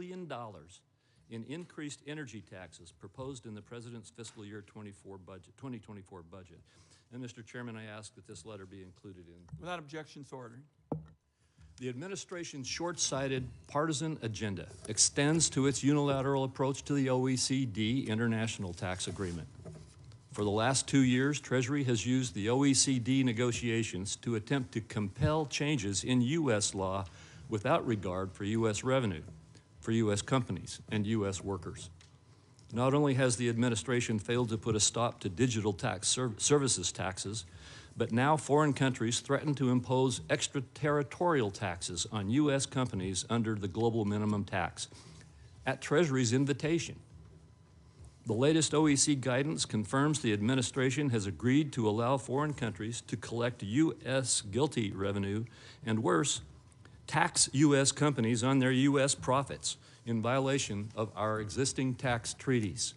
$1 billion in increased energy taxes proposed in the President's fiscal year 2024 budget. And Mr. Chairman, I ask that this letter be included in. Without objection, so ordered. The administration's short-sighted partisan agenda extends to its unilateral approach to the OECD International Tax Agreement. For the last 2 years, Treasury has used the OECD negotiations to attempt to compel changes in U.S. law without regard for U.S. revenue, for U.S. companies and U.S. workers. Not only has the administration failed to put a stop to digital services taxes, but now foreign countries threaten to impose extraterritorial taxes on U.S. companies under the global minimum tax at Treasury's invitation. The latest OECD guidance confirms the administration has agreed to allow foreign countries to collect U.S. guilty revenue and, worse, tax U.S. companies on their U.S. profits in violation of our existing tax treaties.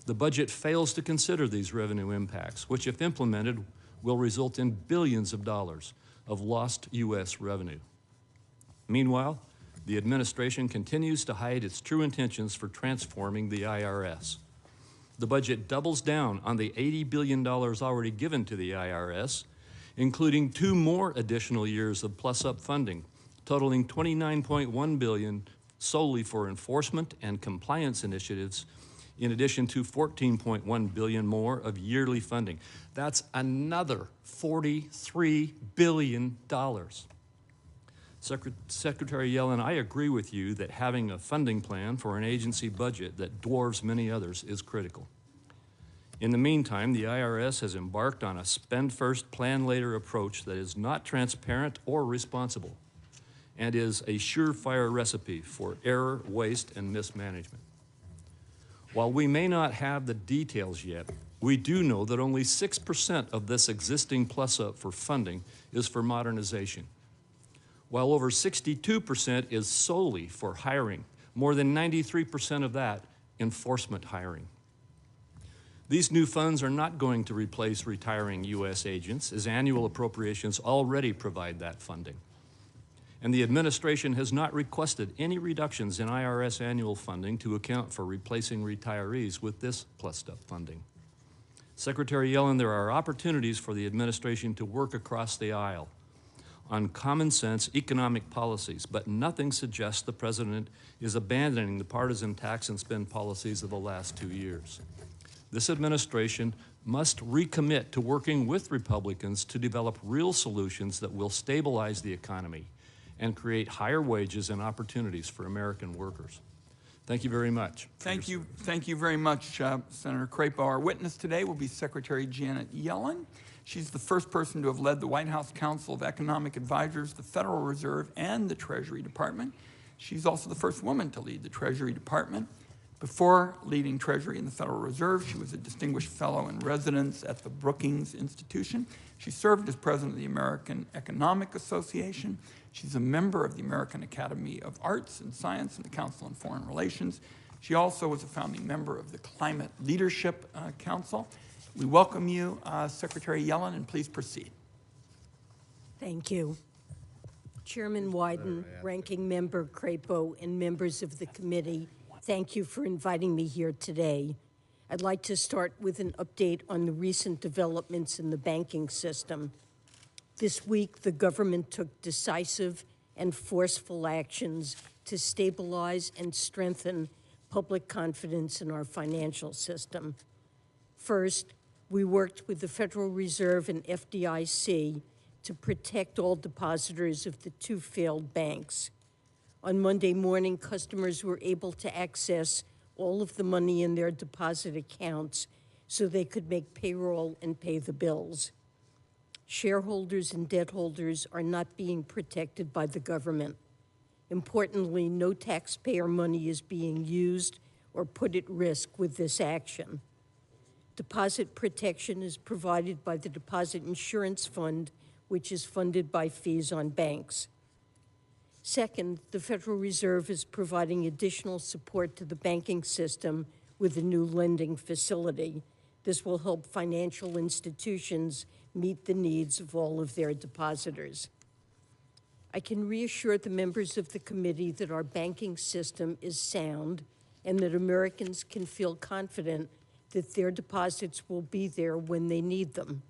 The budget fails to consider these revenue impacts, which, if implemented, will result in billions of dollars of lost U.S. revenue. Meanwhile, the administration continues to hide its true intentions for transforming the IRS. The budget doubles down on the $80 billion already given to the IRS, including 2 more additional years of plus-up funding, totaling $29.1 billion solely for enforcement and compliance initiatives, in addition to $14.1 billion more of yearly funding. That's another $43 billion. Secretary Yellen, I agree with you that having a funding plan for an agency budget that dwarfs many others is critical. In the meantime, the IRS has embarked on a spend-first, plan-later approach that is not transparent or responsible and is a surefire recipe for error, waste, and mismanagement. While we may not have the details yet, we do know that only 6% of this existing plus-up for funding is for modernization, while over 62% is solely for hiring, more than 93% of that enforcement hiring. These new funds are not going to replace retiring U.S. agents, as annual appropriations already provide that funding. And the administration has not requested any reductions in IRS annual funding to account for replacing retirees with this plussed-up funding. Secretary Yellen, there are opportunities for the administration to work across the aisle on common-sense economic policies, but nothing suggests the President is abandoning the partisan tax and spend policies of the last 2 years. This administration must recommit to working with Republicans to develop real solutions that will stabilize the economy and create higher wages and opportunities for American workers. Thank you very much. Thank you very much, Senator Crapo. Our witness today will be Secretary Janet Yellen. She's the first person to have led the White House Council of Economic Advisors, the Federal Reserve, and the Treasury Department. She's also the first woman to lead the Treasury Department. Before leading Treasury and the Federal Reserve, she was a distinguished fellow in residence at the Brookings Institution. She served as president of the American Economic Association. She's a member of the American Academy of Arts and Science and the Council on Foreign Relations. She also was a founding member of the Climate Leadership Council. We welcome you, Secretary Yellen, and please proceed. Thank you. Chairman Wyden, Ranking Member Crapo, and members of the committee, thank you for inviting me here today. I'd like to start with an update on the recent developments in the banking system. This week, the government took decisive and forceful actions to stabilize and strengthen public confidence in our financial system. First, we worked with the Federal Reserve and FDIC to protect all depositors of the 2 failed banks. On Monday morning, customers were able to access all of the money in their deposit accounts so they could make payroll and pay the bills. Shareholders and debt holders are not being protected by the government. Importantly, no taxpayer money is being used or put at risk with this action. Deposit protection is provided by the Deposit Insurance Fund, which is funded by fees on banks. Second, the Federal Reserve is providing additional support to the banking system with a new lending facility. This will help financial institutions meet the needs of all of their depositors. I can reassure the members of the committee that our banking system is sound and that Americans can feel confident that their deposits will be there when they need them.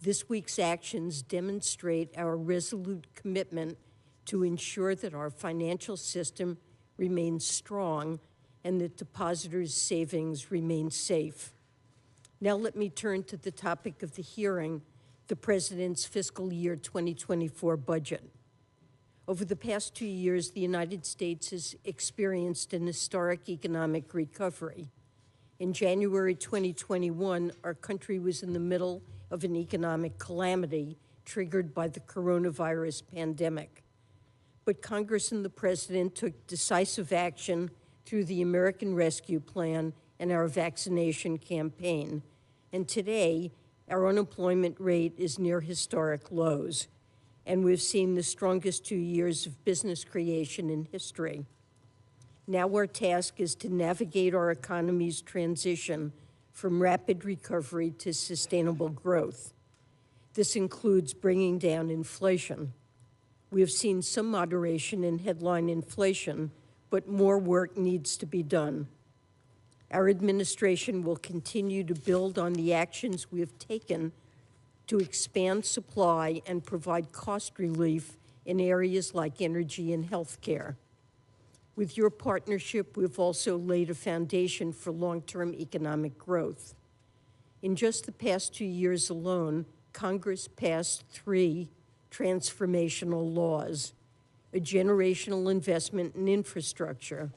This week's actions demonstrate our resolute commitment to ensure that our financial system remains strong and that depositors' savings remain safe. Now let me turn to the topic of the hearing, the President's fiscal year 2024 budget. Over the past 2 years, the United States has experienced an historic economic recovery. In January 2021, our country was in the middle of an economic calamity triggered by the coronavirus pandemic. But Congress and the President took decisive action through the American Rescue Plan and our vaccination campaign. And today, our unemployment rate is near historic lows, and we've seen the strongest 2 years of business creation in history. Now our task is to navigate our economy's transition from rapid recovery to sustainable growth. This includes bringing down inflation. We have seen some moderation in headline inflation, but more work needs to be done. Our administration will continue to build on the actions we have taken to expand supply and provide cost relief in areas like energy and healthcare. With your partnership, we've also laid a foundation for long-term economic growth. In just the past 2 years alone, Congress passed 3 transformational laws: a generational investment in infrastructure,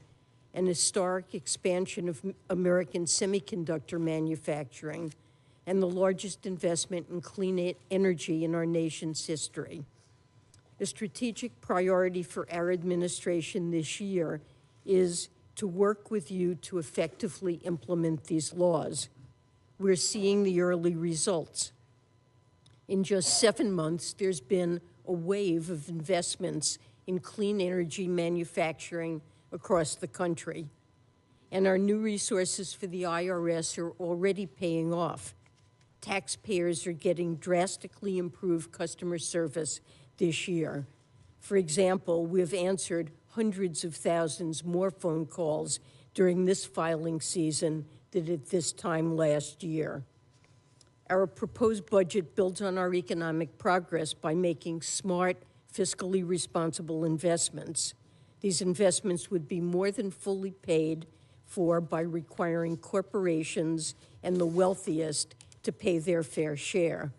an historic expansion of American semiconductor manufacturing, and the largest investment in clean energy in our nation's history. A strategic priority for our administration this year is to work with you to effectively implement these laws. We're seeing the early results. In just 7 months, there's been a wave of investments in clean energy manufacturing across the country. And our new resources for the IRS are already paying off. Taxpayers are getting drastically improved customer service this year. For example, we've answered hundreds of thousands more phone calls during this filing season than at this time last year. Our proposed budget builds on our economic progress by making smart, fiscally responsible investments. These investments would be more than fully paid for by requiring corporations and the wealthiest to pay their fair share.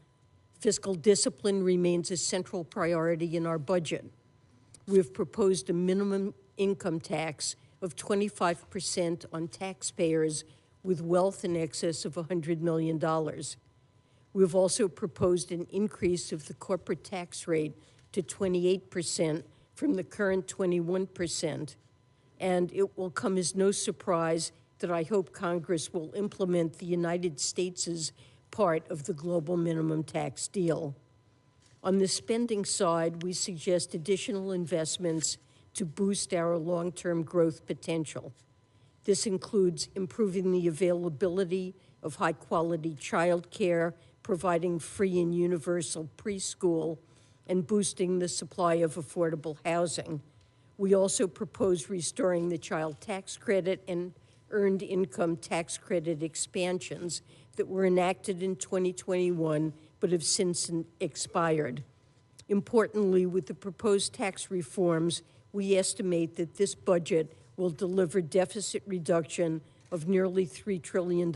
Fiscal discipline remains a central priority in our budget. We have proposed a minimum income tax of 25% on taxpayers with wealth in excess of $100 million. We've also proposed an increase of the corporate tax rate to 28% from the current 21%. And it will come as no surprise that I hope Congress will implement the United States' part of the global minimum tax deal. On the spending side, we suggest additional investments to boost our long-term growth potential. This includes improving the availability of high-quality child care, providing free and universal preschool, and boosting the supply of affordable housing. We also propose restoring the child tax credit and earned income tax credit expansions that were enacted in 2021 but have since expired. Importantly, with the proposed tax reforms, we estimate that this budget will deliver deficit reduction of nearly $3 trillion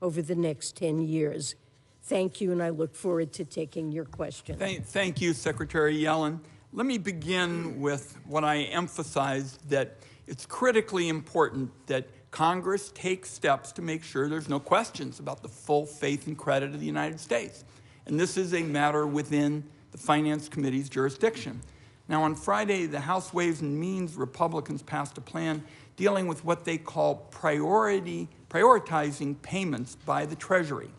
over the next 10 years. Thank you, and I look forward to taking your questions. Thank you, Secretary Yellen. Let me begin with what I emphasized, that it's critically important that Congress takes steps to make sure there's no questions about the full faith and credit of the United States. And this is a matter within the Finance Committee's jurisdiction. Now, on Friday, the House Ways and Means Republicans passed a plan dealing with what they call prioritizing payments by the Treasury.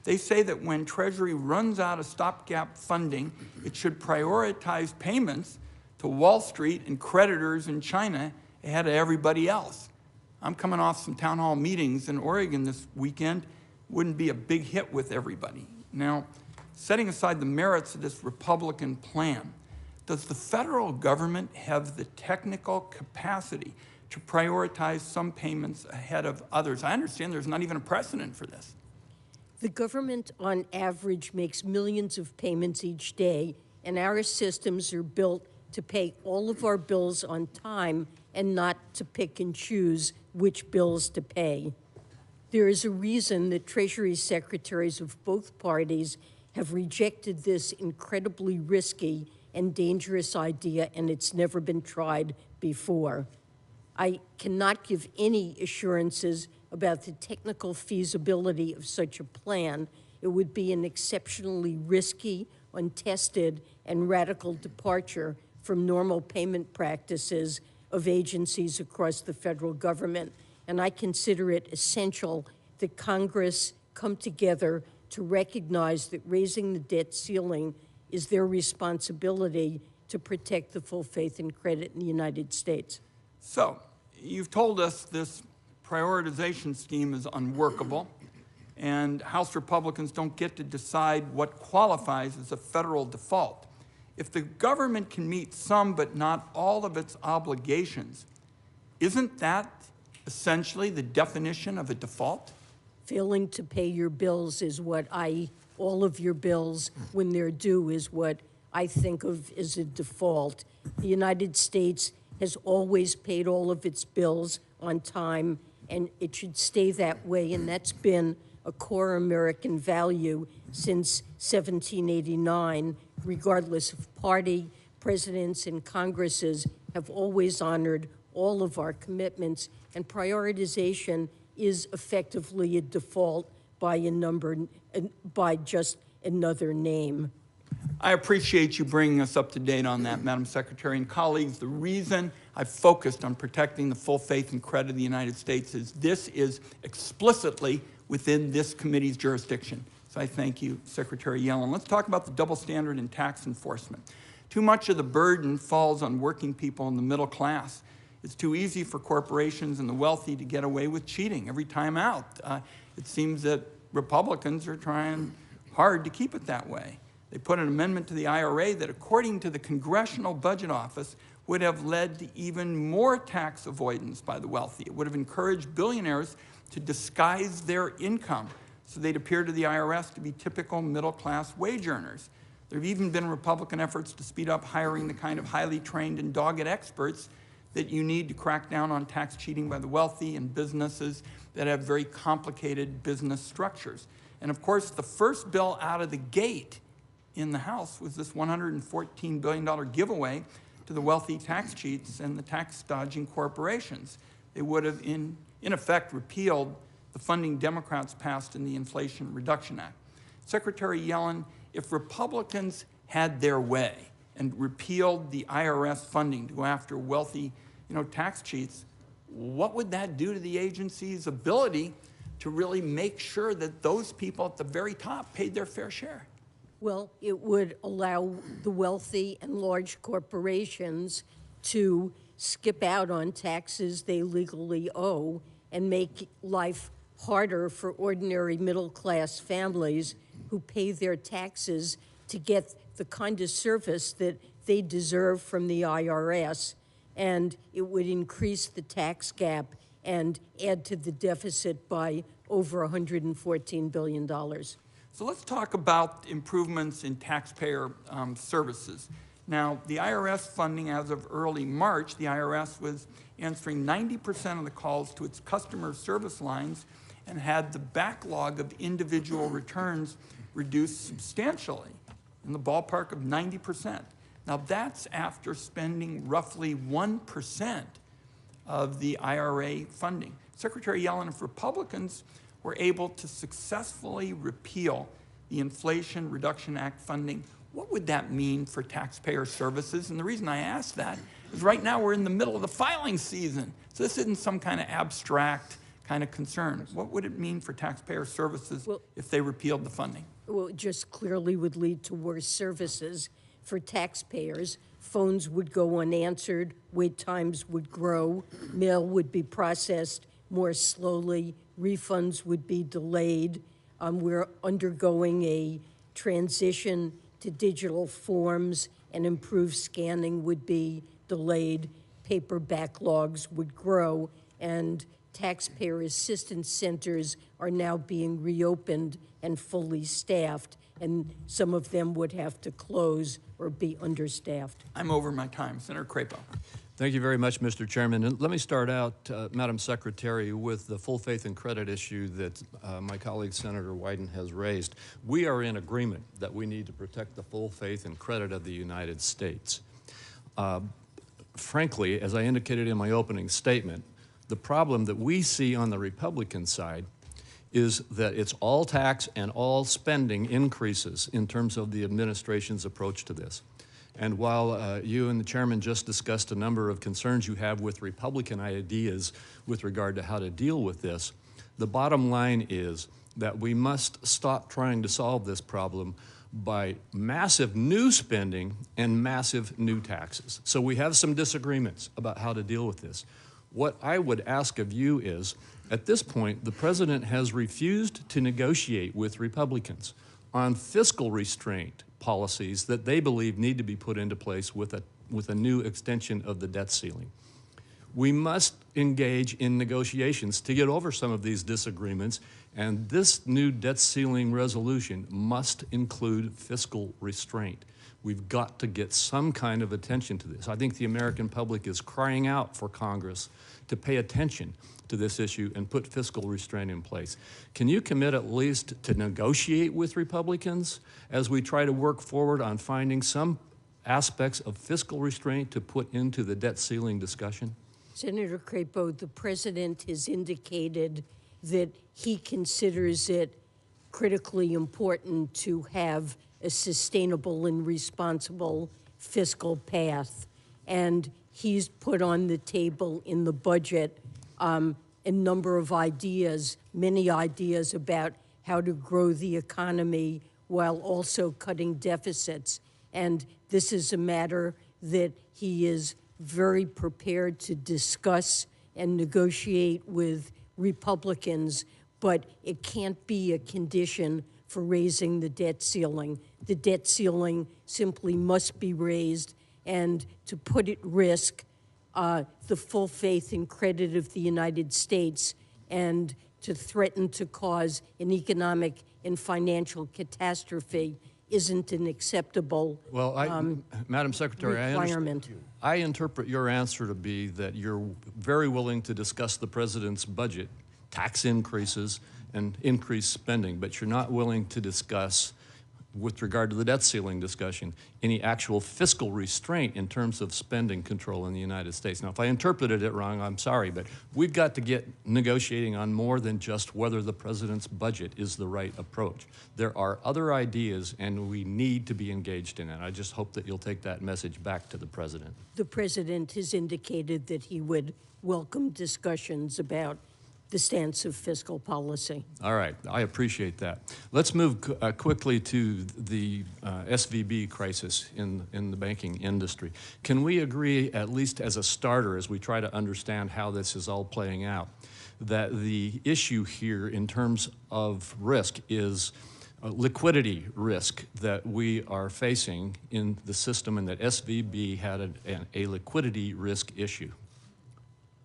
They say that when Treasury runs out of stopgap funding, it should prioritize payments to Wall Street and creditors in China ahead of everybody else. I'm coming off some town hall meetings in Oregon this weekend. Wouldn't be a big hit with everybody. Now, setting aside the merits of this Republican plan, does the federal government have the technical capacity to prioritize some payments ahead of others? I understand there's not even a precedent for this. The government, on average, makes millions of payments each day, and our systems are built to pay all of our bills on time and not to pick and choose which bills to pay. There is a reason that Treasury secretaries of both parties have rejected this incredibly risky and dangerous idea, and it's never been tried before. I cannot give any assurances about the technical feasibility of such a plan. It would be an exceptionally risky, untested, and radical departure from normal payment practices of agencies across the federal government. And I consider it essential that Congress come together to recognize that raising the debt ceiling is their responsibility to protect the full faith and credit in the United States. So, you've told us this prioritization scheme is unworkable, and House Republicans don't get to decide what qualifies as a federal default. If the government can meet some but not all of its obligations, isn't that essentially the definition of a default? Failing to pay your bills is all of your bills when they're due is what I think of as a default. The United States has always paid all of its bills on time, and it should stay that way, and that's been a core American value since 1789, regardless of party. Presidents and Congresses have always honored all of our commitments, and prioritization is effectively a default by just another name. I appreciate you bringing us up to date on that, Madam Secretary. And colleagues, the reason I've focused on protecting the full faith and credit of the United States is this is explicitly within this committee's jurisdiction. So I thank you, Secretary Yellen. Let's talk about the double standard in tax enforcement. Too much of the burden falls on working people in the middle class. It's too easy for corporations and the wealthy to get away with cheating every time out. It seems that Republicans are trying hard to keep it that way. They put an amendment to the IRA that, according to the Congressional Budget Office, would have led to even more tax avoidance by the wealthy. It would have encouraged billionaires to disguise their income so they'd appear to the IRS to be typical middle-class wage earners. There have even been Republican efforts to speed up hiring the kind of highly trained and dogged experts that you need to crack down on tax cheating by the wealthy and businesses that have very complicated business structures. And of course, the first bill out of the gate in the House was this $114 billion giveaway to the wealthy tax cheats and the tax dodging corporations. They would have, in effect, repealed the funding Democrats passed in the Inflation Reduction Act. Secretary Yellen, if Republicans had their way and repealed the IRS funding to go after wealthy, tax cheats, what would that do to the agency's ability to really make sure that those people at the very top paid their fair share? Well, it would allow the wealthy and large corporations to skip out on taxes they legally owe and make life harder for ordinary middle-class families who pay their taxes to get the kind of service that they deserve from the IRS. And it would increase the tax gap and add to the deficit by over $114 billion. So let's talk about improvements in taxpayer services. Now, the IRS funding, as of early March, the IRS was answering 90% of the calls to its customer service lines and had the backlog of individual returns reduced substantially, in the ballpark of 90%. Now, that's after spending roughly 1% of the IRA funding. Secretary Yellen, if Republicans were able to successfully repeal the Inflation Reduction Act funding, what would that mean for taxpayer services? And the reason I ask that is right now we're in the middle of the filing season. So this isn't some kind of abstract kind of concern. What would it mean for taxpayer services if they repealed the funding? Well, it just clearly would lead to worse services for taxpayers. Phones would go unanswered, wait times would grow, mail would be processed more slowly, refunds would be delayed. We're undergoing a transition to digital forms and improved scanning would be delayed, paper backlogs would grow, and taxpayer assistance centers are now being reopened and fully staffed, and some of them would have to close or be understaffed. I'm over my time. Senator Crapo. Thank you very much, Mr. Chairman. And let me start out, Madam Secretary, with the full faith and credit issue that my colleague Senator Wyden has raised. We are in agreement that we need to protect the full faith and credit of the United States. Frankly, as I indicated in my opening statement, the problem that we see on the Republican side is that it's all tax and all spending increases in terms of the administration's approach to this. And while you and the chairman just discussed a number of concerns you have with Republican ideas with regard to how to deal with this, the bottom line is that we must stop trying to solve this problem by massive new spending and massive new taxes. So we have some disagreements about how to deal with this. What I would ask of you is, at this point, the president has refused to negotiate with Republicans on fiscal restraint policies that they believe need to be put into place with a new extension of the debt ceiling. We must engage in negotiations to get over some of these disagreements, and this new debt ceiling resolution must include fiscal restraint. We've got to get some kind of attention to this. I think the American public is crying out for Congress to pay attention to this issue and put fiscal restraint in place. Can you commit at least to negotiate with Republicans as we try to work forward on finding some aspects of fiscal restraint to put into the debt ceiling discussion? Senator Crapo, the president has indicated that he considers it critically important to have a sustainable and responsible fiscal path. And he's put on the table in the budget a number of ideas, many ideas about how to grow the economy while also cutting deficits. And this is a matter that he is very prepared to discuss and negotiate with Republicans, but it can't be a condition for raising the debt ceiling. The debt ceiling simply must be raised, and to put at risk the full faith and credit of the United States and to threaten to cause an economic and financial catastrophe isn't an acceptable Madam Secretary, requirement. I interpret your answer to be that you're very willing to discuss the president's budget, tax increases, and increased spending, but you're not willing to discuss, with regard to the debt ceiling discussion, any actual fiscal restraint in terms of spending control in the United States. Now, if I interpreted it wrong, I'm sorry, but we've got to get negotiating on more than just whether the president's budget is the right approach. There are other ideas, and we need to be engaged in it. I just hope that you'll take that message back to the president. The president has indicated that he would welcome discussions about the stance of fiscal policy. All right, I appreciate that. Let's move quickly to the SVB crisis in the banking industry. Can we agree, at least as a starter, as we try to understand how this is all playing out, that the issue here in terms of risk is liquidity risk that we are facing in the system, and that SVB had a liquidity risk issue?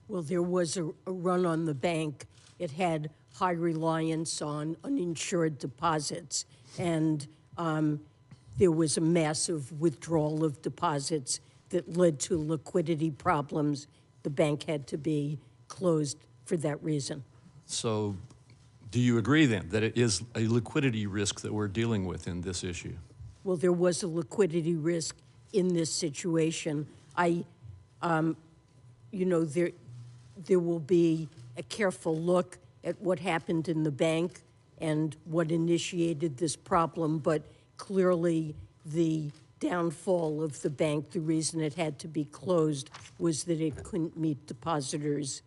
Well, there was a run on the bank. It had high reliance on uninsured deposits, and there was a massive withdrawal of deposits that led to liquidity problems. The bank had to be closed for that reason. So do you agree then that it is a liquidity risk that we're dealing with in this issue? Well, there was a liquidity risk in this situation. There will be a careful look at what happened in the bank and what initiated this problem, but clearly the downfall of the bank, the reason it had to be closed, was that it couldn't meet depositors'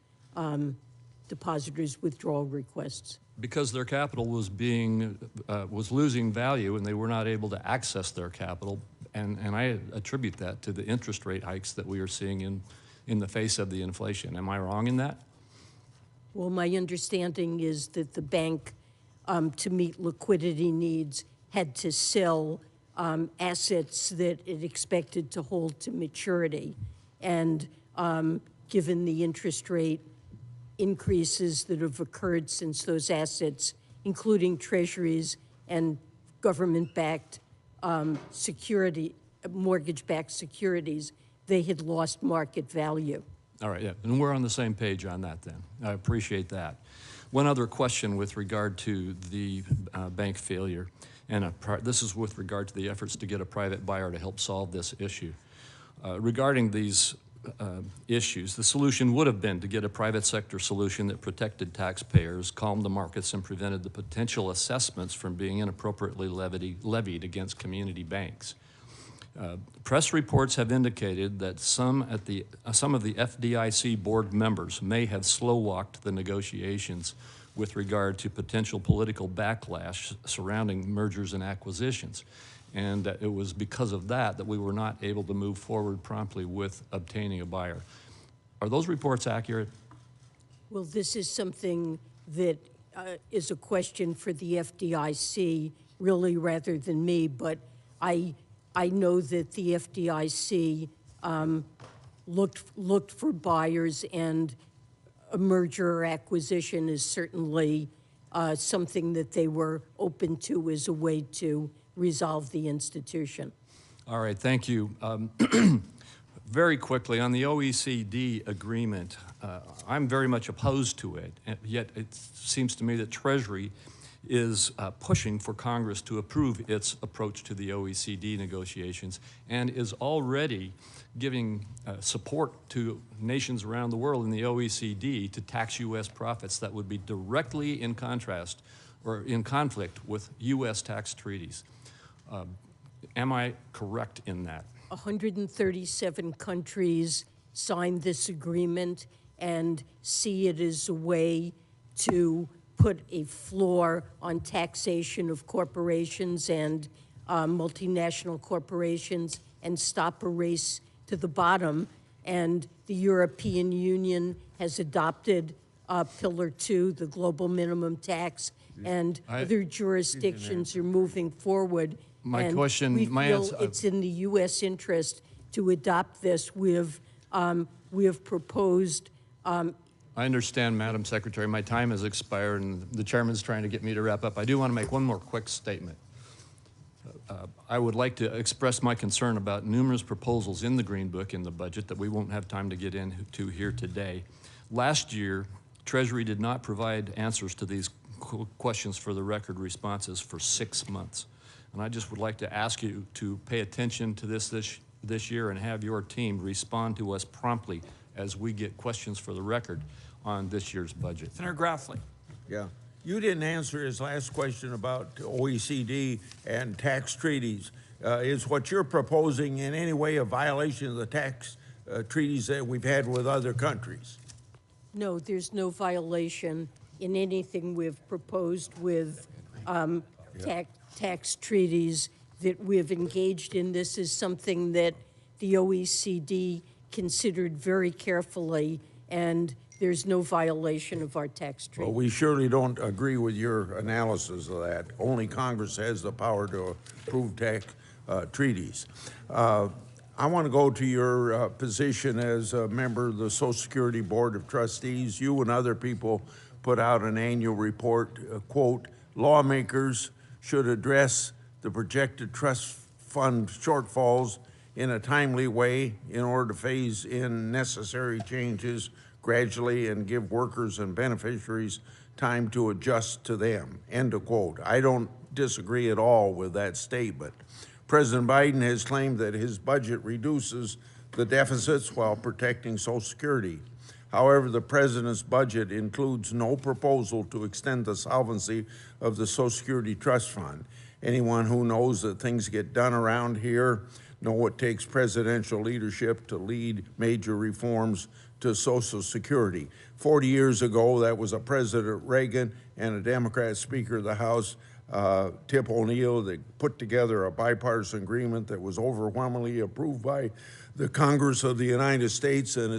withdrawal requests. Because their capital was losing value, and they were not able to access their capital, and I attribute that to the interest rate hikes that we are seeing in the face of the inflation. Am I wrong in that? Well, my understanding is that the bank, to meet liquidity needs, had to sell assets that it expected to hold to maturity. And given the interest rate increases that have occurred since those assets, including treasuries and government-backed mortgage-backed securities, they had lost market value. All right, yeah, and we're on the same page on that then. I appreciate that. One other question with regard to the bank failure, and this is with regard to the efforts to get a private buyer to help solve this issue. Regarding these issues, the solution would have been to get a private sector solution that protected taxpayers, calmed the markets, and prevented the potential assessments from being inappropriately levied against community banks. Press reports have indicated that some of the FDIC board members may have slow-walked the negotiations with regard to potential political backlash surrounding mergers and acquisitions. And it was because of that we were not able to move forward promptly with obtaining a buyer. Are those reports accurate? Well, this is something that is a question for the FDIC, really, rather than me, but I know that the FDIC looked for buyers, and a merger or acquisition is certainly something that they were open to as a way to resolve the institution. All right, thank you. Very quickly, on the OECD agreement, I'm very much opposed to it, yet it seems to me that Treasury is pushing for Congress to approve its approach to the OECD negotiations and is already giving support to nations around the world in the OECD to tax U.S. profits that would be directly in contrast or in conflict with U.S. tax treaties. Am I correct in that? 137 countries signed this agreement and see it as a way to put a floor on taxation of corporations and multinational corporations and stop a race to the bottom. And the European Union has adopted Pillar 2, the global minimum tax, and other jurisdictions are moving forward. My question, we feel it's in the U.S. interest to adopt this. We have proposed. I understand, Madam Secretary. My time has expired, and the chairman's trying to get me to wrap up. I do want to make one more quick statement. I would like to express my concern about numerous proposals in the Green Book in the budget that we won't have time to get into here today. Last year, Treasury did not provide answers to these questions for the record responses for 6 months. And I just would like to ask you to pay attention to this year and have your team respond to us promptly as we get questions for the record on this year's budget. Senator Grassley. Yeah. You didn't answer his last question about OECD and tax treaties. Is what you're proposing in any way a violation of the tax treaties that we've had with other countries? No, there's no violation in anything we've proposed with tax treaties that we've engaged in. This is something that the OECD considered very carefully, and there's no violation of our tax treaty. Well, we surely don't agree with your analysis of that. Only Congress has the power to approve tax treaties. I want to go to your position as a member of the Social Security Board of Trustees. You and other people put out an annual report, quote, lawmakers should address the projected trust fund shortfalls in a timely way in order to phase in necessary changes gradually and give workers and beneficiaries time to adjust to them, end of quote. I don't disagree at all with that statement. President Biden has claimed that his budget reduces the deficits while protecting Social Security. However, the president's budget includes no proposal to extend the solvency of the Social Security Trust Fund. Anyone who knows that things get done around here know it takes presidential leadership to lead major reforms to Social Security. 40 years ago, that was a President Reagan and a Democrat Speaker of the House, Tip O'Neill, that put together a bipartisan agreement that was overwhelmingly approved by the Congress of the United States, and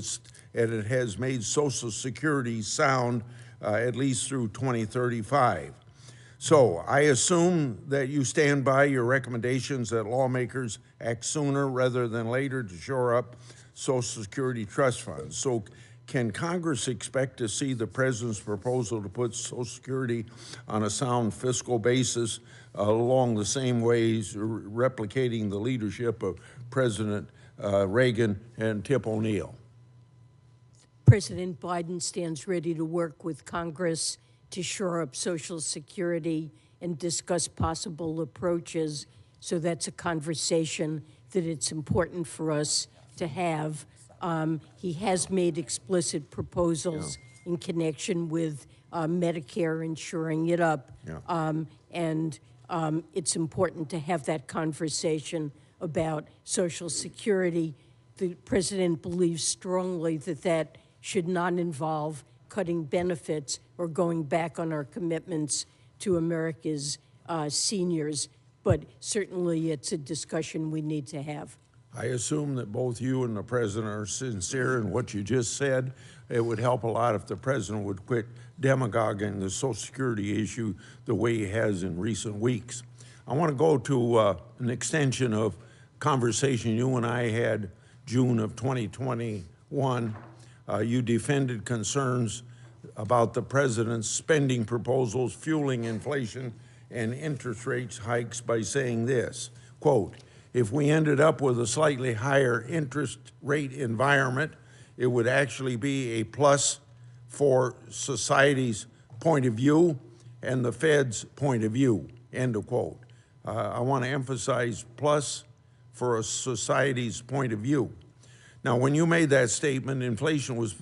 it has made Social Security sound at least through 2035. So I assume that you stand by your recommendations that lawmakers act sooner rather than later to shore up Social Security trust funds. So can Congress expect to see the president's proposal to put Social Security on a sound fiscal basis along the same ways, replicating the leadership of President Reagan and Tip O'Neill? President Biden stands ready to work with Congress to shore up Social Security and discuss possible approaches. So that's a conversation that it's important for us to have. He has made explicit proposals in connection with Medicare and shoring it up. It's important to have that conversation about Social Security. The president believes strongly that that should not involve cutting benefits or going back on our commitments to America's seniors. But certainly it's a discussion we need to have. I assume that both you and the president are sincere in what you just said. It would help a lot if the president would quit demagoguing the Social Security issue the way he has in recent weeks. I want to go to an extension of conversation you and I had June of 2021. You defended concerns about the president's spending proposals fueling inflation and interest rates hikes by saying this, quote, if we ended up with a slightly higher interest rate environment, it would actually be a plus for society's point of view and the Fed's point of view, end of quote. I want to emphasize plus for a society's point of view. Now, when you made that statement, inflation was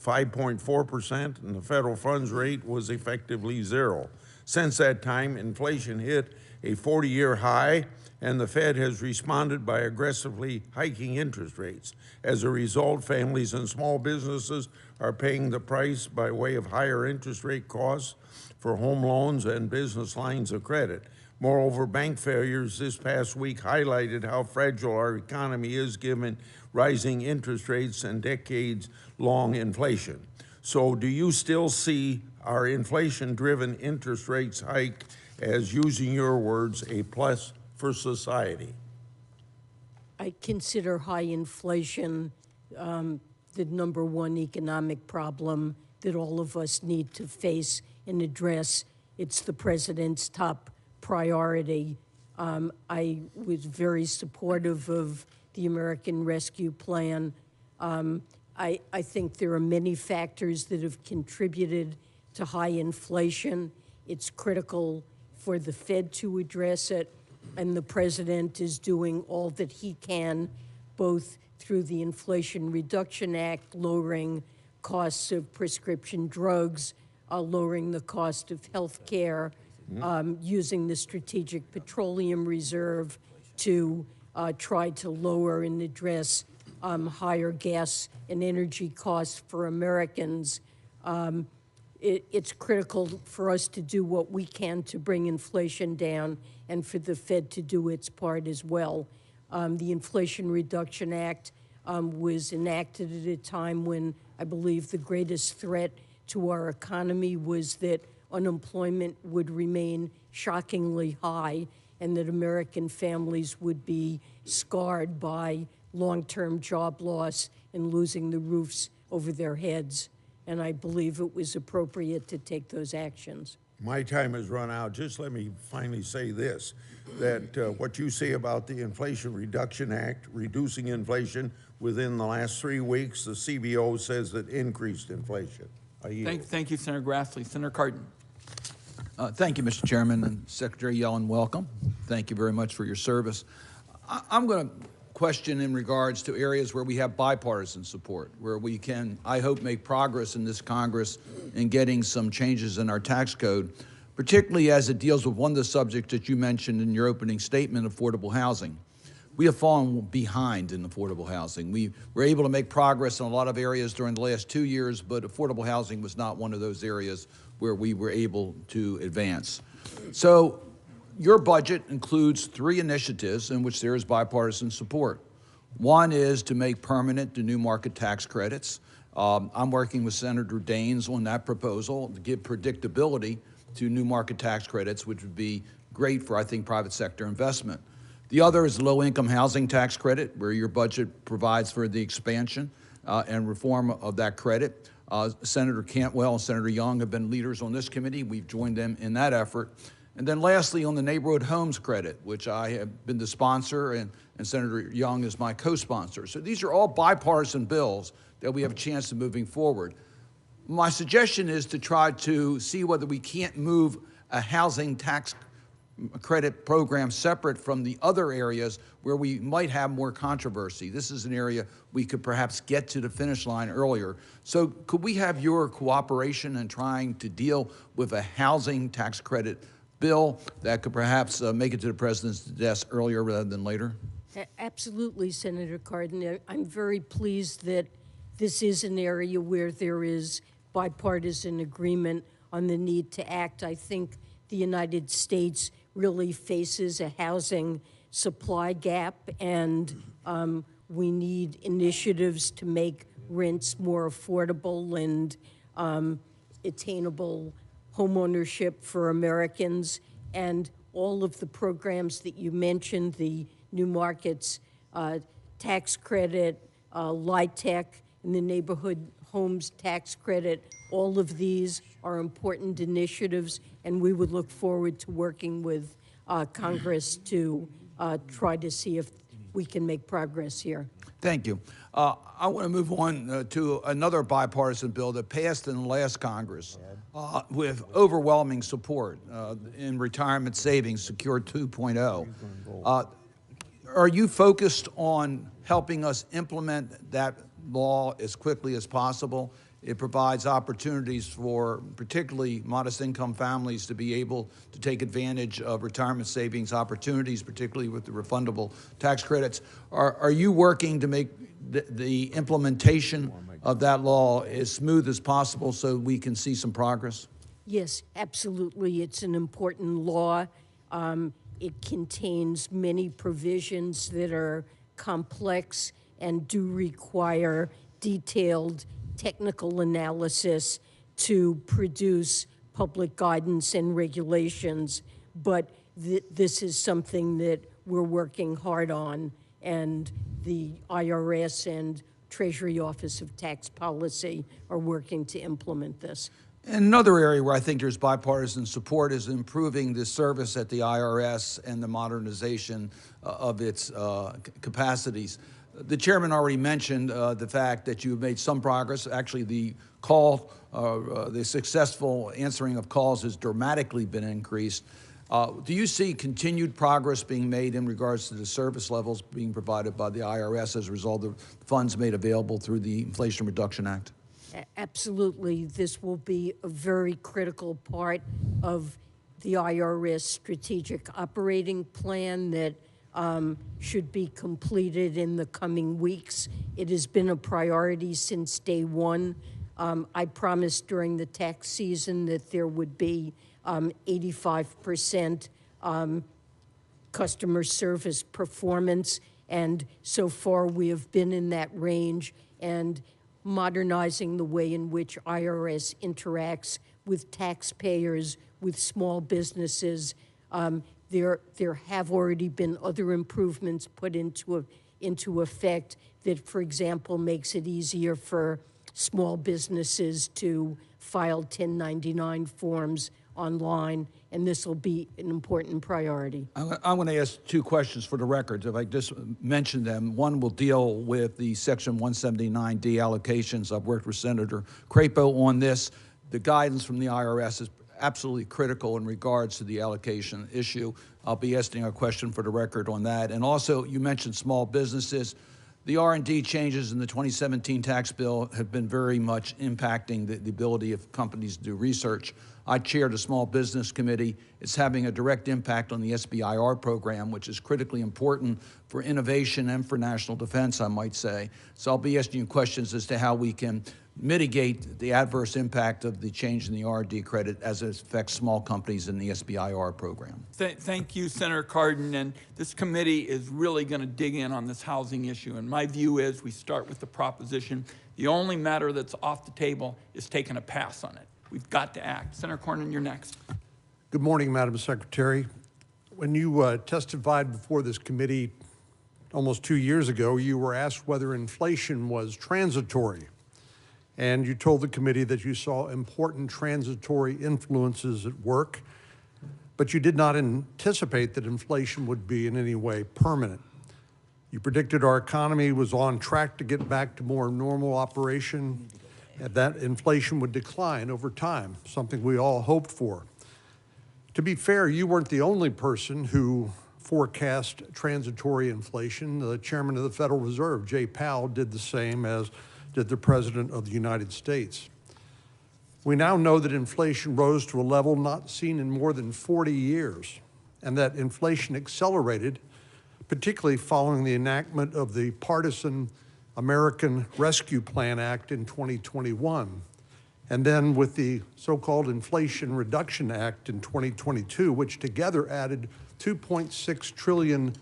5.4% and the federal funds rate was effectively zero. Since that time, inflation hit a 40-year high, and the Fed has responded by aggressively hiking interest rates. As a result, families and small businesses are paying the price by way of higher interest rate costs for home loans and business lines of credit. Moreover, bank failures this past week highlighted how fragile our economy is given rising interest rates and decades-long inflation. So do you still see our inflation-driven interest rates hike as, using your words, a plus for society? I consider high inflation the number one economic problem that all of us need to face and address. It's the president's top priority. I was very supportive of the American Rescue Plan. I think there are many factors that have contributed to high inflation. It's critical for the Fed to address it, and the president is doing all that he can, both through the Inflation Reduction Act, lowering costs of prescription drugs, lowering the cost of health care, using the Strategic Petroleum Reserve to try to lower and address higher gas and energy costs for Americans. It's critical for us to do what we can to bring inflation down and for the Fed to do its part as well. The Inflation Reduction Act was enacted at a time when I believe the greatest threat to our economy was that unemployment would remain shockingly high and that American families would be scarred by long-term job loss and losing the roofs over their heads. And I believe it was appropriate to take those actions. My time has run out. Just let me finally say this, that what you say about the Inflation Reduction Act, reducing inflation within the last 3 weeks, the CBO says that increased inflation. Thank you, Senator Grassley. Senator Cardin. Thank you, Mr. Chairman, and Secretary Yellen, welcome. Thank you very much for your service. I'm going to question in regards to areas where we have bipartisan support, where we can, I hope, make progress in this Congress in getting some changes in our tax code, particularly as it deals with one of the subjects that you mentioned in your opening statement, affordable housing. We have fallen behind in affordable housing. We were able to make progress in a lot of areas during the last 2 years, but affordable housing was not one of those areas where we were able to advance. So your budget includes 3 initiatives in which there is bipartisan support. One is to make permanent the new market tax credits. I'm working with Senator Daines on that proposal to give predictability to new market tax credits, which would be great for, I think, private sector investment. The other is low-income housing tax credit, where your budget provides for the expansion and reform of that credit. Senator Cantwell and Senator Young have been leaders on this committee. We've joined them in that effort. And then lastly, on the neighborhood homes credit, which I have been the sponsor and Senator Young is my co-sponsor. So these are all bipartisan bills that we have a chance of moving forward. My suggestion is to try to see whether we can't move a housing tax credit program separate from the other areas where we might have more controversy. This is an area we could perhaps get to the finish line earlier. So could we have your cooperation in trying to deal with a housing tax credit bill that could perhaps make it to the president's desk earlier rather than later? Absolutely, Senator Cardin. I'm very pleased that this is an area where there is bipartisan agreement on the need to act. I think the United States really faces a housing supply gap, and we need initiatives to make rents more affordable and attainable homeownership for Americans. And all of the programs that you mentioned, the new markets tax credit, LIHTC, and the neighborhood homes tax credit, all of these are important initiatives, and we would look forward to working with Congress to try to see if we can make progress here. Thank you. I want to move on to another bipartisan bill that passed in the last Congress with overwhelming support in retirement savings, Secure 2.0. Are you focused on helping us implement that law as quickly as possible? It provides opportunities for particularly modest income families to be able to take advantage of retirement savings opportunities, particularly with the refundable tax credits. Are you working to make the implementation of that law as smooth as possible so we can see some progress? Yes, absolutely. It's an important law. It contains many provisions that are complex and do require detailed technical analysis to produce public guidance and regulations, but this is something that we're working hard on, and the IRS and Treasury Office of Tax Policy are working to implement this. Another area where I think there's bipartisan support is improving the service at the IRS and the modernization of its capacities. The chairman already mentioned the fact that you've made some progress. Actually, the successful answering of calls has dramatically been increased. Do you see continued progress being made in regards to the service levels being provided by the IRS as a result of funds made available through the Inflation Reduction Act? Absolutely. This will be a very critical part of the IRS strategic operating plan that should be completed in the coming weeks. It has been a priority since day one. I promised during the tax season that there would be 85% customer service performance, and so far we have been in that range, and modernizing the way in which IRS interacts with taxpayers, with small businesses. There have already been other improvements put into effect that, for example, makes it easier for small businesses to file 1099 forms online, and this will be an important priority. I'm going to ask two questions for the record. If I just mention them, one will deal with the Section 179D allocations. I've worked with Senator Crapo on this. The guidance from the IRS is absolutely critical in regards to the allocation issue. I'll be asking a question for the record on that. And also, you mentioned small businesses. The R&D changes in the 2017 tax bill have been very much impacting the ability of companies to do research. I chair the Small Business Committee. It's having a direct impact on the SBIR program, which is critically important for innovation and for national defense, I might say. So I'll be asking you questions as to how we can mitigate the adverse impact of the change in the R&D credit as it affects small companies in the SBIR program. Thank you, Senator Cardin. And this committee is really going to dig in on this housing issue. And my view is we start with the proposition. The only matter that's off the table is taking a pass on it. We've got to act. Senator Cornyn, you're next. Good morning, Madam Secretary. When you testified before this committee almost 2 years ago, you were asked whether inflation was transitory. And you told the committee that you saw important transitory influences at work, but you did not anticipate that inflation would be in any way permanent. You predicted our economy was on track to get back to more normal operation, and that inflation would decline over time, something we all hoped for. To be fair, you weren't the only person who forecast transitory inflation. The chairman of the Federal Reserve, Jay Powell, did the same, as did the President of the United States. We now know that inflation rose to a level not seen in more than 40 years, and that inflation accelerated, particularly following the enactment of the partisan American Rescue Plan Act in 2021, and then with the so-called Inflation Reduction Act in 2022, which together added $2.6 trillion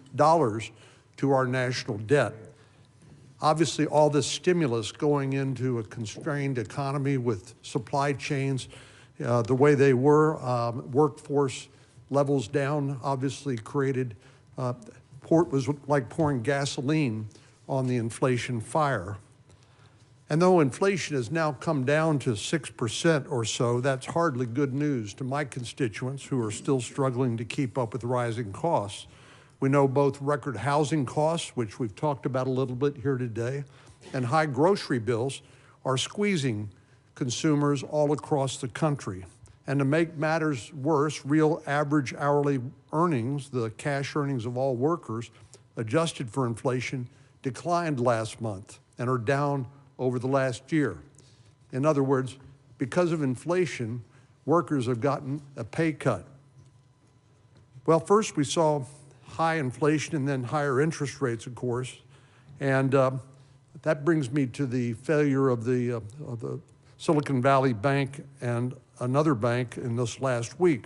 to our national debt. Obviously, all this stimulus going into a constrained economy with supply chains the way they were, workforce levels down, obviously created, was like pouring gasoline on the inflation fire. And though inflation has now come down to 6% or so, that's hardly good news to my constituents who are still struggling to keep up with rising costs. We know both record housing costs, which we've talked about a little bit here today, and high grocery bills are squeezing consumers all across the country. And to make matters worse, real average hourly earnings, the cash earnings of all workers, adjusted for inflation, declined last month and are down over the last year. In other words, because of inflation, workers have gotten a pay cut. Well, first we saw high inflation and then higher interest rates, of course, and that brings me to the failure of the Silicon Valley Bank and another bank in this last week.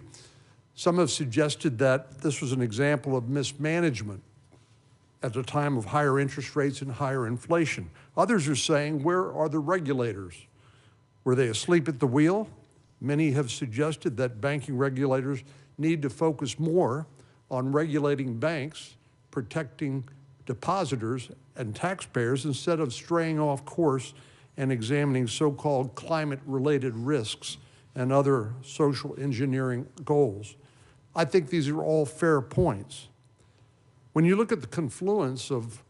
Some have suggested that this was an example of mismanagement at a time of higher interest rates and higher inflation. Others are saying, where are the regulators? Were they asleep at the wheel? Many have suggested that banking regulators need to focus more on regulating banks, protecting depositors and taxpayers, instead of straying off course and examining so-called climate-related risks and other social engineering goals. I think these are all fair points. When you look at the confluence of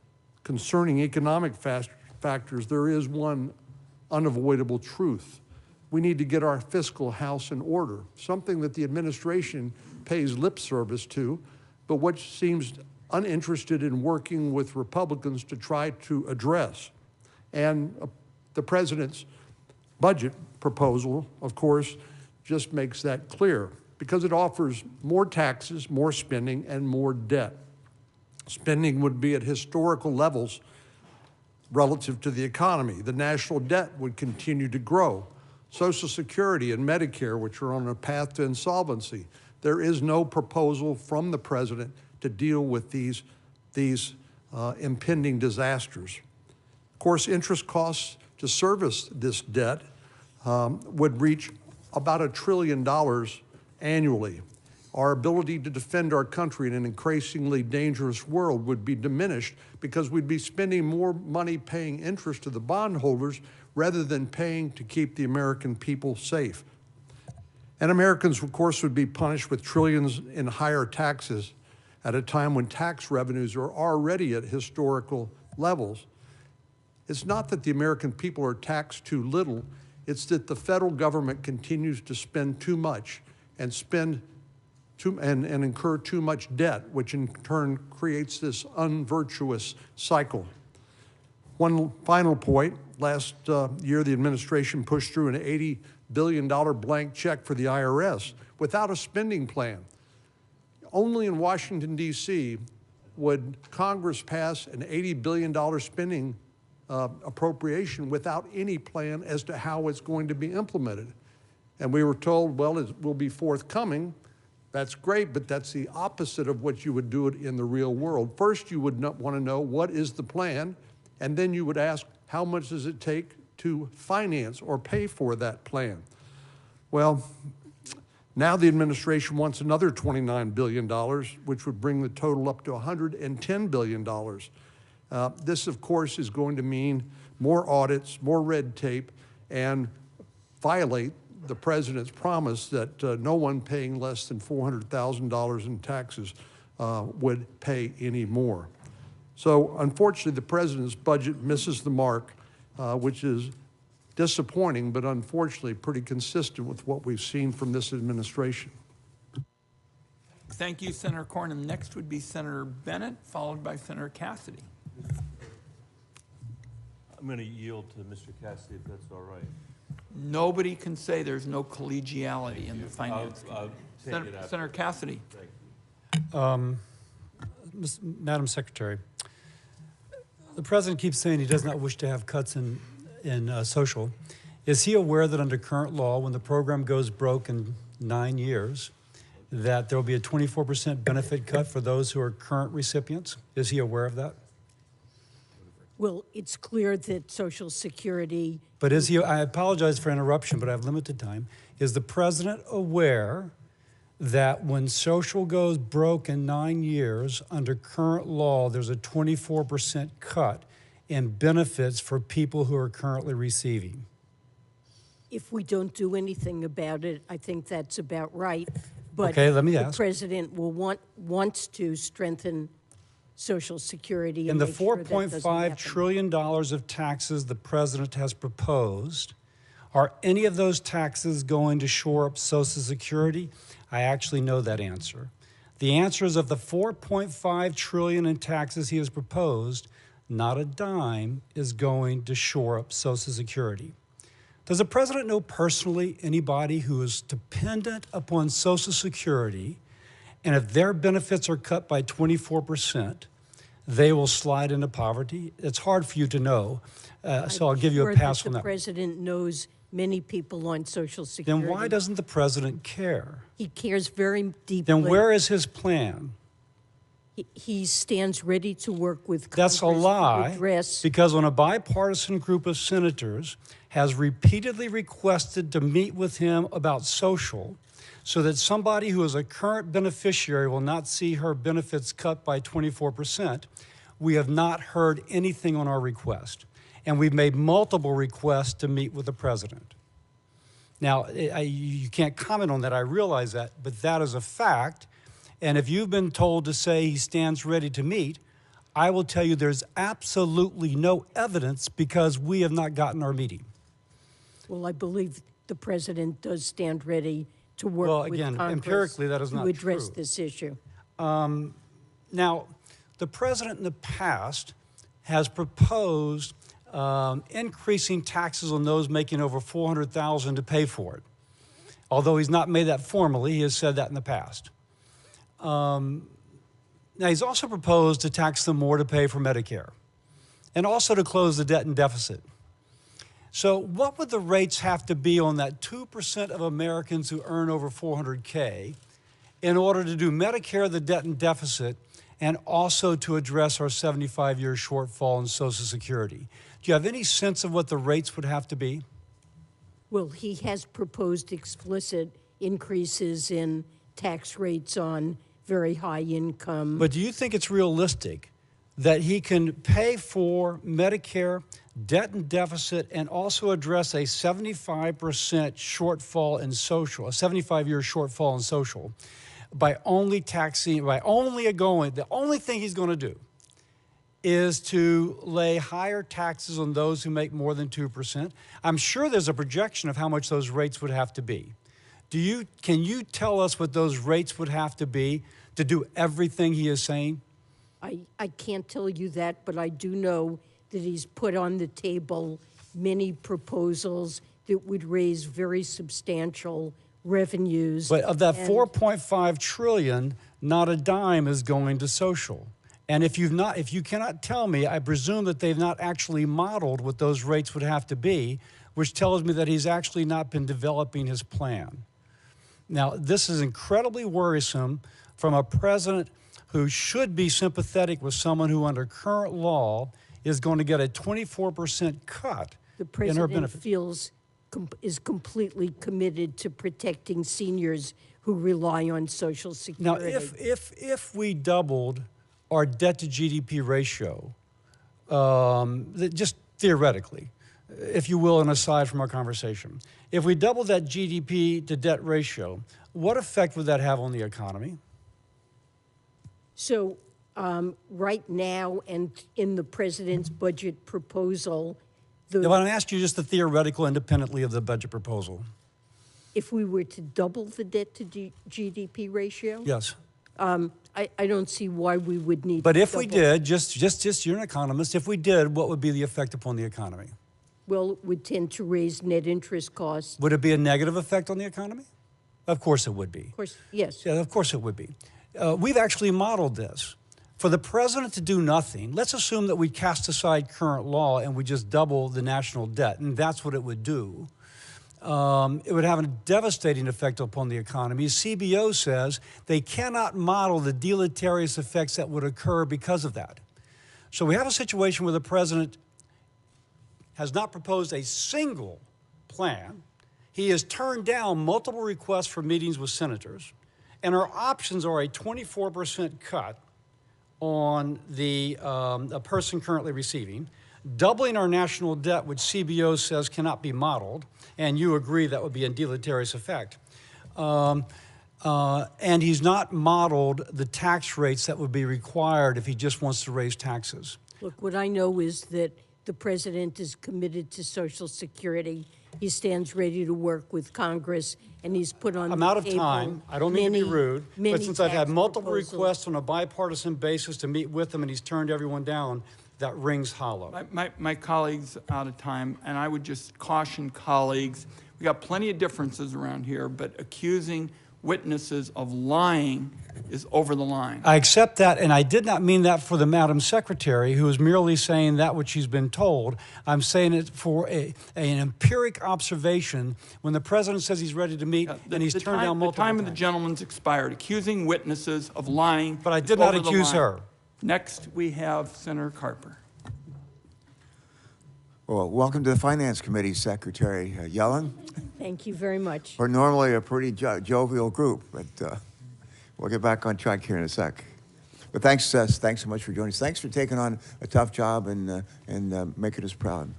concerning economic factors, there is one unavoidable truth. We need to get our fiscal house in order, something that the administration pays lip service to, but which seems uninterested in working with Republicans to try to address. And the president's budget proposal, of course, just makes that clear, because it offers more taxes, more spending, and more debt. Spending would be at historical levels relative to the economy. The national debt would continue to grow. Social Security and Medicare, which are on a path to insolvency. There is no proposal from the president to deal with these impending disasters. Of course, interest costs to service this debt would reach about $1 trillion annually. Our ability to defend our country in an increasingly dangerous world would be diminished because we'd be spending more money paying interest to the bondholders rather than paying to keep the American people safe. And Americans, of course, would be punished with trillions in higher taxes at a time when tax revenues are already at historical levels. It's not that the American people are taxed too little, it's that the federal government continues to spend too much and incur too much debt, which in turn creates this unvirtuous cycle. One final point, last year the administration pushed through an $80 billion blank check for the IRS without a spending plan. Only in Washington, D.C. would Congress pass an $80 billion spending appropriation without any plan as to how it's going to be implemented. And we were told, well, it will be forthcoming. That's great, but that's the opposite of what you would do it in the real world. First, you would want to know what is the plan, and then you would ask, how much does it take to finance or pay for that plan? Well, Now the administration wants another $29 billion, which would bring the total up to $110 billion. This, of course, is going to mean more audits, more red tape, and violate the president's promise that no one paying less than $400,000 in taxes would pay any more. So unfortunately, the president's budget misses the mark, which is disappointing, but unfortunately pretty consistent with what we've seen from this administration. Thank you, Senator Cornyn. Next would be Senator Bennett, followed by Senator Cassidy. I'm going to yield to Mr. Cassidy, if that's all right. Nobody can say there's no collegiality in the finance. I'll take it after. Senator Cassidy. Madam Secretary, the president keeps saying he does not wish to have cuts in social. Is he aware that under current law, when the program goes broke in 9 years, that there will be a 24% benefit cut for those who are current recipients? Is he aware of that? Well, it's clear that Social Security. But is he, I apologize for interruption, but I have limited time. Is the president aware that when social goes broke in 9 years, under current law, there's a 24% cut in benefits for people who are currently receiving? If we don't do anything about it, I think that's about right. But Okay, let me the ask. president will wants to strengthen Social Security In and the make sure that doesn't $4.5 happen. trillion of taxes the president has proposed, are any of those taxes going to shore up Social Security? I actually know that answer. The answer is of the $4.5 trillion in taxes he has proposed, not a dime is going to shore up Social Security. Does the president know personally anybody who is dependent upon Social Security, and if their benefits are cut by 24%, they will slide into poverty? It's hard for you to know, so I'll give you a pass on The that. president knows many people on Social Security. Then why doesn't the president care? He cares very deeply. Then where is his plan? He stands ready to work with That's a Congress lie, to address. because when a bipartisan group of senators has repeatedly requested to meet with him about social, so that somebody who is a current beneficiary will not see her benefits cut by 24%, we have not heard anything on our request. And we've made multiple requests to meet with the president. Now, you can't comment on that, I realize that, but that is a fact. And if you've been told to say he stands ready to meet, I will tell you there's absolutely no evidence, because we have not gotten our meeting. Well, I believe the president does stand ready to work Well, with again, Congress empirically, that is not to address true. this issue. Now, the president in the past has proposed increasing taxes on those making over $400,000 to pay for it. Although he's not made that formally, he has said that in the past. Now, he's also proposed to tax them more to pay for Medicare, and also to close the debt and deficit. So what would the rates have to be on that 2% of Americans who earn over $400K in order to do Medicare, the debt and deficit, and also to address our 75-year shortfall in Social Security? Do you have any sense of what the rates would have to be? Well, he has proposed explicit increases in tax rates on very high income. But do you think it's realistic that he can pay for Medicare, debt and deficit, and also address a 75% shortfall in social, a 75-year shortfall in social, by only taxing, the only thing he's going to do is to lay higher taxes on those who make more than 2%? I'm sure there's a projection of how much those rates would have to be. Can you tell us what those rates would have to be to do everything he is saying? I can't tell you that, but I do know that he's put on the table many proposals that would raise very substantial revenues. But of that and- $4.5 trillion, not a dime is going to social. And if you cannot tell me, I presume that they've not actually modeled what those rates would have to be, which tells me that he's actually not been developing his plan. Now, this is incredibly worrisome from a president who should be sympathetic with someone who, under current law, is going to get a 24% cut The in her president benefits. feels is completely committed to protecting seniors who rely on Social Now, Security. if we doubled our debt to GDP ratio, just theoretically, if you will, and aside from our conversation, if we doubled that GDP to debt ratio, what effect would that have on the economy? So right now and in the president's budget proposal, If I asked you just the theoretical independently of the budget proposal. if we were to double the debt to GDP ratio, Yes. I don't see why we would need But to if we double. did, just you're an economist, if we did, what would be the effect upon the economy? Well, it would tend to raise net interest costs. Would it be a negative effect on the economy? Of course it would be. Of course, yes. Yeah, of course it would be. We've actually modeled this. For the president to do nothing, let's assume that we cast aside current law and we just double the national debt, and that's what it would do. It would have a devastating effect upon the economy. CBO says they cannot model the deleterious effects that would occur because of that. So we have a situation where the president has not proposed a single plan. He has turned down multiple requests for meetings with senators, and our options are a 24% cut on a person currently receiving, doubling our national debt, which CBO says cannot be modeled, and you agree that would be a deleterious effect. And he's not modeled the tax rates that would be required if he just wants to raise taxes. Look, what I know is that the president is committed to Social Security. He stands ready to work with Congress, and he's put on I'm the out of table time. I don't mean to be rude, many but since I've had tax multiple proposals. requests on a bipartisan basis to meet with him and he's turned everyone down, that rings hollow. My colleague's out of time, and I would just caution colleagues, we got plenty of differences around here, but accusing witnesses of lying is over the line. I accept that, and I did not mean that for the Madam Secretary, who is merely saying that which she's been told. I'm saying it for an empiric observation. When the president says he's ready to meet, and he's turned down multiple The time of the times. gentleman's expired, accusing witnesses of lying. But I is did not over the accuse line. her. Next, we have Senator Carper. Well, welcome to the Finance Committee, Secretary Yellen. Thank you very much. We're normally a pretty jovial group, but we'll get back on track here in a sec. But thanks so much for joining us. Thanks for taking on a tough job and making us proud.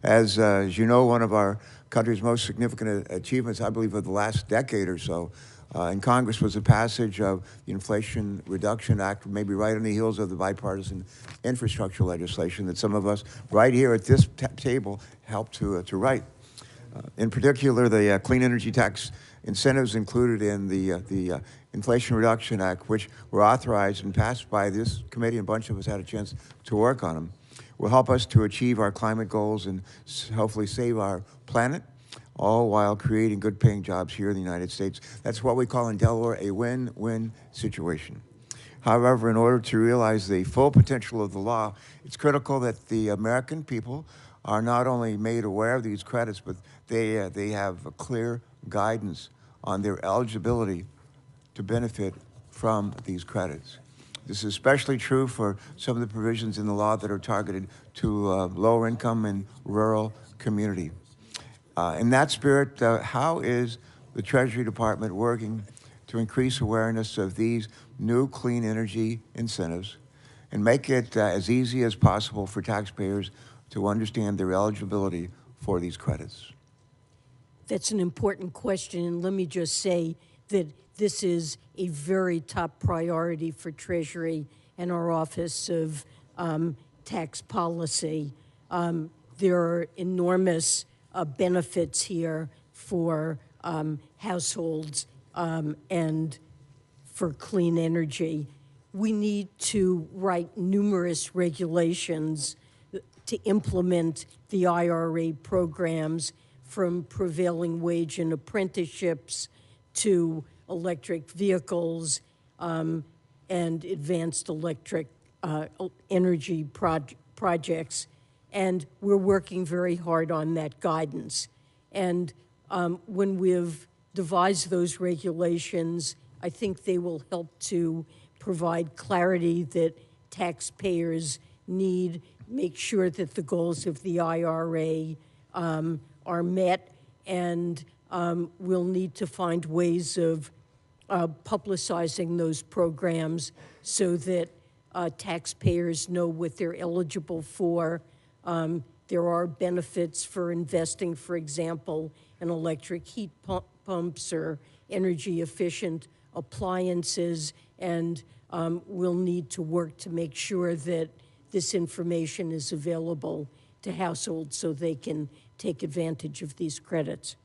As you know, one of our country's most significant achievements, I believe, of the last decade or so in Congress was the passage of the Inflation Reduction Act, maybe right on the heels of the bipartisan infrastructure legislation that some of us right here at this table helped to write. In particular, the clean energy tax incentives included in the Inflation Reduction Act, which were authorized and passed by this committee, and a bunch of us had a chance to work on them, will help us to achieve our climate goals and hopefully save our planet, all while creating good-paying jobs here in the United States. That's what we call in Delaware a win-win situation. However, in order to realize the full potential of the law, it's critical that the American people are not only made aware of these credits, but they have a clear guidance on their eligibility to benefit from these credits. This is especially true for some of the provisions in the law that are targeted to lower income and rural community. In that spirit, how is the Treasury Department working to increase awareness of these new clean energy incentives and make it as easy as possible for taxpayers to understand their eligibility for these credits? That's an important question, and let me just say that this is a very top priority for Treasury and our Office of Tax Policy. There are enormous benefits here for households and for clean energy. We need to write numerous regulations to implement the IRA programs, from prevailing wage and apprenticeships to electric vehicles and advanced electric energy projects. And we're working very hard on that guidance. And when we've devised those regulations, I think they will help to provide clarity that taxpayers need, make sure that the goals of the IRA are met, and we'll need to find ways of publicizing those programs so that taxpayers know what they're eligible for. There are benefits for investing, for example, in electric heat pumps or energy efficient appliances, and we'll need to work to make sure that this information is available to households so they can take advantage of these credits.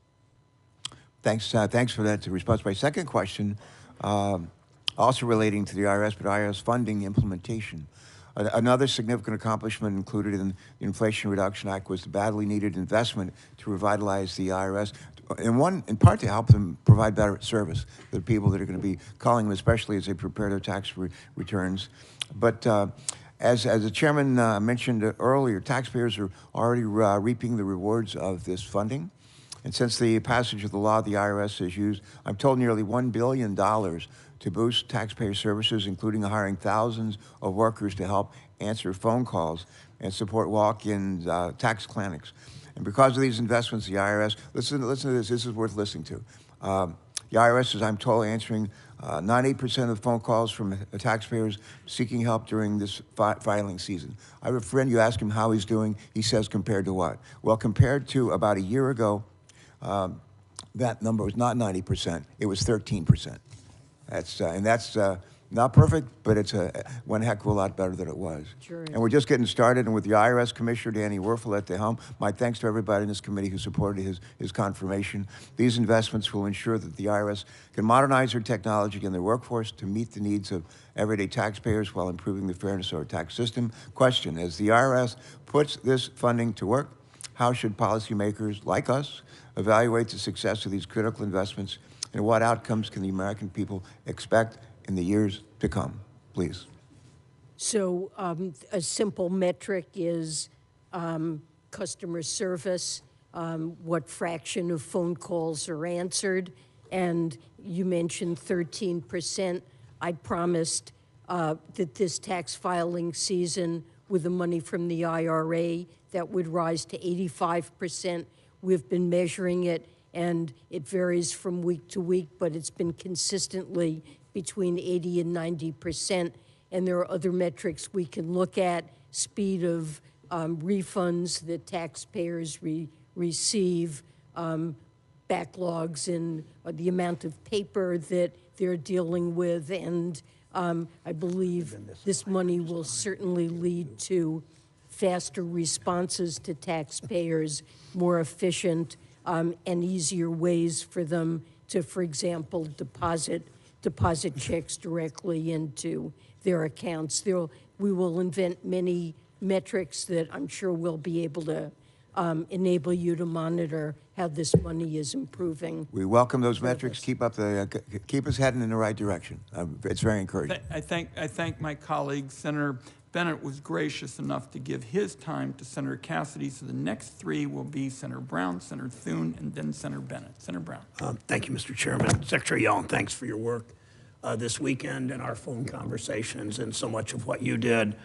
Thanks for that response. My second question, also relating to the IRS, but IRS funding implementation. Another significant accomplishment included in the Inflation Reduction Act was the badly needed investment to revitalize the IRS, in part to help them provide better service to the people that are going to be calling them, especially as they prepare their tax returns. But as the chairman mentioned earlier, taxpayers are already reaping the rewards of this funding. And since the passage of the law, the IRS has used, I'm told, nearly $1 billion to boost taxpayer services, including hiring thousands of workers to help answer phone calls and support walk-in tax clinics. And because of these investments, the IRS, listen to this is worth listening to. The IRS is, I'm told, answering 98% of phone calls from taxpayers seeking help during this filing season. I have a friend, you ask him how he's doing, he says compared to what? Well, compared to about a year ago, that number was not 90%, it was 13%. That's not perfect, but it's one heck of a lot better than it was. Sure is. And we're just getting started, and with the IRS Commissioner, Danny Werfel, at the helm, my thanks to everybody in this committee who supported his confirmation. These investments will ensure that the IRS can modernize their technology and their workforce to meet the needs of everyday taxpayers while improving the fairness of our tax system. Question, as the IRS puts this funding to work, how should policymakers like us evaluate the success of these critical investments, and what outcomes can the American people expect in the years to come? Please. So a simple metric is customer service, what fraction of phone calls are answered, and you mentioned 13%. I promised that this tax filing season, with the money from the IRA, that would rise to 85%. We've been measuring it, and it varies from week to week, but it's been consistently between 80 and 90%. And there are other metrics we can look at, speed of refunds that taxpayers receive, backlogs in the amount of paper that they're dealing with, and I believe this money will certainly lead to faster responses to taxpayers, more efficient and easier ways for them to, for example, deposit checks directly into their accounts. We will invent many metrics that I'm sure we'll be able to enable you to monitor how this money is improving. We welcome those metrics. Keep us heading in the right direction. It's very encouraging. I thank my colleague. Senator Bennett was gracious enough to give his time to Senator Cassidy, so the next three will be Senator Brown, Senator Thune, and then Senator Bennett. Senator Brown. Thank you, Mr. Chairman. Secretary Yellen, thanks for your work this weekend and our phone conversations and so much of what you did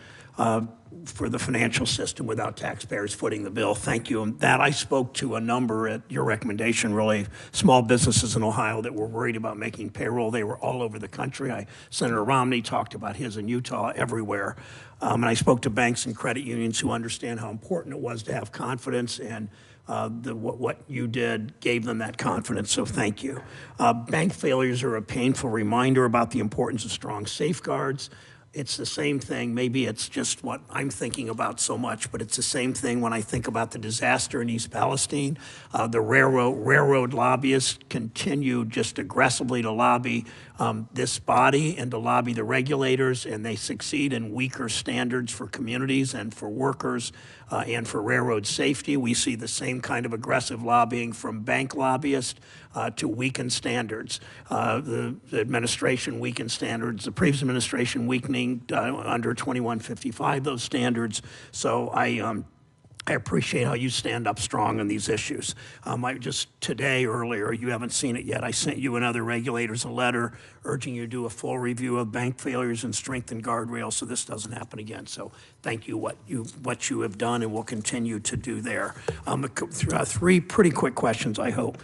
for the financial system without taxpayers footing the bill. Thank you. And that I spoke to a number at your recommendation, really, small businesses in Ohio that were worried about making payroll. They were all over the country. Senator Romney talked about his in Utah, everywhere. And I spoke to banks and credit unions who understand how important it was to have confidence, and what you did gave them that confidence, so thank you. Bank failures are a painful reminder about the importance of strong safeguards. It's the same thing. Maybe it's just what I'm thinking about so much, but it's the same thing when I think about the disaster in East Palestine. The railroad lobbyists continue just aggressively to lobby this body and to lobby the regulators, and they succeed in weaker standards for communities and for workers and for railroad safety. We see the same kind of aggressive lobbying from bank lobbyists to weaken standards. The administration weakened standards, the previous administration weakening under 2155 those standards. So I appreciate how you stand up strong on these issues. Earlier, you haven't seen it yet, I sent you and other regulators a letter urging you to do a full review of bank failures and strengthen guardrails so this doesn't happen again. So thank you what you have done and will continue to do there. Three pretty quick questions, I hope.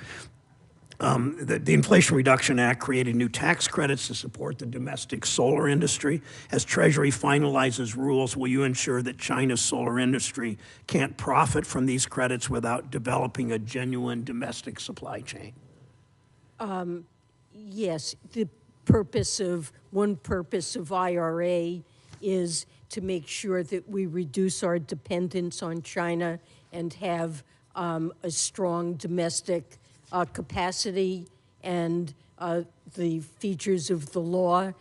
The Inflation Reduction Act created new tax credits to support the domestic solar industry. As Treasury finalizes rules, will you ensure that China's solar industry can't profit from these credits without developing a genuine domestic supply chain? Yes, one purpose of IRA is to make sure that we reduce our dependence on China and have a strong domestic capacity, and the features of the law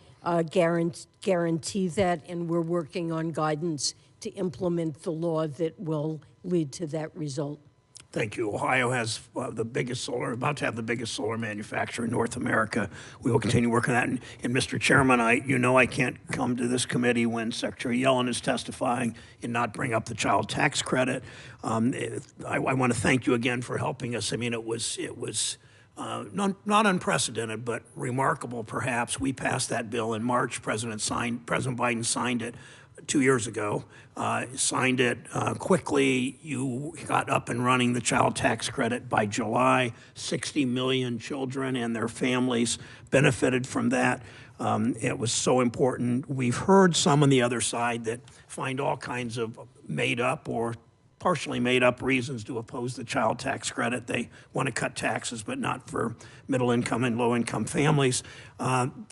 guarantee that, and we're working on guidance to implement the law that will lead to that result. Thank you. Ohio has about to have the biggest solar manufacturer in North America. We will continue working on that. And Mr. Chairman, I can't come to this committee when Secretary Yellen is testifying and not bring up the child tax credit. I want to thank you again for helping us. I mean, it was not unprecedented, but remarkable, perhaps. We passed that bill in March. President Biden signed it 2 years ago, signed it quickly. You got up and running the child tax credit by July. 60 million children and their families benefited from that. It was so important. We've heard some on the other side that find all kinds of made up or partially made up reasons to oppose the child tax credit. They want to cut taxes, but not for middle income and low income families.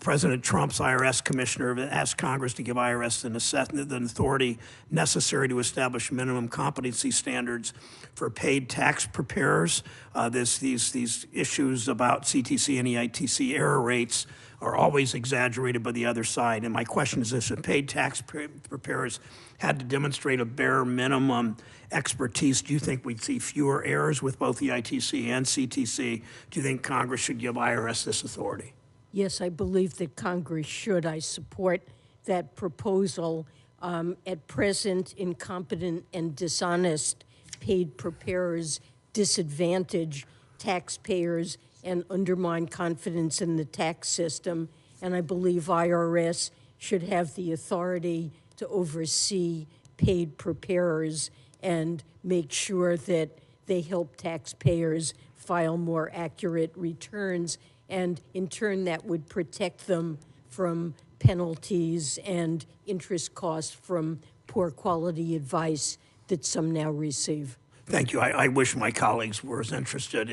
President Trump's IRS commissioner asked Congress to give IRS the authority necessary to establish minimum competency standards for paid tax preparers. These issues about CTC and EITC error rates are always exaggerated by the other side. And my question is this: if paid tax preparers had to demonstrate a bare minimum expertise, do you think we'd see fewer errors with both EITC and CTC? Do you think Congress should give IRS this authority? Yes, I believe that Congress should. I support that proposal. At present, incompetent and dishonest paid preparers disadvantage taxpayers and undermine confidence in the tax system. And I believe IRS should have the authority to oversee paid preparers and make sure that they help taxpayers file more accurate returns. And in turn, that would protect them from penalties and interest costs from poor quality advice that some now receive. Thank you. I wish my colleagues were as interested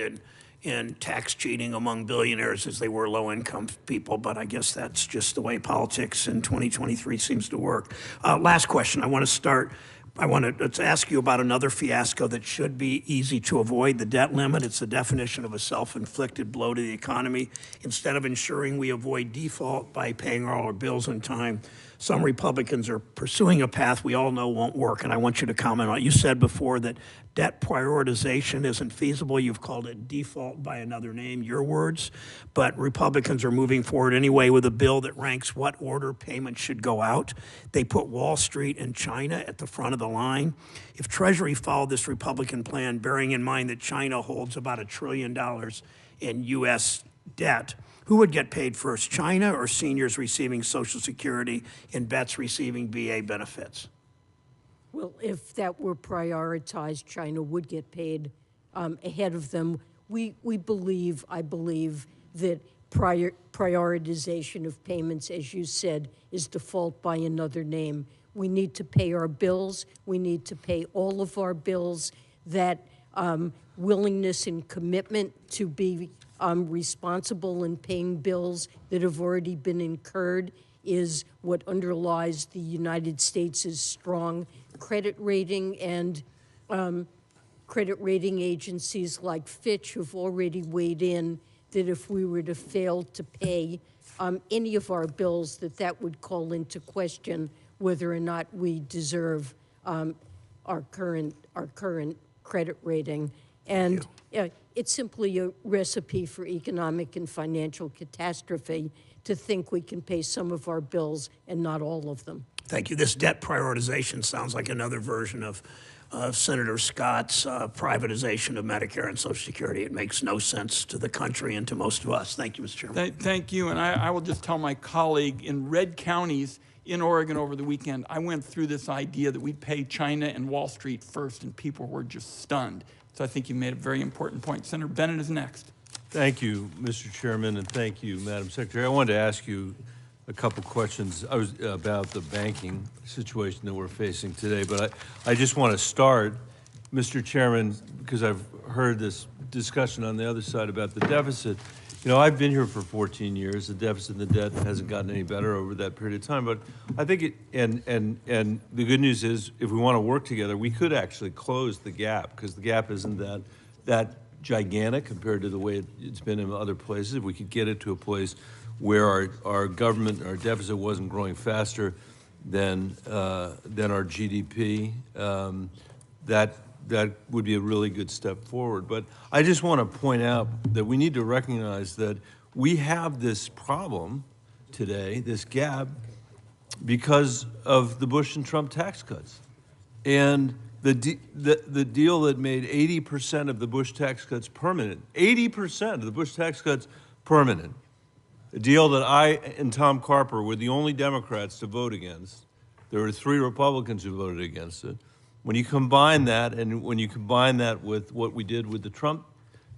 in tax cheating among billionaires as they were low-income people, but I guess that's just the way politics in 2023 seems to work. Last question. I want to ask you about another fiasco that should be easy to avoid, the debt limit. It's the definition of a self-inflicted blow to the economy. Instead of ensuring we avoid default by paying all our bills on time, some Republicans are pursuing a path we all know won't work, and I want you to comment on it. You said before that debt prioritization isn't feasible. You've called it default by another name, your words. But Republicans are moving forward anyway with a bill that ranks what order payments should go out. They put Wall Street and China at the front of the line. If Treasury followed this Republican plan, bearing in mind that China holds about $1 trillion in U.S. debt, who would get paid first, China or seniors receiving Social Security and vets receiving VA benefits? Well, if that were prioritized, China would get paid ahead of them. I believe that prioritization of payments, as you said, is default by another name. We need to pay our bills. We need to pay all of our bills. That willingness and commitment to be responsible in paying bills that have already been incurred is what underlies the United States' strong credit rating, and credit rating agencies like Fitch have already weighed in that if we were to fail to pay any of our bills, that would call into question whether or not we deserve our current credit rating. And it's simply a recipe for economic and financial catastrophe to think we can pay some of our bills and not all of them. Thank you. This debt prioritization sounds like another version of Senator Scott's privatization of Medicare and Social Security. It makes no sense to the country and to most of us. Thank you, Mr. Chairman. Thank you, and I will just tell my colleague in red counties in Oregon over the weekend, I went through this idea that we'd pay China and Wall Street first, and people were just stunned. So I think you made a very important point. Senator Bennett is next. Thank you, Mr. Chairman, and thank you, Madam Secretary. I wanted to ask you a couple questions about the banking situation that we're facing today, but I just want to start, Mr. Chairman, because I've heard this discussion on the other side about the deficit. You know, I've been here for 14 years. The deficit and the debt hasn't gotten any better over that period of time, but I think it, and the good news is, if we want to work together, we could actually close the gap, because the gap isn't that gigantic compared to the way it's been in other places. If we could get it to a place where our government, our deficit wasn't growing faster than our GDP, that would be a really good step forward. But I just want to point out that we need to recognize that we have this problem today, this gap, because of the Bush and Trump tax cuts. And the deal that made 80% of the Bush tax cuts permanent, 80% of the Bush tax cuts permanent, a deal that I and Tom Carper were the only Democrats to vote against. There were 3 Republicans who voted against it. When you combine that, and when you combine that with what we did with the Trump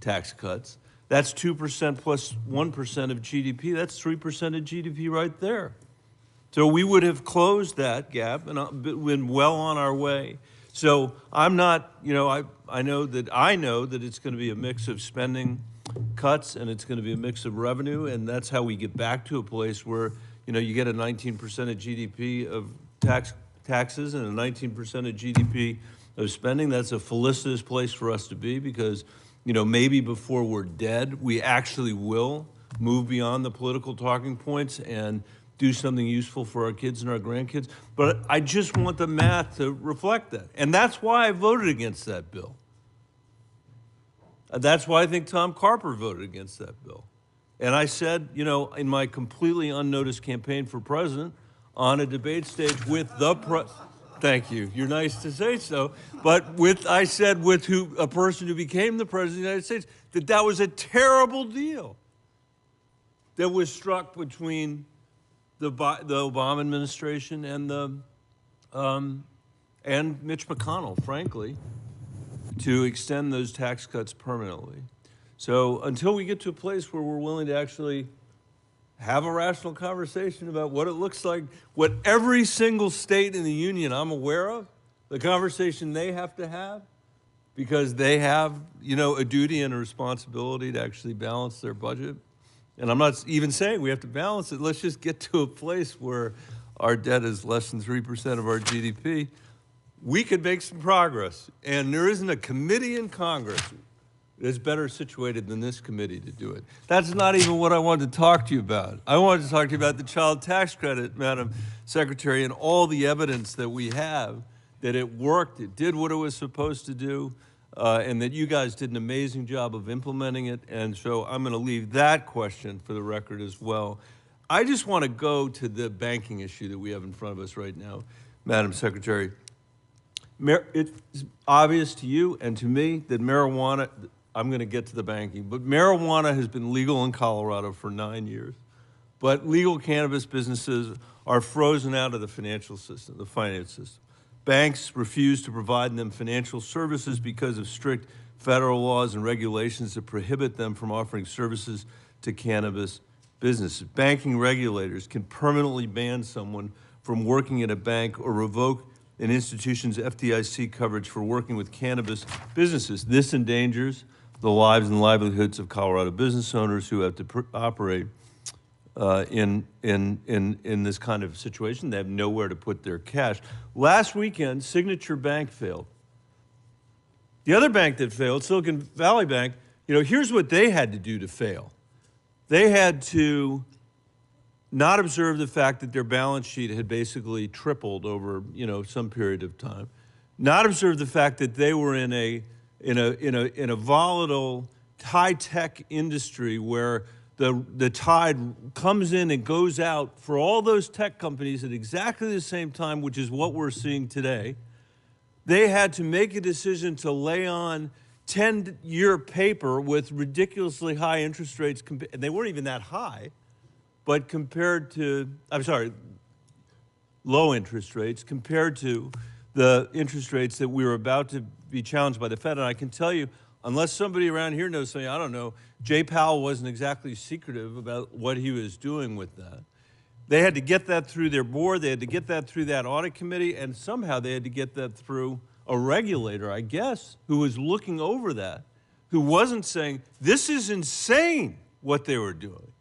tax cuts, that's 2% plus 1% of GDP. That's 3% of GDP right there. So we would have closed that gap and been well on our way. So I'm not, you know, I know that it's going to be a mix of spending cuts, and it's going to be a mix of revenue, and that's how we get back to a place where, you know, you get a 19% of GDP of taxes and a 19% of GDP of spending. That's a felicitous place for us to be, because, you know, maybe before we're dead, we actually will move beyond the political talking points and do something useful for our kids and our grandkids. But I just want the math to reflect that. And that's why I voted against that bill. That's why I think Tom Carper voted against that bill. And I said, you know, in my completely unnoticed campaign for president, on a debate stage with the thank you, you're nice to say so, but I said with a person who became the president of the United States, that was a terrible deal that was struck between the Obama administration and and Mitch McConnell, frankly, to extend those tax cuts permanently. So until we get to a place where we're willing to actually have a rational conversation about what it looks like, what every single state in the union I'm aware of, the conversation they have to have, because they have, you know, a duty and a responsibility to actually balance their budget. And I'm not even saying we have to balance it. Let's just get to a place where our debt is less than 3% of our GDP. We could make some progress. And there isn't a committee in Congress that's better situated than this committee to do it. That's not even what I wanted to talk to you about. I wanted to talk to you about the child tax credit, Madam Secretary, and all the evidence that we have that it worked, it did what it was supposed to do, and that you guys did an amazing job of implementing it. And so I'm going to leave that question for the record as well. I just want to go to the banking issue that we have in front of us right now, Madam Secretary. It's obvious to you and to me that marijuana, I'm going to get to the banking, but marijuana has been legal in Colorado for 9 years. But legal cannabis businesses are frozen out of the financial system, the finance system. Banks refuse to provide them financial services because of strict federal laws and regulations that prohibit them from offering services to cannabis businesses. Banking regulators can permanently ban someone from working at a bank or revoke an institution's FDIC coverage for working with cannabis businesses. This endangers the lives and livelihoods of Colorado business owners who have to operate in this kind of situation. They have nowhere to put their cash. Last weekend, Signature Bank failed. The other bank that failed, Silicon Valley Bank, you know, here's what they had to do to fail. They had to not observe the fact that their balance sheet had basically tripled over, you know, some period of time. Not observe the fact that they were in a volatile, high-tech industry where the tide comes in and goes out for all those tech companies at exactly the same time, which is what we're seeing today. they had to make a decision to lay on 10-year paper with ridiculously high interest rates, and they weren't even that high, but compared to, low interest rates compared to the interest rates that we were about to be challenged by the Fed. And I can tell you, unless somebody around here knows something, I don't know, Jay Powell wasn't exactly secretive about what he was doing with that. They had to get that through their board, they had to get that through that audit committee, and somehow they had to get that through a regulator, I guess, who was looking over that, who wasn't saying, this is insane what they were doing.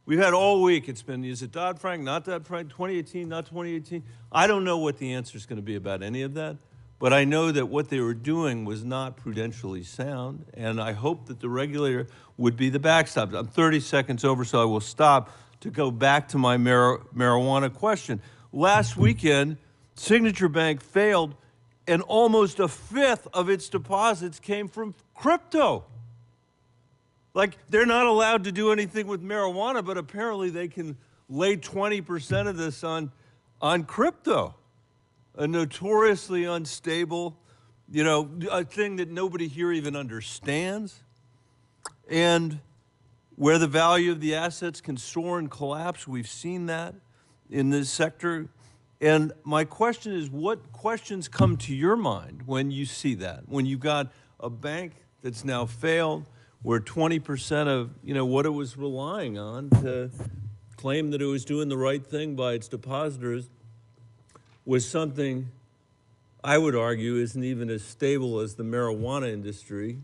We've had all week, it's been, is it Dodd-Frank, not Dodd-Frank, 2018, not 2018? I don't know what the answer is going to be about any of that, but I know that what they were doing was not prudentially sound, and I hope that the regulator would be the backstop. I'm 30 seconds over, so I will stop to go back to my marijuana question. Last weekend, Signature Bank failed, and almost a fifth of its deposits came from crypto. Like, they're not allowed to do anything with marijuana, but apparently they can lay 20% of this on crypto, a notoriously unstable, a thing that nobody here even understands, and where the value of the assets can soar and collapse. We've seen that in this sector. And my question is, what questions come to your mind when you see that? When you've got a bank that's now failed, where 20% of what it was relying on to claim that it was doing the right thing by its depositors was something I would argue isn't even as stable as the marijuana industry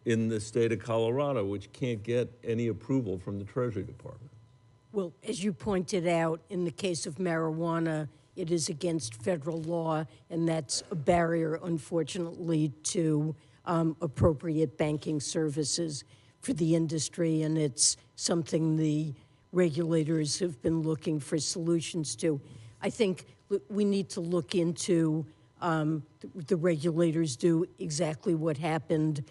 in the state of Colorado, which can't get any approval from the Treasury Department. Well, as you pointed out, in the case of marijuana, it is against federal law, and that's a barrier, unfortunately, to appropriate banking services for the industry, and it's something the regulators have been looking for solutions to. I think we need to look into the regulators do exactly what happened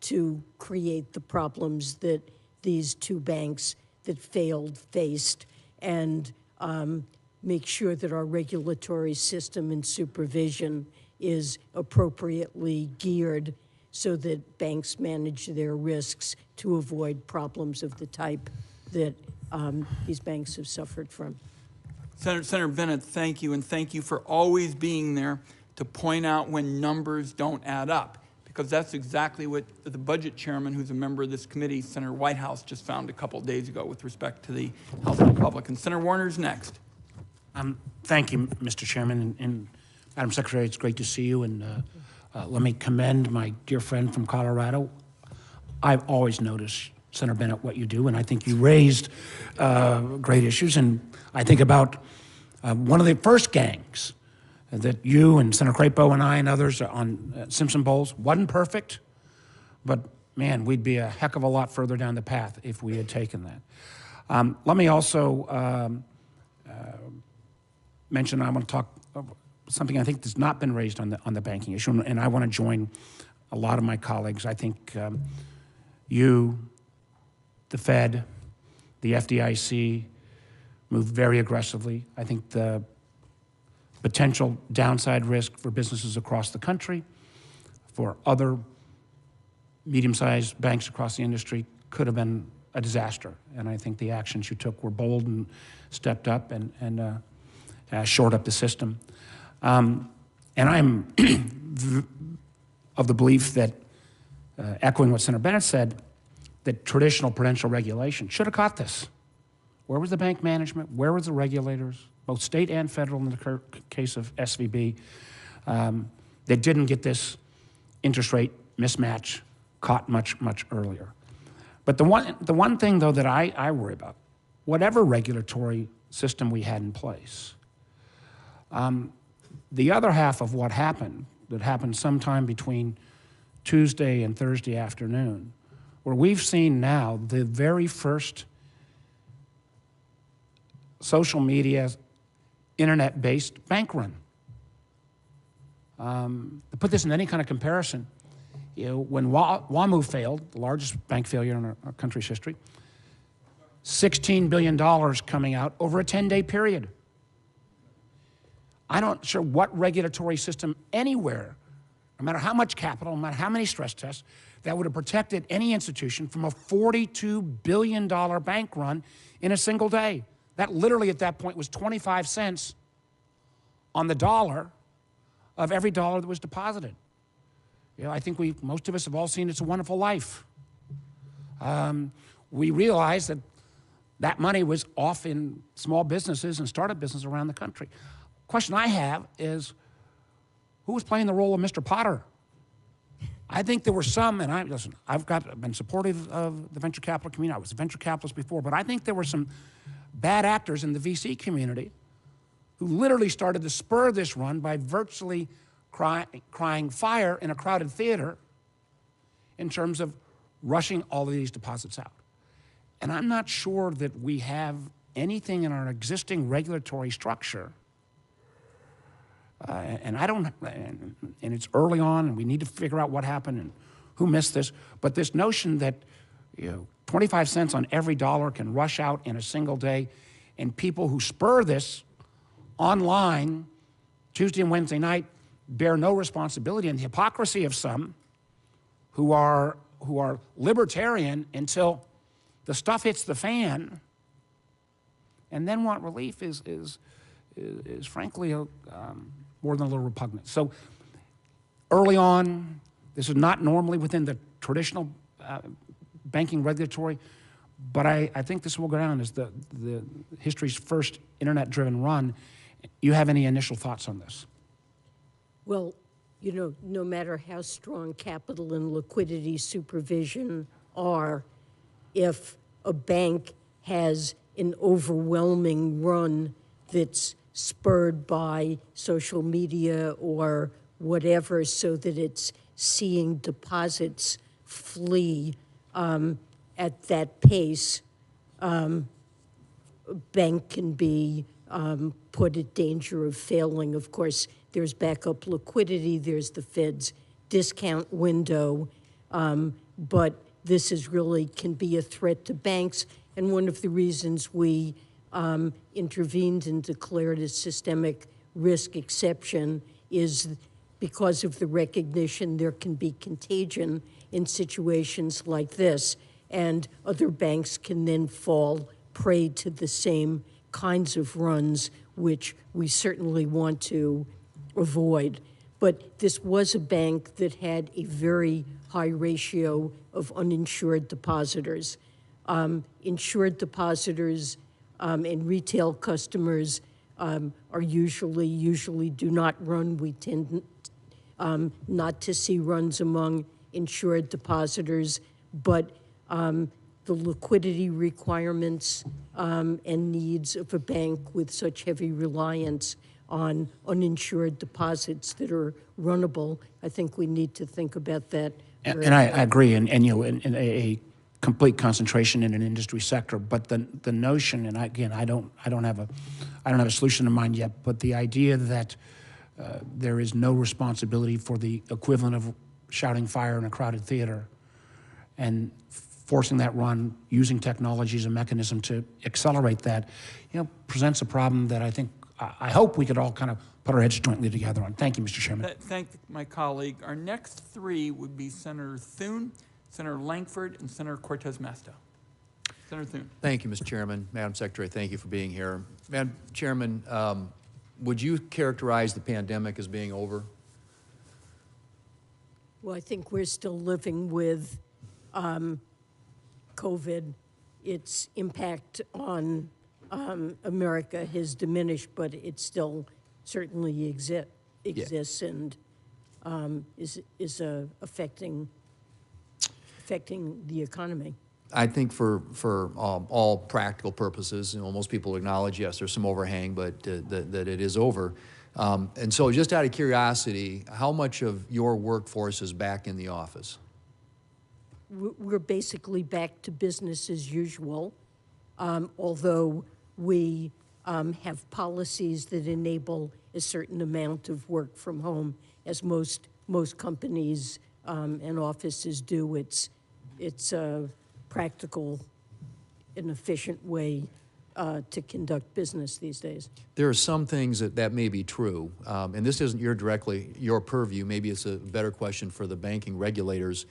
to create the problems that these two banks that failed faced, and make sure that our regulatory system and supervision is appropriately geared so that banks manage their risks to avoid problems of the type that these banks have suffered from. Senator Bennett, thank you, and thank you for always being there to point out when numbers don't add up, because that's exactly what the budget chairman, who's a member of this committee, Senator Whitehouse, just found a couple days ago with respect to the House Republicans. Senator Warner's next. Thank you, Mr. Chairman, and Madam Secretary, it's great to see you, and let me commend my dear friend from Colorado. I've always noticed, Senator Bennett, what you do, and I think you raised great issues, and I think about one of the first gangs that you and Senator Crapo and I and others on Simpson Bowls wasn't perfect, but man, we'd be a heck of a lot further down the path if we had taken that. Let me also mention, I want to talk something I think that's not been raised on the banking issue, and I want to join a lot of my colleagues. I think you, the Fed, the FDIC moved very aggressively. I think the potential downside risk for businesses across the country, for other medium-sized banks across the industry, could have been a disaster. And I think the actions you took were bold and stepped up and shored up the system. And I'm of the belief that, echoing what Senator Bennett said, that traditional prudential regulation should have caught this. Where was the bank management? Where was the regulators, both state and federal in the case of SVB, that didn't get this interest rate mismatch caught much, much earlier? But the one thing, though, that I worry about, whatever regulatory system we had in place, the other half of what happened, that happened sometime between Tuesday and Thursday afternoon, where we've seen now the very first social media, internet-based bank run. To put this in any kind of comparison, when WAMU failed, the largest bank failure in our country's history, $16 billion coming out over a 10-day period. I'm not sure what regulatory system anywhere, no matter how much capital, no matter how many stress tests, that would have protected any institution from a $42 billion bank run in a single day. That literally at that point was 25 cents on the dollar of every dollar that was deposited. You know, I think most of us have all seen It's a Wonderful Life. We realized that that money was off in small businesses and startup businesses around the country. Question I have is, who was playing the role of Mr. Potter? I think there were some, and I've been supportive of the venture capital community. I was a venture capitalist before, but I think there were some bad actors in the VC community who literally started to spur this run by virtually crying fire in a crowded theater in terms of rushing all of these deposits out. And I'm not sure that we have anything in our existing regulatory structure, and it's early on, and we need to figure out what happened and who missed this. But this notion that 25 cents on every dollar can rush out in a single day, and people who spur this online Tuesday and Wednesday night bear no responsibility, and the hypocrisy of some who are libertarian until the stuff hits the fan, and then want relief is frankly more than a little repugnant. So early on, this is not normally within the traditional banking regulatory, but I think this will go down as the history's first internet-driven run. You have any initial thoughts on this? Well, no matter how strong capital and liquidity supervision are, if a bank has an overwhelming run that's spurred by social media or whatever, so that it's seeing deposits flee at that pace, a bank can be put at danger of failing. Of course, there's backup liquidity, there's the Fed's discount window, but this can be a threat to banks. And one of the reasons we intervened and declared a systemic risk exception is because of the recognition there can be contagion in situations like this, and other banks can then fall prey to the same kinds of runs, which we certainly want to avoid. But this was a bank that had a very high ratio of uninsured depositors. Insured depositors and retail customers are usually do not run. We tend not to see runs among insured depositors, but the liquidity requirements and needs of a bank with such heavy reliance on uninsured deposits that are runnable, I think we need to think about that. And I agree, and in a complete concentration in an industry sector, but the notion, and I don't have a solution in mind yet, but the idea that there is no responsibility for the equivalent of shouting fire in a crowded theater, and forcing that run, using technology as a mechanism to accelerate that, presents a problem that I hope we could all kind of put our heads jointly together on. Thank you, Mr. Chairman. Thank my colleague. Our next three would be Senator Thune, Senator Langford, and Senator Cortez Masto. Senator Thune. Thank you, Mr. Chairman. Madam Secretary, thank you for being here. Madam Chairman, would you characterize the pandemic as being over? Well, I think we're still living with COVID. Its impact on America has diminished, but it still certainly exists and is affecting the economy. I think for all practical purposes, most people acknowledge, yes, there's some overhang, but that it is over. And so just out of curiosity, how much of your workforce is back in the office? We're basically back to business as usual, although we have policies that enable a certain amount of work from home, as most companies and offices do. It's a practical and efficient way to conduct business these days. There are some things that may be true, and this isn't directly your purview. Maybe it's a better question for the banking regulators.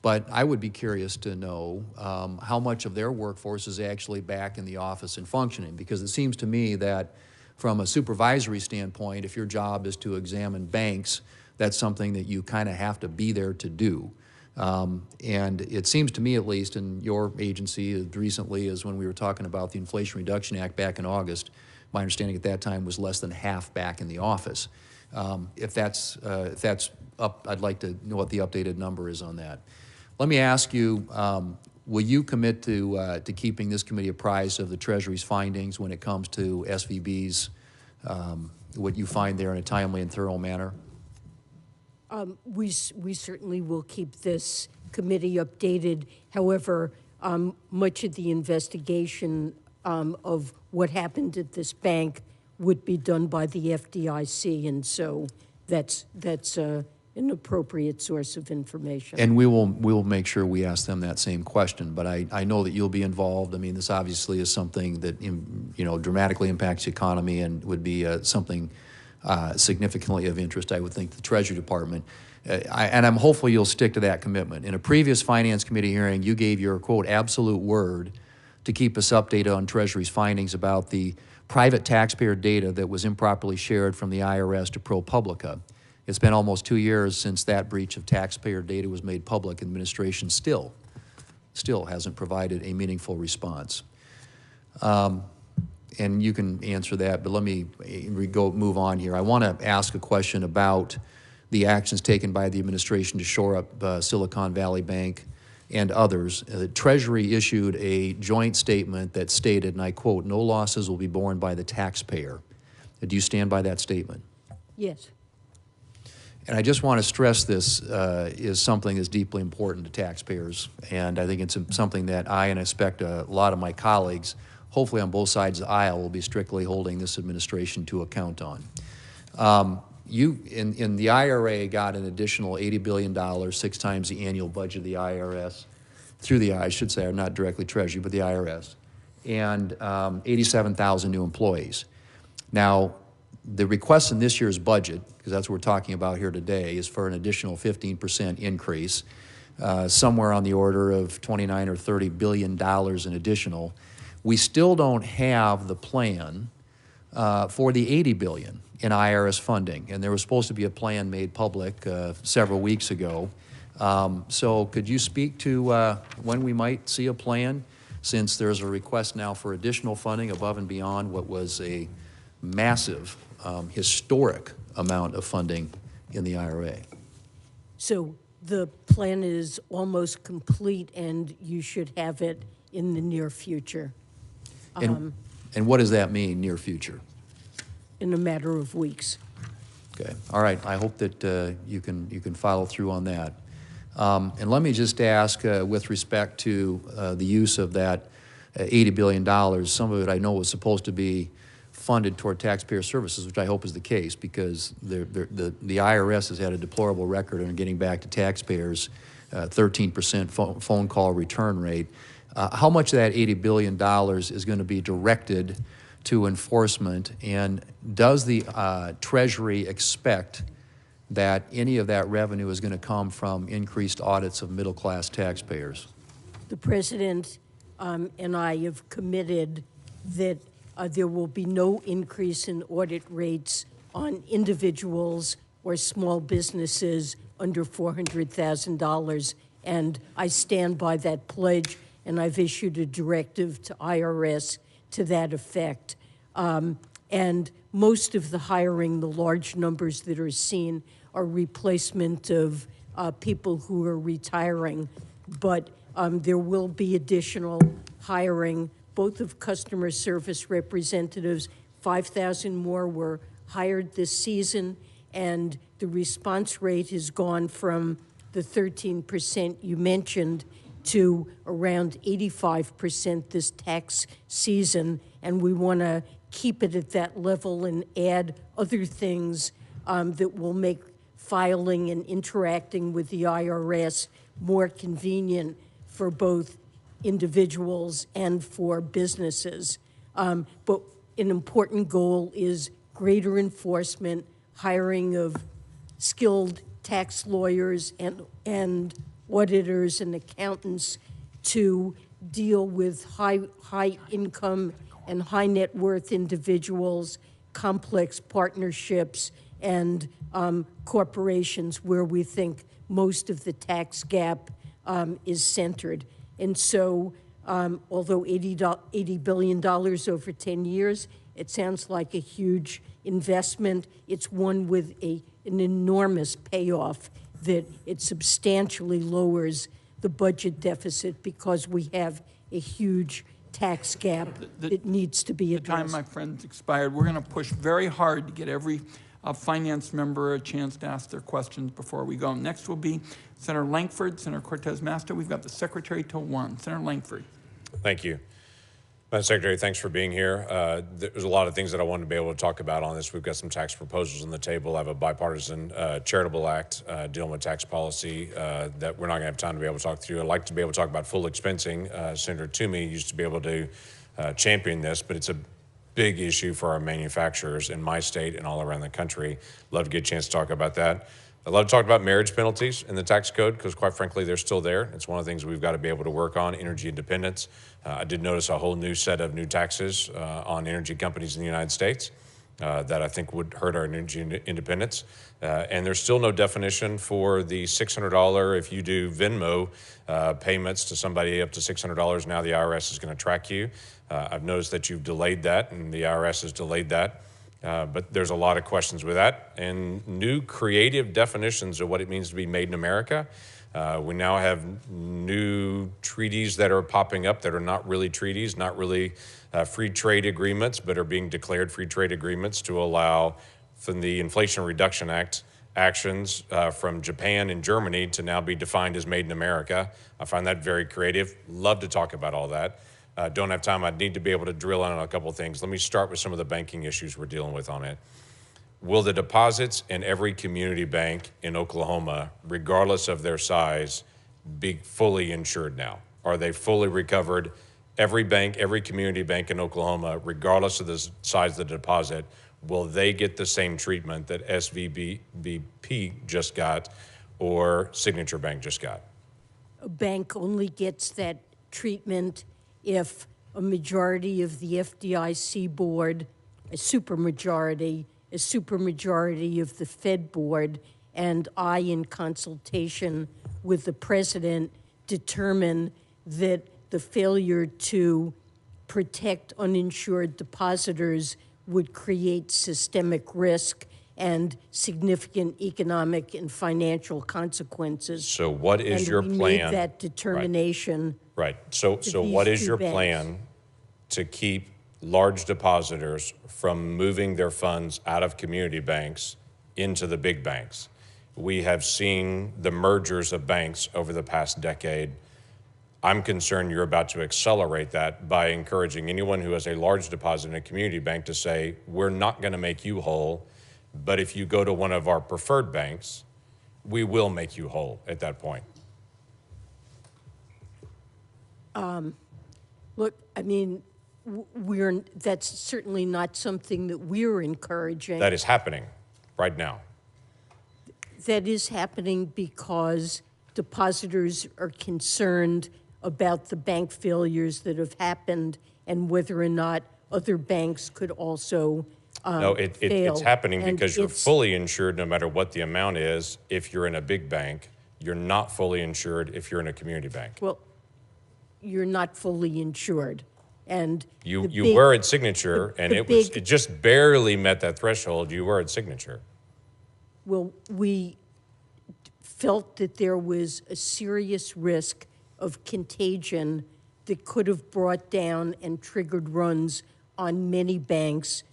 But I would be curious to know how much of their workforce is actually back in the office and functioning, because it seems to me that from a supervisory standpoint, if your job is to examine banks, that's something that you kind of have to be there to do. And it seems to me, at least in your agency, as recently as when we were talking about the Inflation Reduction Act back in August, my understanding at that time was less than half back in the office. If that's up, I'd like to know what the updated number is on that. Let me ask you, will you commit to keeping this committee apprised of the Treasury's findings when it comes to SVB's, what you find there in a timely and thorough manner? We certainly will keep this committee updated. However, much of the investigation of what happened at this bank would be done by the FDIC, and so that's an appropriate source of information. And we will make sure we ask them that same question. But I know that you'll be involved. I mean, this obviously is something that dramatically impacts the economy and would be something significantly of interest, I would think, to the Treasury Department. And I'm hopeful you'll stick to that commitment. In a previous Finance Committee hearing, you gave your, quote, absolute word to keep us updated on Treasury's findings about the private taxpayer data that was improperly shared from the IRS to ProPublica. It's been almost 2 years since that breach of taxpayer data was made public. Administration still hasn't provided a meaningful response. And you can answer that, but let me move on here. I want to ask a question about the actions taken by the administration to shore up Silicon Valley Bank and others. The Treasury issued a joint statement that stated, and I quote, "No losses will be borne by the taxpayer." Do you stand by that statement? Yes. And I just want to stress this is something that's deeply important to taxpayers, and I think it's something that I and I expect a lot of my colleagues, hopefully on both sides of the aisle, will be strictly holding this administration to account on. You, in the IRA, got an additional $80 billion, 6 times the annual budget of the IRS, through the, I should say, not directly Treasury, but the IRS, and 87,000 new employees. Now, the request in this year's budget, because that's what we're talking about here today, is for an additional 15% increase, somewhere on the order of $29 or $30 billion in additional. We still don't have the plan for the $80 billion in IRS funding, and there was supposed to be a plan made public several weeks ago. So could you speak to when we might see a plan, since there's a request now for additional funding above and beyond what was a massive, historic amount of funding in the IRA? So the plan is almost complete, and you should have it in the near future. And what does that mean, near future? In a matter of weeks. Okay. All right. I hope that you can follow through on that. And let me just ask, with respect to the use of that $80 billion, some of it I know was supposed to be funded toward taxpayer services, which I hope is the case, because the IRS has had a deplorable record on getting back to taxpayers, 13% phone call return rate. How much of that $80 billion is going to be directed to enforcement, and does the Treasury expect that any of that revenue is going to come from increased audits of middle-class taxpayers? The President and I have committed that there will be no increase in audit rates on individuals or small businesses under $400,000, and I stand by that pledge, and I've issued a directive to IRS to that effect. And most of the hiring, the large numbers that are seen, are replacement of people who are retiring, but there will be additional hiring, both of customer service representatives. 5,000 more were hired this season, and the response rate has gone from the 13% you mentioned to around 85% this tax season, and we want to keep it at that level and add other things that will make filing and interacting with the IRS more convenient for both individuals and for businesses. But an important goal is greater enforcement, hiring of skilled tax lawyers and auditors and accountants to deal with high income and high net worth individuals, complex partnerships, and corporations where we think most of the tax gap is centered. And so, although $80 billion over 10 years, it sounds like a huge investment. It's one with an enormous payoff that it substantially lowers the budget deficit because we have a huge tax gap that needs to be addressed. The time, my friends, expired. We're going to push very hard to get every finance member a chance to ask their questions before we go. Next will be Senator Lankford, Senator Cortez Masto. We've got the Secretary till 1. Senator Lankford. Thank you. Madam Secretary, thanks for being here. There's a lot of things that I wanted to be able to talk about on this. We've got some tax proposals on the table. I have a bipartisan charitable act dealing with tax policy that we're not going to have time to be able to talk through. I'd like to be able to talk about full expensing. Senator Toomey used to be able to champion this, but it's a big issue for our manufacturers in my state and all around the country. Love to get a chance to talk about that. I'd love to talk about marriage penalties in the tax code because, quite frankly, they're still there. It's one of the things we've got to be able to work on, energy independence. I did notice a whole new set of new taxes on energy companies in the United States that I think would hurt our energy independence. And there's still no definition for the $600 if you do Venmo payments to somebody up to $600. Now the IRS is going to track you. I've noticed that you've delayed that, and the IRS has delayed that. But there's a lot of questions with that, and new creative definitions of what it means to be made in America. We now have new treaties that are popping up that are not really treaties, not really free trade agreements, but are being declared free trade agreements to allow from the Inflation Reduction Act actions from Japan and Germany to now be defined as made in America. I find that very creative. Love to talk about all that. Don't have time. I'd need to be able to drill in on a couple of things. Let me start with some of the banking issues we're dealing with on it. Will the deposits in every community bank in Oklahoma, regardless of their size, be fully insured now? Are they fully recovered? Every bank, every community bank in Oklahoma, regardless of the size of the deposit, will they get the same treatment that SVB just got or Signature Bank just got? A bank only gets that treatment if a majority of the FDIC board, a supermajority of the Fed board, and I, in consultation with the president, determine that the failure to protect uninsured depositors would create systemic risk and significant economic and financial consequences. So what is your plan? We made that determination. Right. So what is your plan to keep large depositors from moving their funds out of community banks into the big banks? We have seen the mergers of banks over the past decade. I'm concerned you're about to accelerate that by encouraging anyone who has a large deposit in a community bank to say, we're not going to make you whole, but if you go to one of our preferred banks, we will make you whole at that point. Look, I mean, that's certainly not something that we're encouraging. That is happening right now. That is happening because depositors are concerned about the bank failures that have happened and whether or not other banks could also No, fail. it's happening And because you're it's- fully insured no matter what the amount is if you're in a big bank. You're not fully insured if you're in a community bank. Well, you're not fully insured. And You big- were at Signature, and the it just barely met that threshold. You were at Signature. Well, we felt that there was a serious risk of contagion that could have brought down and triggered runs on many banks.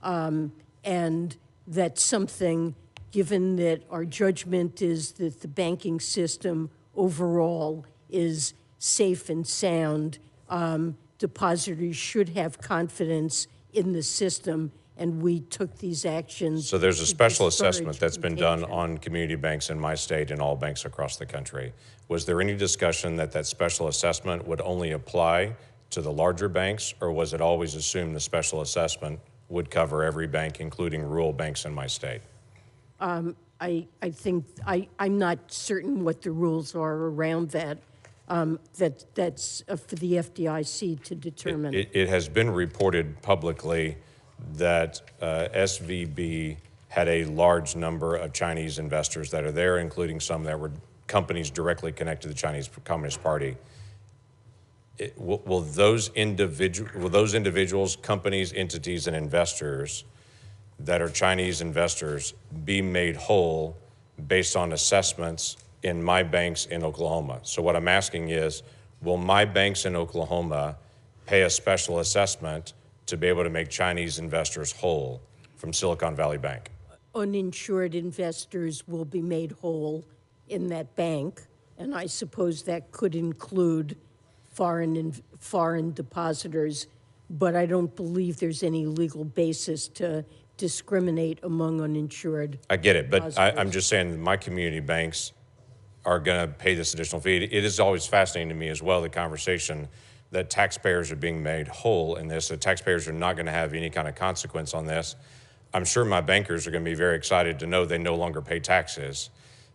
And that's something, given that our judgment is that the banking system overall is safe and sound, depositors should have confidence in the system, and we took these actions. So there's a to special discourage assessment that's been done contagion. on community banks in my state and all banks across the country. Was there any discussion that that special assessment would only apply to the larger banks, or was it always assumed the special assessment would cover every bank, including rural banks in my state? I think I'm not certain what the rules are around that. That's for the FDIC to determine. It has been reported publicly that SVB had a large number of Chinese investors that are there, including some that were companies directly connected to the Chinese Communist Party. Will those individuals, companies, entities, and investors that are Chinese investors be made whole based on assessments in my banks in Oklahoma? So what I'm asking is, will my banks in Oklahoma pay a special assessment to be able to make Chinese investors whole from Silicon Valley Bank? Uninsured investors will be made whole in that bank, and I suppose that could include foreign depositors, but I don't believe there's any legal basis to discriminate among uninsured. I get it, but depositors. I'm just saying my community banks are going to pay this additional fee. It is always fascinating to me as well, the conversation that taxpayers are being made whole in this, that taxpayers are not going to have any kind of consequence on this. I'm sure my bankers are going to be very excited to know they no longer pay taxes,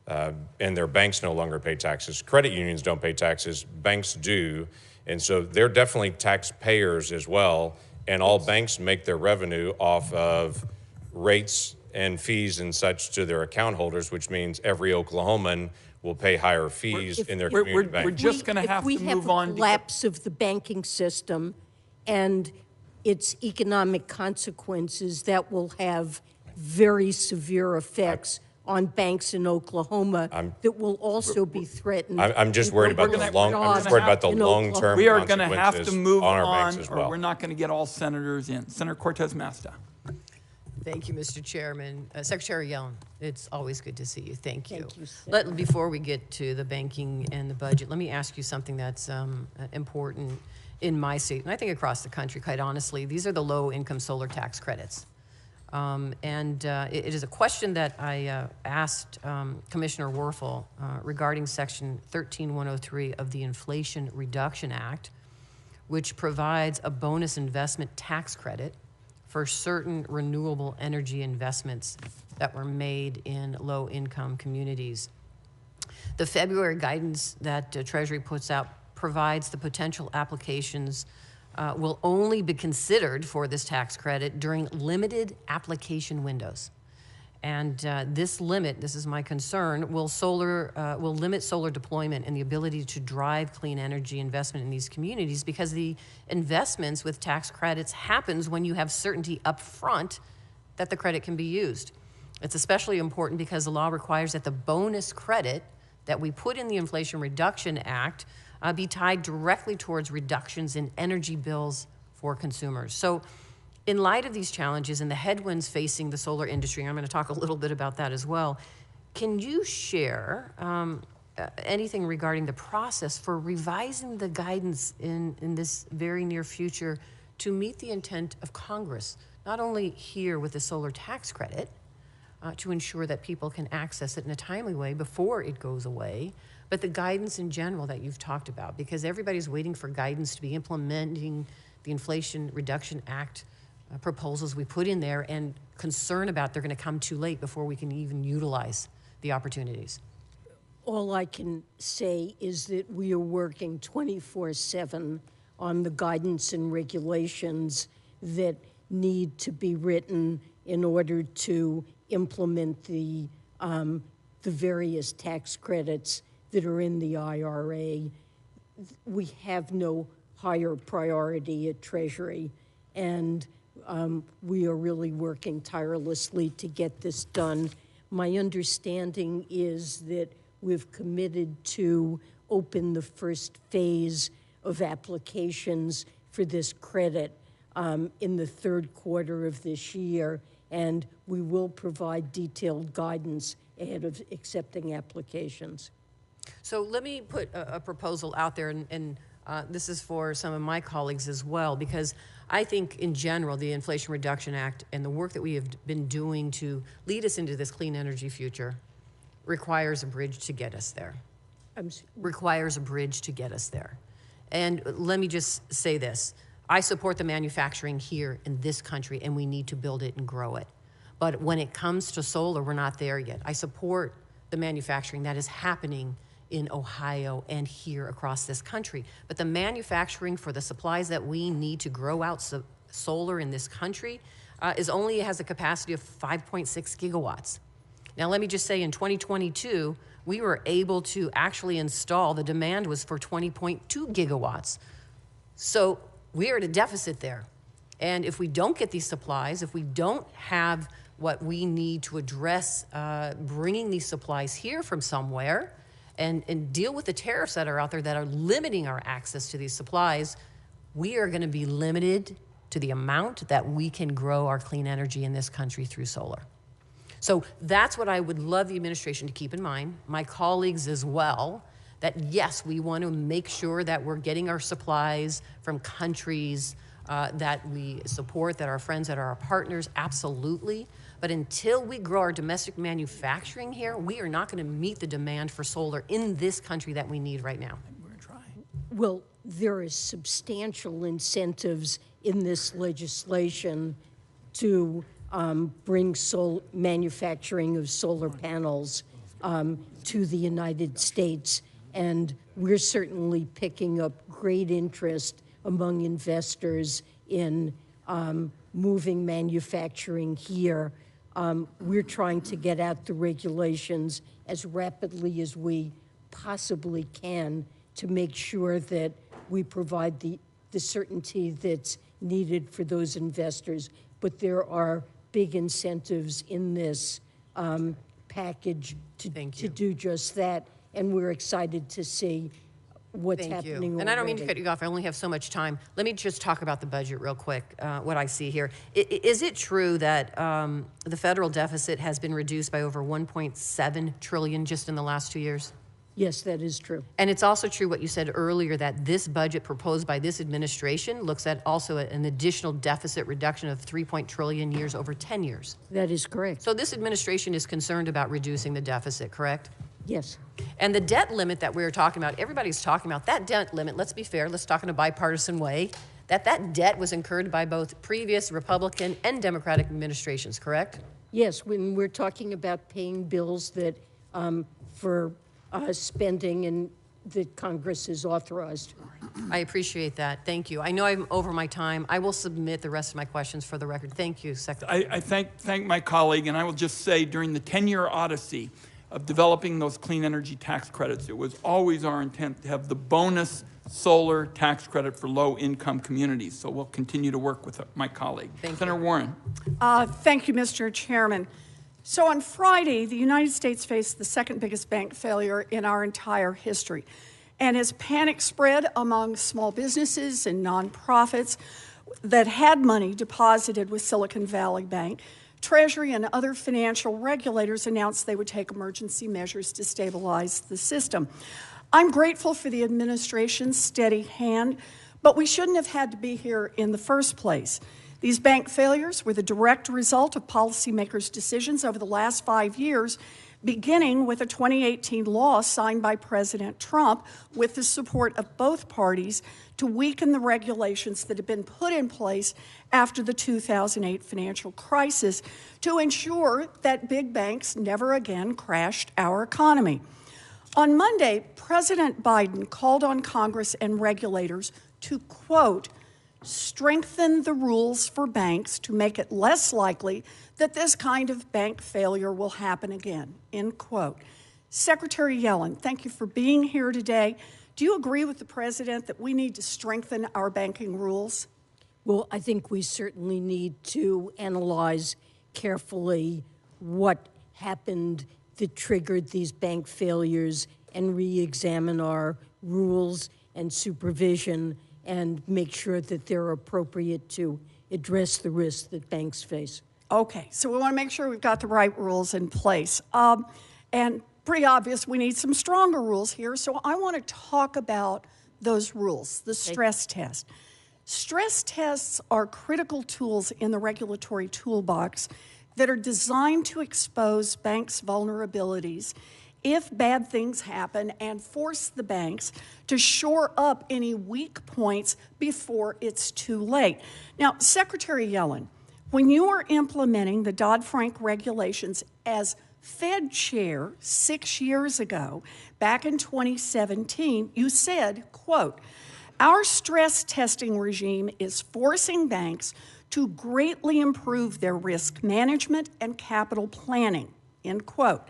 and their banks no longer pay taxes. Credit unions don't pay taxes, banks do, and so they're definitely taxpayers as well, and all banks make their revenue off of rates and fees and such to their account holders, which means every Oklahoman will pay higher fees in their community bank. We're just going to have to move on. If we have a collapse of the banking system and its economic consequences, that will have very severe effects on banks in Oklahoma that will also be threatened. I'm just worried about the long-term We are going to have to move on our banks as well. or we're not going to get all senators in. Senator Cortez Masto. Thank you, Mr. Chairman. Secretary Yellen, it's always good to see you. Thank you. Thank you, Before we get to the banking and the budget, let me ask you something that's important in my state, and I think across the country, quite honestly. These are the low-income solar tax credits. It is a question that I asked Commissioner Werfel regarding Section 13103 of the Inflation Reduction Act, which provides a bonus investment tax credit for certain renewable energy investments that were made in low-income communities. The February guidance that Treasury puts out provides the potential applications will only be considered for this tax credit during limited application windows. And this is my concern, will limit solar deployment and the ability to drive clean energy investment in these communities, because the investments with tax credits happens when you have certainty up front that the credit can be used. It's especially important because the law requires that the bonus credit that we put in the Inflation Reduction Act be tied directly towards reductions in energy bills for consumers. So in light of these challenges and the headwinds facing the solar industry, and I'm going to talk a little bit about that as well, can you share anything regarding the process for revising the guidance in this very near future to meet the intent of Congress, not only here with the solar tax credit, to ensure that people can access it in a timely way before it goes away, but the guidance in general that you've talked about, because everybody's waiting for guidance to be implementing the Inflation Reduction Act proposals we put in there, and concern about they're going to come too late before we can even utilize the opportunities. All I can say is that we are working 24/7 on the guidance and regulations that need to be written in order to implement the various tax credits that are in the IRA. We have no higher priority at Treasury, and we are really working tirelessly to get this done. My understanding is that we've committed to open the first phase of applications for this credit in the third quarter of this year, and we will provide detailed guidance ahead of accepting applications. So let me put a proposal out there, and this is for some of my colleagues as well, because I think in general the Inflation Reduction Act and the work that we have been doing to lead us into this clean energy future requires a bridge to get us there. Requires a bridge to get us there. And let me just say this. I support the manufacturing here in this country, and we need to build it and grow it. But when it comes to solar, we're not there yet. I support the manufacturing that is happening in Ohio and here across this country. But the manufacturing for the supplies that we need to grow out solar in this country has a capacity of 5.6 gigawatts. Now, let me just say, in 2022, we were able to actually install, the demand was for 20.2 gigawatts. So we are at a deficit there. And if we don't get these supplies, if we don't have what we need to address bringing these supplies here from somewhere and deal with the tariffs that are out there that are limiting our access to these supplies, we are going to be limited to the amount that we can grow our clean energy in this country through solar. So that's what I would love the administration to keep in mind, my colleagues as well, that yes, we want to make sure that we're getting our supplies from countries that we support, that are our friends, that are our partners, absolutely. But until we grow our domestic manufacturing here, we are not going to meet the demand for solar in this country that we need right now. We're going to try. Well, there is substantial incentives in this legislation to bring manufacturing of solar panels to the United States. And we're certainly picking up great interest among investors in moving manufacturing here. We're trying to get out the regulations as rapidly as we possibly can to make sure that we provide the certainty that's needed for those investors. But there are big incentives in this package to do just that, and we're excited to see what's happening. And I don't mean to cut you off. I only have so much time. Let me just talk about the budget real quick, what I see here. Is it true that the federal deficit has been reduced by over 1.7 trillion just in the last 2 years? Yes, that is true. And it's also true what you said earlier, that this budget proposed by this administration looks at also an additional deficit reduction of 3 trillion years over 10 years. That is correct. So this administration is concerned about reducing the deficit, correct? Yes. And the debt limit that we were talking about, everybody's talking about, that debt limit, let's be fair, let's talk in a bipartisan way, that debt was incurred by both previous Republican and Democratic administrations, correct? Yes, when we're talking about paying bills that for spending and that Congress has authorized. I appreciate that. Thank you. I know I'm over my time. I will submit the rest of my questions for the record. Thank you, Secretary. I thank my colleague, and I will just say during the 10-year odyssey of developing those clean energy tax credits, it was always our intent to have the bonus solar tax credit for low-income communities. So we'll continue to work with my colleague. Senator Warren. Thank you, Mr. Chairman. So on Friday, the United States faced the second biggest bank failure in our entire history. And as panic spread among small businesses and nonprofits that had money deposited with Silicon Valley Bank, Treasury and other financial regulators announced they would take emergency measures to stabilize the system. I'm grateful for the administration's steady hand, but we shouldn't have had to be here in the first place. These bank failures were the direct result of policymakers' decisions over the last 5 years, beginning with a 2018 law signed by President Trump with the support of both parties to weaken the regulations that had been put in place after the 2008 financial crisis to ensure that big banks never again crashed our economy. On Monday, President Biden called on Congress and regulators to, quote, strengthen the rules for banks to make it less likely that this kind of bank failure will happen again, end quote. Secretary Yellen, thank you for being here today. Do you agree with the President that we need to strengthen our banking rules? Well, I think we certainly need to analyze carefully what happened that triggered these bank failures and re-examine our rules and supervision and make sure that they're appropriate to address the risks that banks face. Okay, so we want to make sure we've got the right rules in place. And pretty obvious we need some stronger rules here, so I want to talk about those rules, the stress test. Stress tests are critical tools in the regulatory toolbox that are designed to expose banks' vulnerabilities if bad things happen and force the banks to shore up any weak points before it's too late. Now, Secretary Yellen, when you were implementing the Dodd-Frank regulations as Fed chair 6 years ago, back in 2017, you said, quote, "Our stress testing regime is forcing banks to greatly improve their risk management and capital planning," end quote.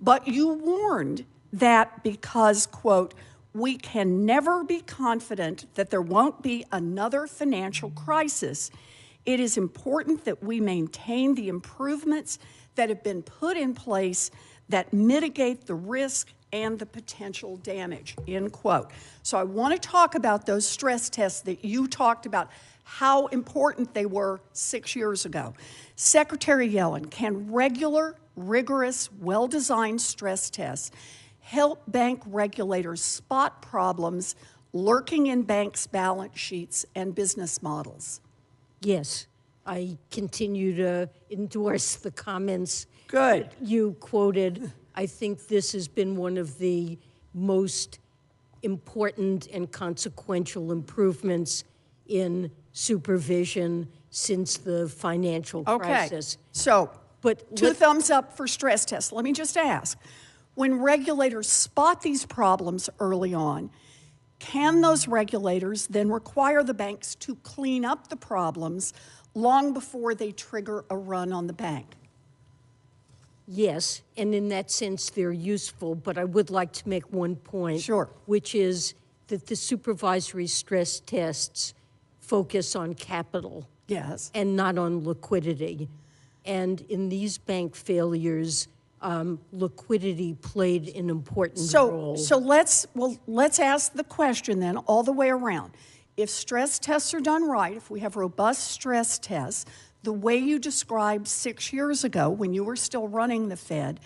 But you warned that because, quote, "we can never be confident that there won't be another financial crisis, it is important that we maintain the improvements that have been put in place that mitigate the risk and the potential damage," end quote. So I want to talk about those stress tests that you talked about, how important they were 6 years ago. Secretary Yellen, can regular, rigorous, well-designed stress tests help bank regulators spot problems lurking in banks' balance sheets and business models? Yes, I continue to endorse the comments Good. you quoted. I think this has been one of the most important and consequential improvements in supervision since the financial crisis. So, But two thumbs up for stress tests. Let me just ask, when regulators spot these problems early on, can those regulators then require the banks to clean up the problems long before they trigger a run on the bank? Yes, and in that sense, they're useful, but I would like to make one point. Sure. Which is that the supervisory stress tests focus on capital. Yes. And not on liquidity. And in these bank failures, liquidity played an important role. So let's ask the question then all the way around. If stress tests are done right, if we have robust stress tests, the way you described 6 years ago when you were still running the Fed,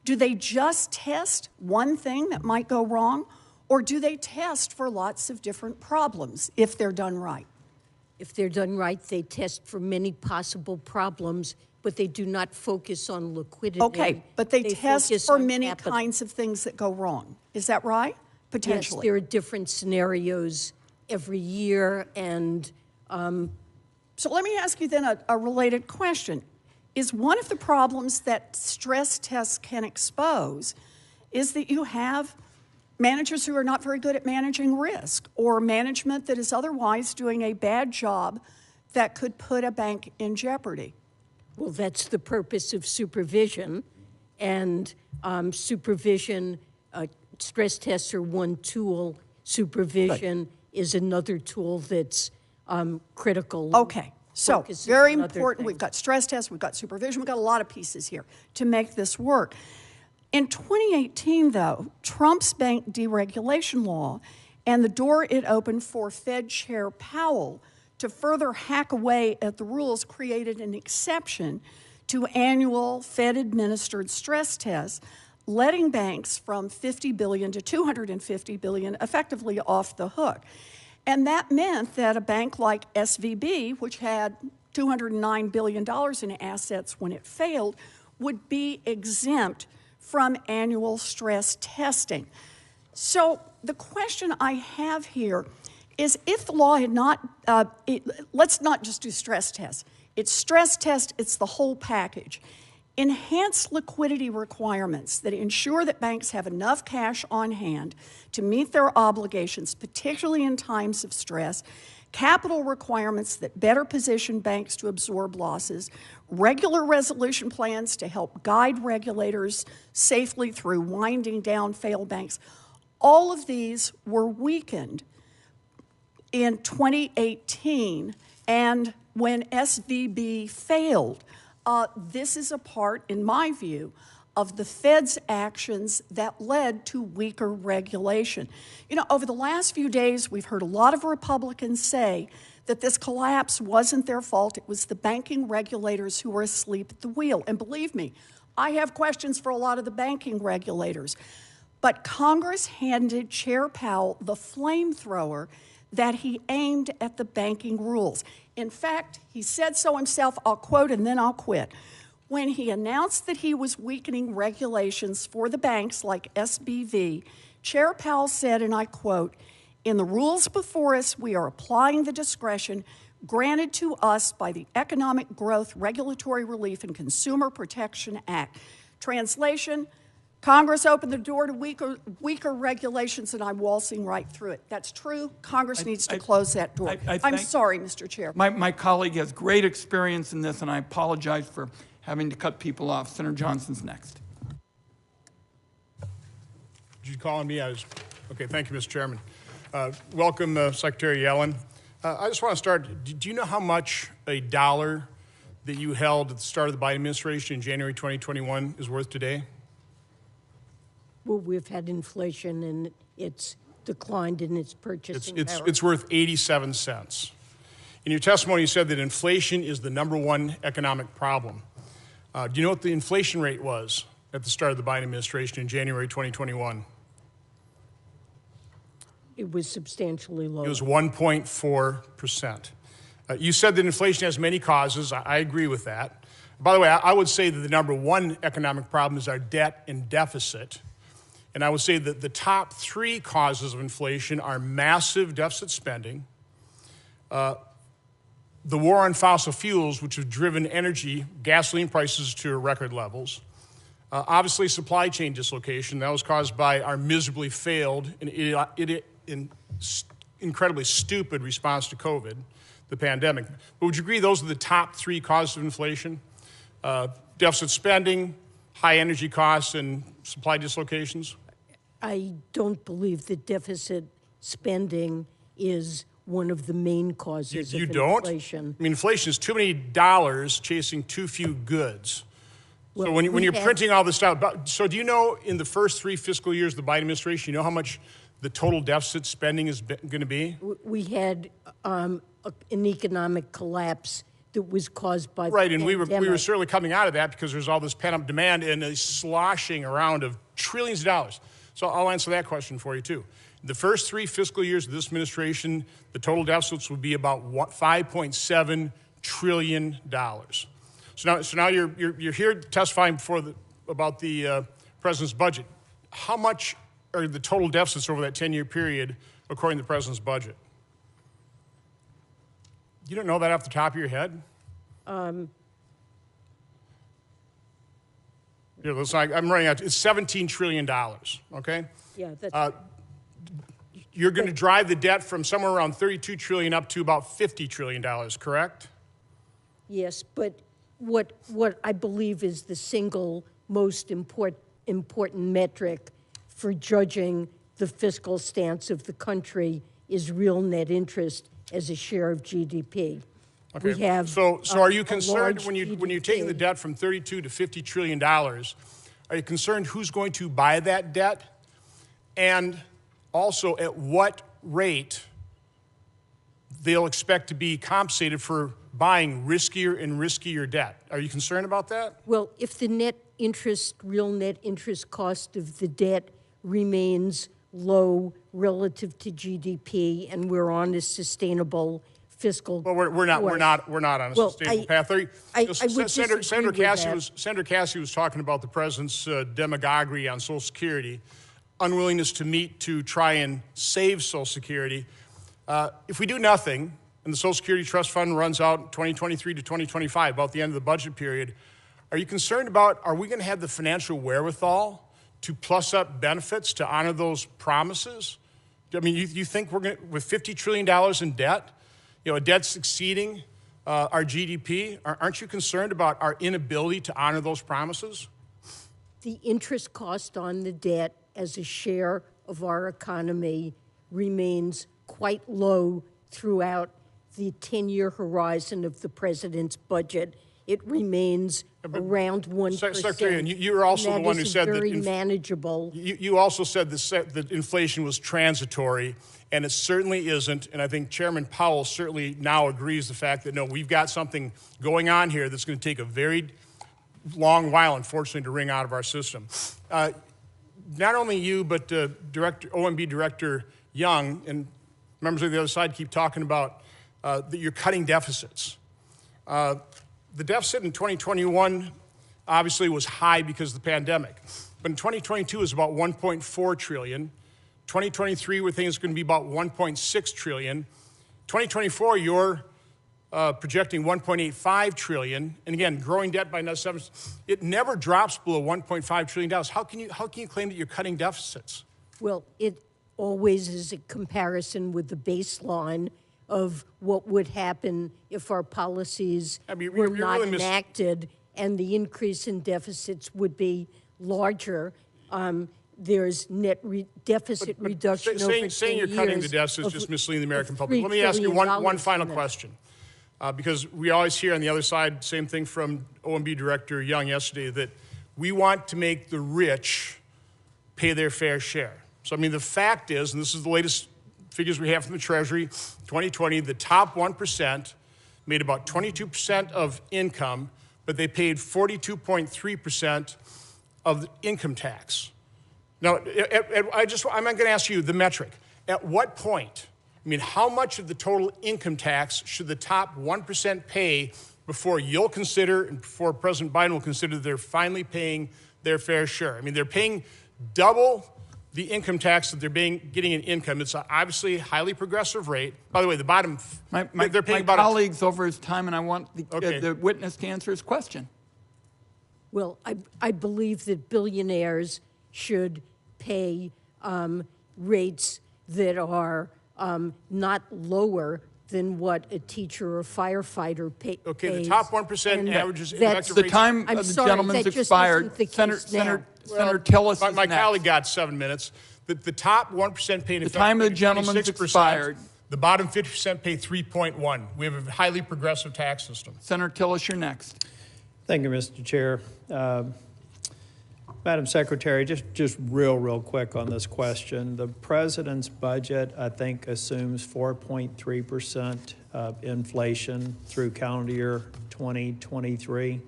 do they just test one thing that might go wrong, or do they test for lots of different problems if they're done right? If they're done right, they test for many possible problems, but they do not focus on liquidity. Okay, but they test focus for on many capital. kinds of things that go wrong. Is that right? Potentially. Yes, there are different scenarios every year, and so let me ask you then a related question. Is one of the problems that stress tests can expose is that you have managers who are not very good at managing risk, or management that is otherwise doing a bad job that could put a bank in jeopardy? well, that's the purpose of supervision, and supervision, stress tests are one tool, supervision is another tool that's critical. Okay, so Focuses very on other important. We've things. got stress tests, we've got supervision, we've got a lot of pieces here to make this work. In 2018, though, Trump's bank deregulation law and the door it opened for Fed Chair Powell to further hack away at the rules created an exception to annual Fed-administered stress tests, letting banks from $50 billion to $250 billion effectively off the hook. And that meant that a bank like SVB, which had $209 billion in assets when it failed, would be exempt from annual stress testing. So the question I have here is, if the law had not, let's not just do stress tests. It's stress test, it's the whole package. Enhanced liquidity requirements that ensure that banks have enough cash on hand to meet their obligations, particularly in times of stress, capital requirements that better position banks to absorb losses, regular resolution plans to help guide regulators safely through winding down failed banks. All of these were weakened in 2018, and when SVB failed, this is a part, in my view, of the Fed's actions that led to weaker regulation. You know, over the last few days, we've heard a lot of Republicans say that this collapse wasn't their fault. It was the banking regulators who were asleep at the wheel. And believe me, I have questions for a lot of the banking regulators. But Congress handed Chair Powell the flamethrower that he aimed at the banking rules. In fact, he said so himself, I'll quote and then I'll quit. When he announced that he was weakening regulations for the banks like SBV, Chair Powell said, and I quote, "In the rules before us, we are applying the discretion granted to us by the Economic Growth, Regulatory Relief, and Consumer Protection Act." Translation, Congress opened the door to weaker regulations, and I'm waltzing right through it. That's true. Congress needs to close that door. I'm sorry, Mr. Chair. My colleague has great experience in this, and I apologize for having to cut people off. Senator Johnson's next. Did you call on me? Okay, thank you, Mr. Chairman. Welcome, Secretary Yellen. I just want to start, do you know how much a dollar that you held at the start of the Biden administration in January 2021 is worth today? Well, we've had inflation and it's declined in its purchasing power. It's worth 87 cents. In your testimony, you said that inflation is the #1 economic problem. Do you know what the inflation rate was at the start of the Biden administration in January 2021? It was substantially lower. It was 1.4%. You said that inflation has many causes. I agree with that. By the way, I would say that the #1 economic problem is our debt and deficit. And I would say that the top 3 causes of inflation are massive deficit spending, the war on fossil fuels, which have driven gasoline prices to record levels, obviously supply chain dislocation. That was caused by our miserably failed and incredibly stupid response to COVID, the pandemic. But would you agree those are the top 3 causes of inflation? Deficit spending, high energy costs, and supply dislocations? I don't believe that deficit spending is one of the main causes of inflation. I mean, inflation is too many dollars chasing too few goods. Well, so when you're printing all this out, so do you know in the first 3 fiscal years of the Biden administration, you know how much the total deficit spending is going to be? We had an economic collapse that was caused by right, the and pandemic. we were certainly coming out of that because there's all this pent-up demand and a sloshing around of trillions of dollars. So I'll answer that question for you too. The first 3 fiscal years of this administration, the total deficits would be about $5.7 trillion. So now you're here testifying about the president's budget. How much are the total deficits over that 10-year period according to the president's budget? You don't know that off the top of your head? Here, listen, I'm running out. It's $17 trillion, okay? Yeah, that's You're going to drive the debt from somewhere around $32 trillion up to about $50 trillion, correct? Yes, but what I believe is the single most important metric for judging the fiscal stance of the country is real net interest as a share of GDP. Okay. We have so are you concerned when GDP. you're taking the debt from $32 to $50 trillion? Are you concerned who's going to buy that debt, and also at what rate they'll expect to be compensated for buying riskier and riskier debt? Are you concerned about that? Well, if the real net interest cost of the debt remains low relative to GDP, and we're on a sustainable fiscal well, we're not on a sustainable path. Senator Cassidy was talking about the president's demagoguery on Social Security, unwillingness to meet to try and save Social Security. If we do nothing, and the Social Security Trust Fund runs out 2023 to 2025, about the end of the budget period, are you concerned about, are we going to have the financial wherewithal to plus up benefits to honor those promises? I mean, you think we're going to, with $50 trillion in debt, a debt's exceeding our GDP, aren't you concerned about our inability to honor those promises? The interest cost on the debt as a share of our economy remains quite low throughout the 10-year horizon of the president's budget. It remains around 1%. Secretary, and you're also the one who said that very manageable. You also said that inflation was transitory, and it certainly isn't. And I think Chairman Powell certainly now agrees the fact that, no, we've got something going on here that's going to take a very long while, unfortunately, to wring out of our system. Not only you, but OMB Director Young and members of the other side keep talking about that you're cutting deficits. The deficit in 2021 obviously was high because of the pandemic. But in 2022 is about 1.4 trillion. 2023, we think it's going to be about 1.6 trillion. 2024, you're projecting 1.85 trillion. And again, growing debt by another 7. It never drops below 1.5 trillion dollars. How can you claim that you're cutting deficits? Well, it always is a comparison with the baseline of what would happen if our policies were not really enacted, and the increase in deficits would be larger. There's net deficit reduction over 10 years. Saying you're cutting the deficit is just misleading the American public. Let me ask you one final question. Because we always hear on the other side, same thing from OMB Director Young yesterday, that we want to make the rich pay their fair share. So, I mean, the fact is, and this is the latest figures we have from the Treasury, 2020, the top 1% made about 22% of income, but they paid 42.3% of the income tax. Now, I'm not going to ask you the metric. At what point, I mean, how much of the total income tax should the top 1% pay before you'll consider and before President Biden will consider that they're finally paying their fair share? I mean, they're paying double the income tax that they're getting in income. It's obviously a highly progressive rate. By the way, the bottom, they're paying about colleague's over his time, and I want the witness to answer his question. Well, I believe that billionaires should pay rates that are not lower than what a teacher or firefighter pays. Okay, the top 1% averages the time of the gentleman's expired. Senator Tillis is my next. colleague got 7 minutes. The top 1% pay the time of the gentleman's expired. The bottom 50% pay 3.1. We have a highly progressive tax system. Senator Tillis, you're next. Thank you, Mr. Chair. Madam Secretary, just real quick on this question. The president's budget, I think, assumes 4.3% inflation through calendar year 2023.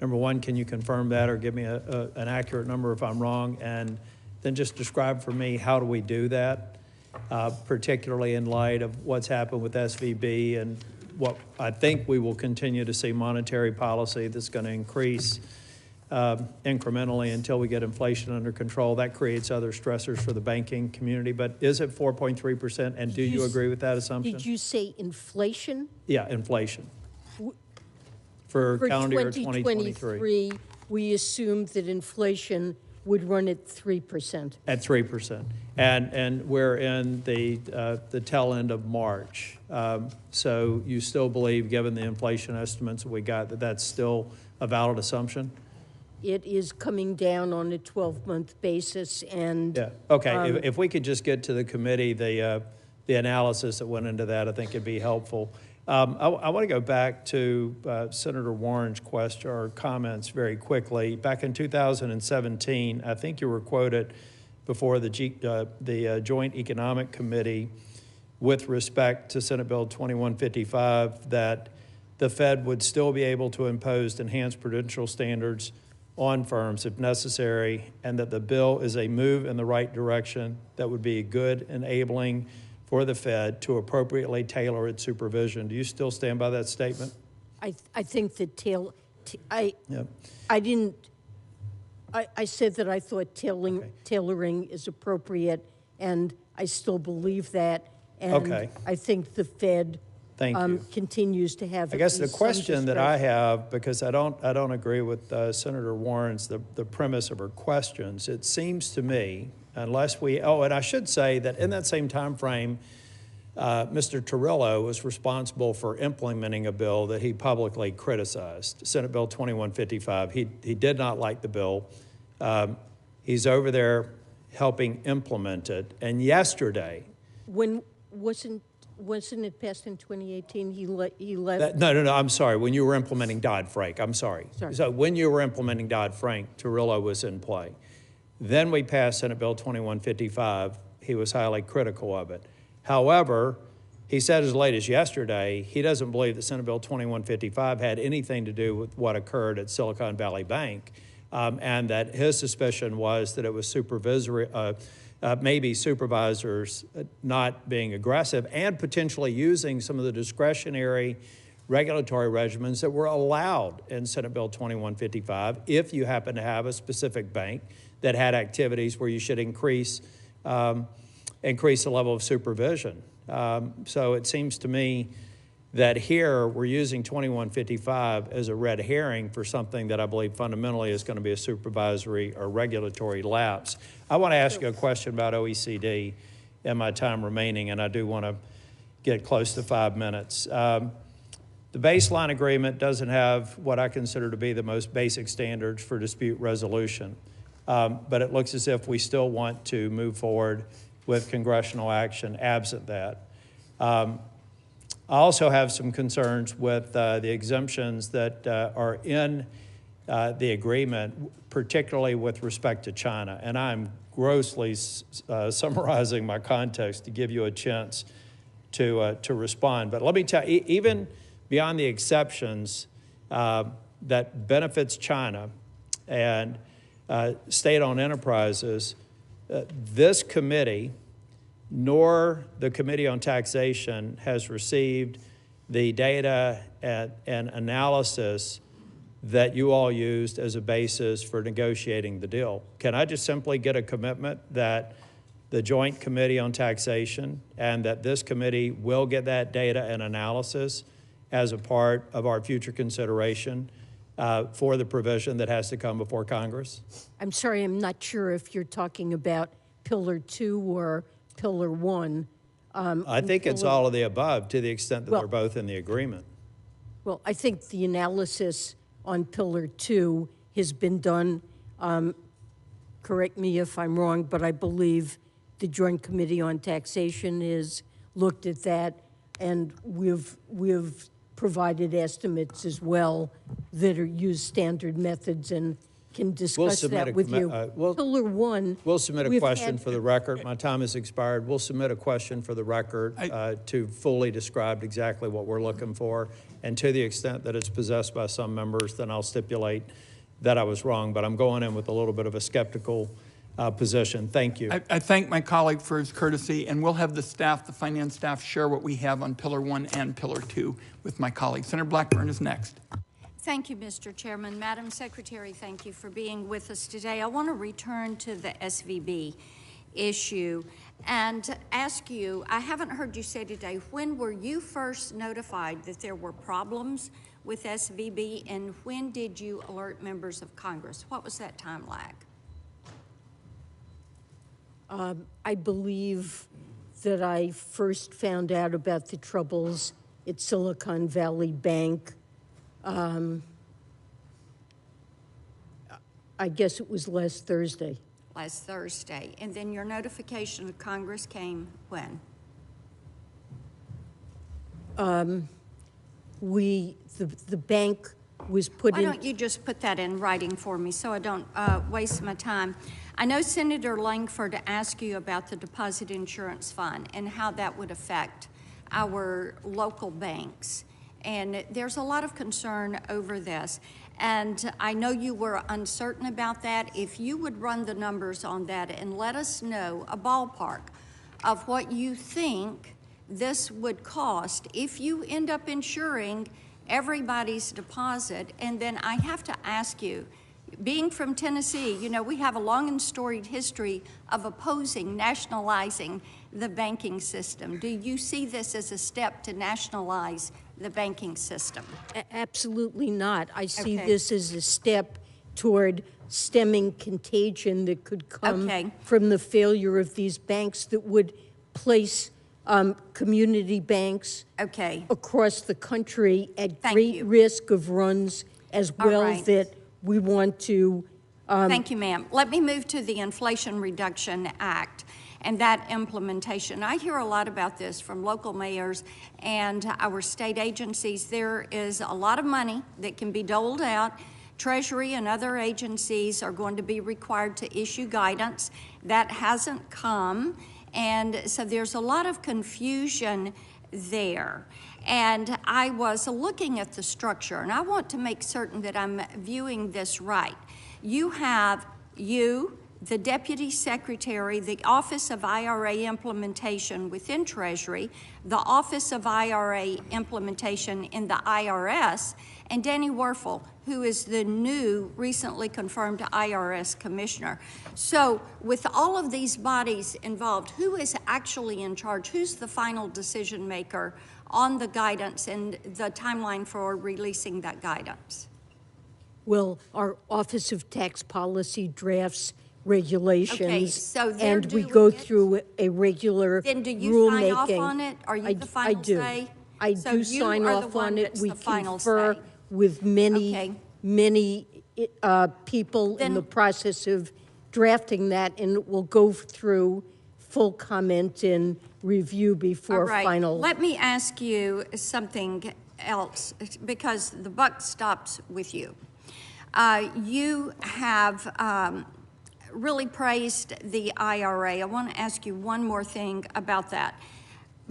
Number one, can you confirm that or give me an accurate number if I'm wrong? And then just describe for me, how do we do that, particularly in light of what's happened with SVB and what I think we will continue to see monetary policy that's going to increase incrementally until we get inflation under control. That creates other stressors for the banking community. But is it 4.3%? And do you agree with that assumption? Did you say inflation? Yeah, inflation. For calendar year 2023, we assumed that inflation would run at 3%. At 3%. And we're in the tail end of March. So you still believe, given the inflation estimates that we got, that that's still a valid assumption? It is coming down on a 12-month basis, and yeah. Okay. If we could just get to the committee, the analysis that went into that, I think it'd be helpful. I want to go back to Senator Warren's question or comments very quickly. Back in 2017, I think you were quoted before the Joint Economic Committee with respect to Senate Bill 2155 that the Fed would still be able to impose enhanced prudential standards on firms if necessary, and that the bill is a move in the right direction that would be a good enabling for the Fed to appropriately tailor its supervision. Do you still stand by that statement? I think that I said that I thought tailoring is appropriate, and I still believe that. And I think the Fed continues to have. I guess the question that I have, because I don't agree with Senator Warren's the premise of her questions. It seems to me, unless we and I should say that in that same time frame, Mr. Torello was responsible for implementing a bill that he publicly criticized, Senate Bill 2155. He did not like the bill. He's over there helping implement it. And yesterday, when wasn't it passed in 2018? He left. No. I'm sorry. When you were implementing Dodd-Frank, I'm sorry. So when you were implementing Dodd-Frank, Torello was in play. Then we passed Senate Bill 2155. He was highly critical of it. However, he said as late as yesterday, he doesn't believe that Senate Bill 2155 had anything to do with what occurred at Silicon Valley Bank, and that his suspicion was that it was supervisory. Maybe supervisors not being aggressive and potentially using some of the discretionary regulatory regimens that were allowed in Senate Bill 2155 if you happen to have a specific bank that had activities where you should increase the level of supervision. So it seems to me that here we're using 2155 as a red herring for something that I believe fundamentally is going to be a supervisory or regulatory lapse. I want to ask you a question about OECD in my time remaining, and I do want to get close to 5 minutes. The baseline agreement doesn't have what I consider to be the most basic standards for dispute resolution, but it looks as if we still want to move forward with congressional action absent that. I also have some concerns with the exemptions that are in the agreement, particularly with respect to China. And I'm grossly summarizing my context to give you a chance to respond. But let me tell you, even beyond the exceptions that benefits China and state-owned enterprises, this committee nor the Committee on Taxation has received the data and analysis that you all used as a basis for negotiating the deal. Can I just simply get a commitment that the Joint Committee on Taxation and that this committee will get that data and analysis as a part of our future consideration for the provision that has to come before Congress? I'm sorry, I'm not sure if you're talking about Pillar 2 or Pillar 1. I think it's all of the above to the extent that they're both in the agreement. Well, I think the analysis on Pillar 2 has been done, correct me if I'm wrong, but I believe the Joint Committee on Taxation has looked at that, and we've provided estimates as well that are use standard methods and can discuss that with you. Pillar 1. We'll submit a question for the record. My time has expired. We'll submit a question for the record to fully describe exactly what we're looking for. And to the extent that it's possessed by some members, then I'll stipulate that I was wrong. But I'm going in with a little bit of a skeptical position. Thank you. I thank my colleague for his courtesy, and we'll have the staff, the finance staff, share what we have on Pillar 1 and Pillar 2 with my colleague. Senator Blackburn is next. Thank you, Mr. Chairman. Madam Secretary, thank you for being with us today. I want to return to the SVB issue and ask you, I haven't heard you say today, when were you first notified that there were problems with SVB, and when did you alert members of Congress? What was that time lag? I believe that I first found out about the troubles at Silicon Valley Bank. I guess it was last Thursday. Last Thursday. And then your notification of Congress came when? The bank was put in. Why don't you just put that in writing for me so I don't waste my time? I know Senator Langford asked you about the Deposit Insurance Fund and how that would affect our local banks. And there's a lot of concern over this. And I know you were uncertain about that. If you would run the numbers on that and let us know a ballpark of what you think this would cost if you end up insuring everybody's deposit. And then I have to ask you, being from Tennessee, you know, we have a long and storied history of opposing nationalizing the banking system. Do you see this as a step to nationalize the banking system? Absolutely not. I see this as a step toward stemming contagion that could come from the failure of these banks that would place community banks across the country at great risk of runs as well that we want to. Thank you, ma'am. Let me move to the Inflation Reduction Act and that implementation. I hear a lot about this from local mayors and our state agencies. There is a lot of money that can be doled out. Treasury and other agencies are going to be required to issue guidance. That hasn't come, and so there's a lot of confusion there. And I was looking at the structure, and I want to make certain that I'm viewing this right. You have the Deputy Secretary, the Office of IRA Implementation within Treasury, the Office of IRA Implementation in the IRS, and Danny Werfel, who is the new, recently confirmed IRS Commissioner. So with all of these bodies involved, who is actually in charge? Who's the final decision maker on the guidance and the timeline for releasing that guidance? Well, our Office of Tax Policy drafts regulations, Okay, so they're and we doing go it? through a regular Then do you sign off rulemaking. on it? Are you the I final do. say? I So do you sign are the off one on it. that's We the final confer say. with many, Okay. many people in the process of drafting that, and it will go through full comment and review before All right. final. Let me ask you something else, because the buck stops with you. You have really praised the IRA. I want to ask you one more thing about that,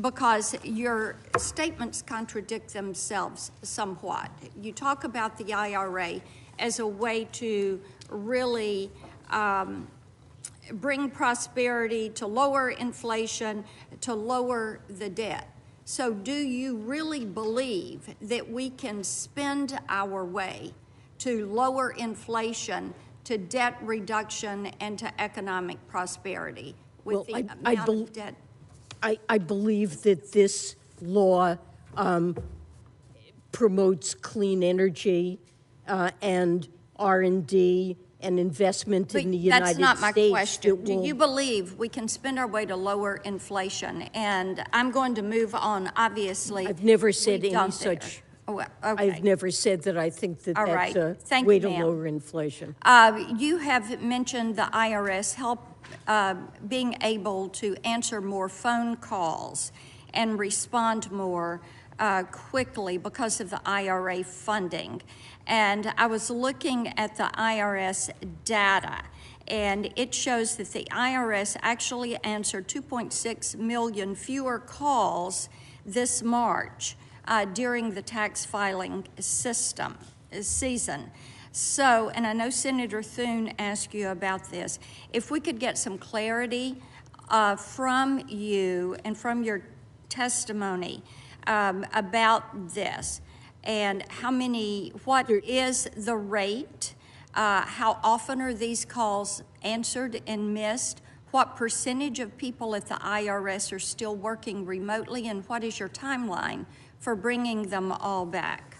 because your statements contradict themselves somewhat. You talk about the IRA as a way to really bring prosperity, to lower inflation, to lower the debt. So do you really believe that we can spend our way to lower inflation, to debt reduction, and to economic prosperity with the amount of debt? I believe that this law promotes clean energy and R&D and investment in the United States. That's not my question. Do will- you believe we can spend our way to lower inflation? And I'm going to move on, obviously. I've never said we any don't such. there. Oh, okay. I've never said that I think that All that's right. a Thank way you, to ma'am. lower inflation. You have mentioned the IRS being able to answer more phone calls and respond more quickly because of the IRA funding. And I was looking at the IRS data, and it shows that the IRS actually answered 2.6 million fewer calls this March during the tax filing season. So, and I know Senator Thune asked you about this. If we could get some clarity from you and from your testimony about this, and what is the rate? How often are these calls answered and missed? What percentage of people at the IRS are still working remotely, and what is your timeline for bringing them all back?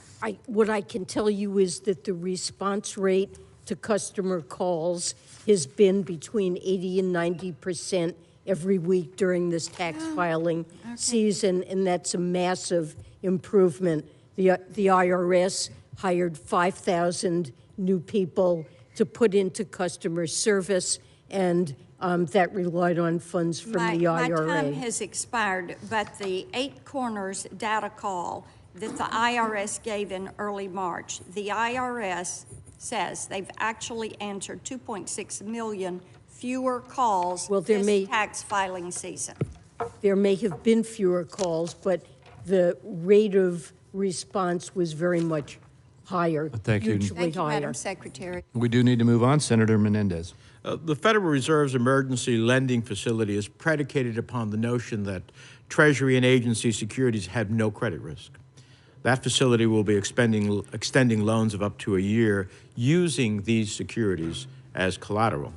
What I can tell you is that the response rate to customer calls has been between 80 and 90% every week during this tax filing season, and that's a massive improvement. The IRS hired 5,000 new people to put into customer service, and that relied on funds from the IRA. My time has expired, but the 8 Corners data call that the IRS gave in early March, the IRS says they've actually answered 2.6 million fewer calls this tax filing season. There may have been fewer calls, but the rate of response was very much higher. Thank you. Hugely Thank you, higher. Madam Secretary. We do need to move on. Senator Menendez. The Federal Reserve's emergency lending facility is predicated upon the notion that Treasury and agency securities have no credit risk. That facility will be extending loans of up to a year using these securities as collateral.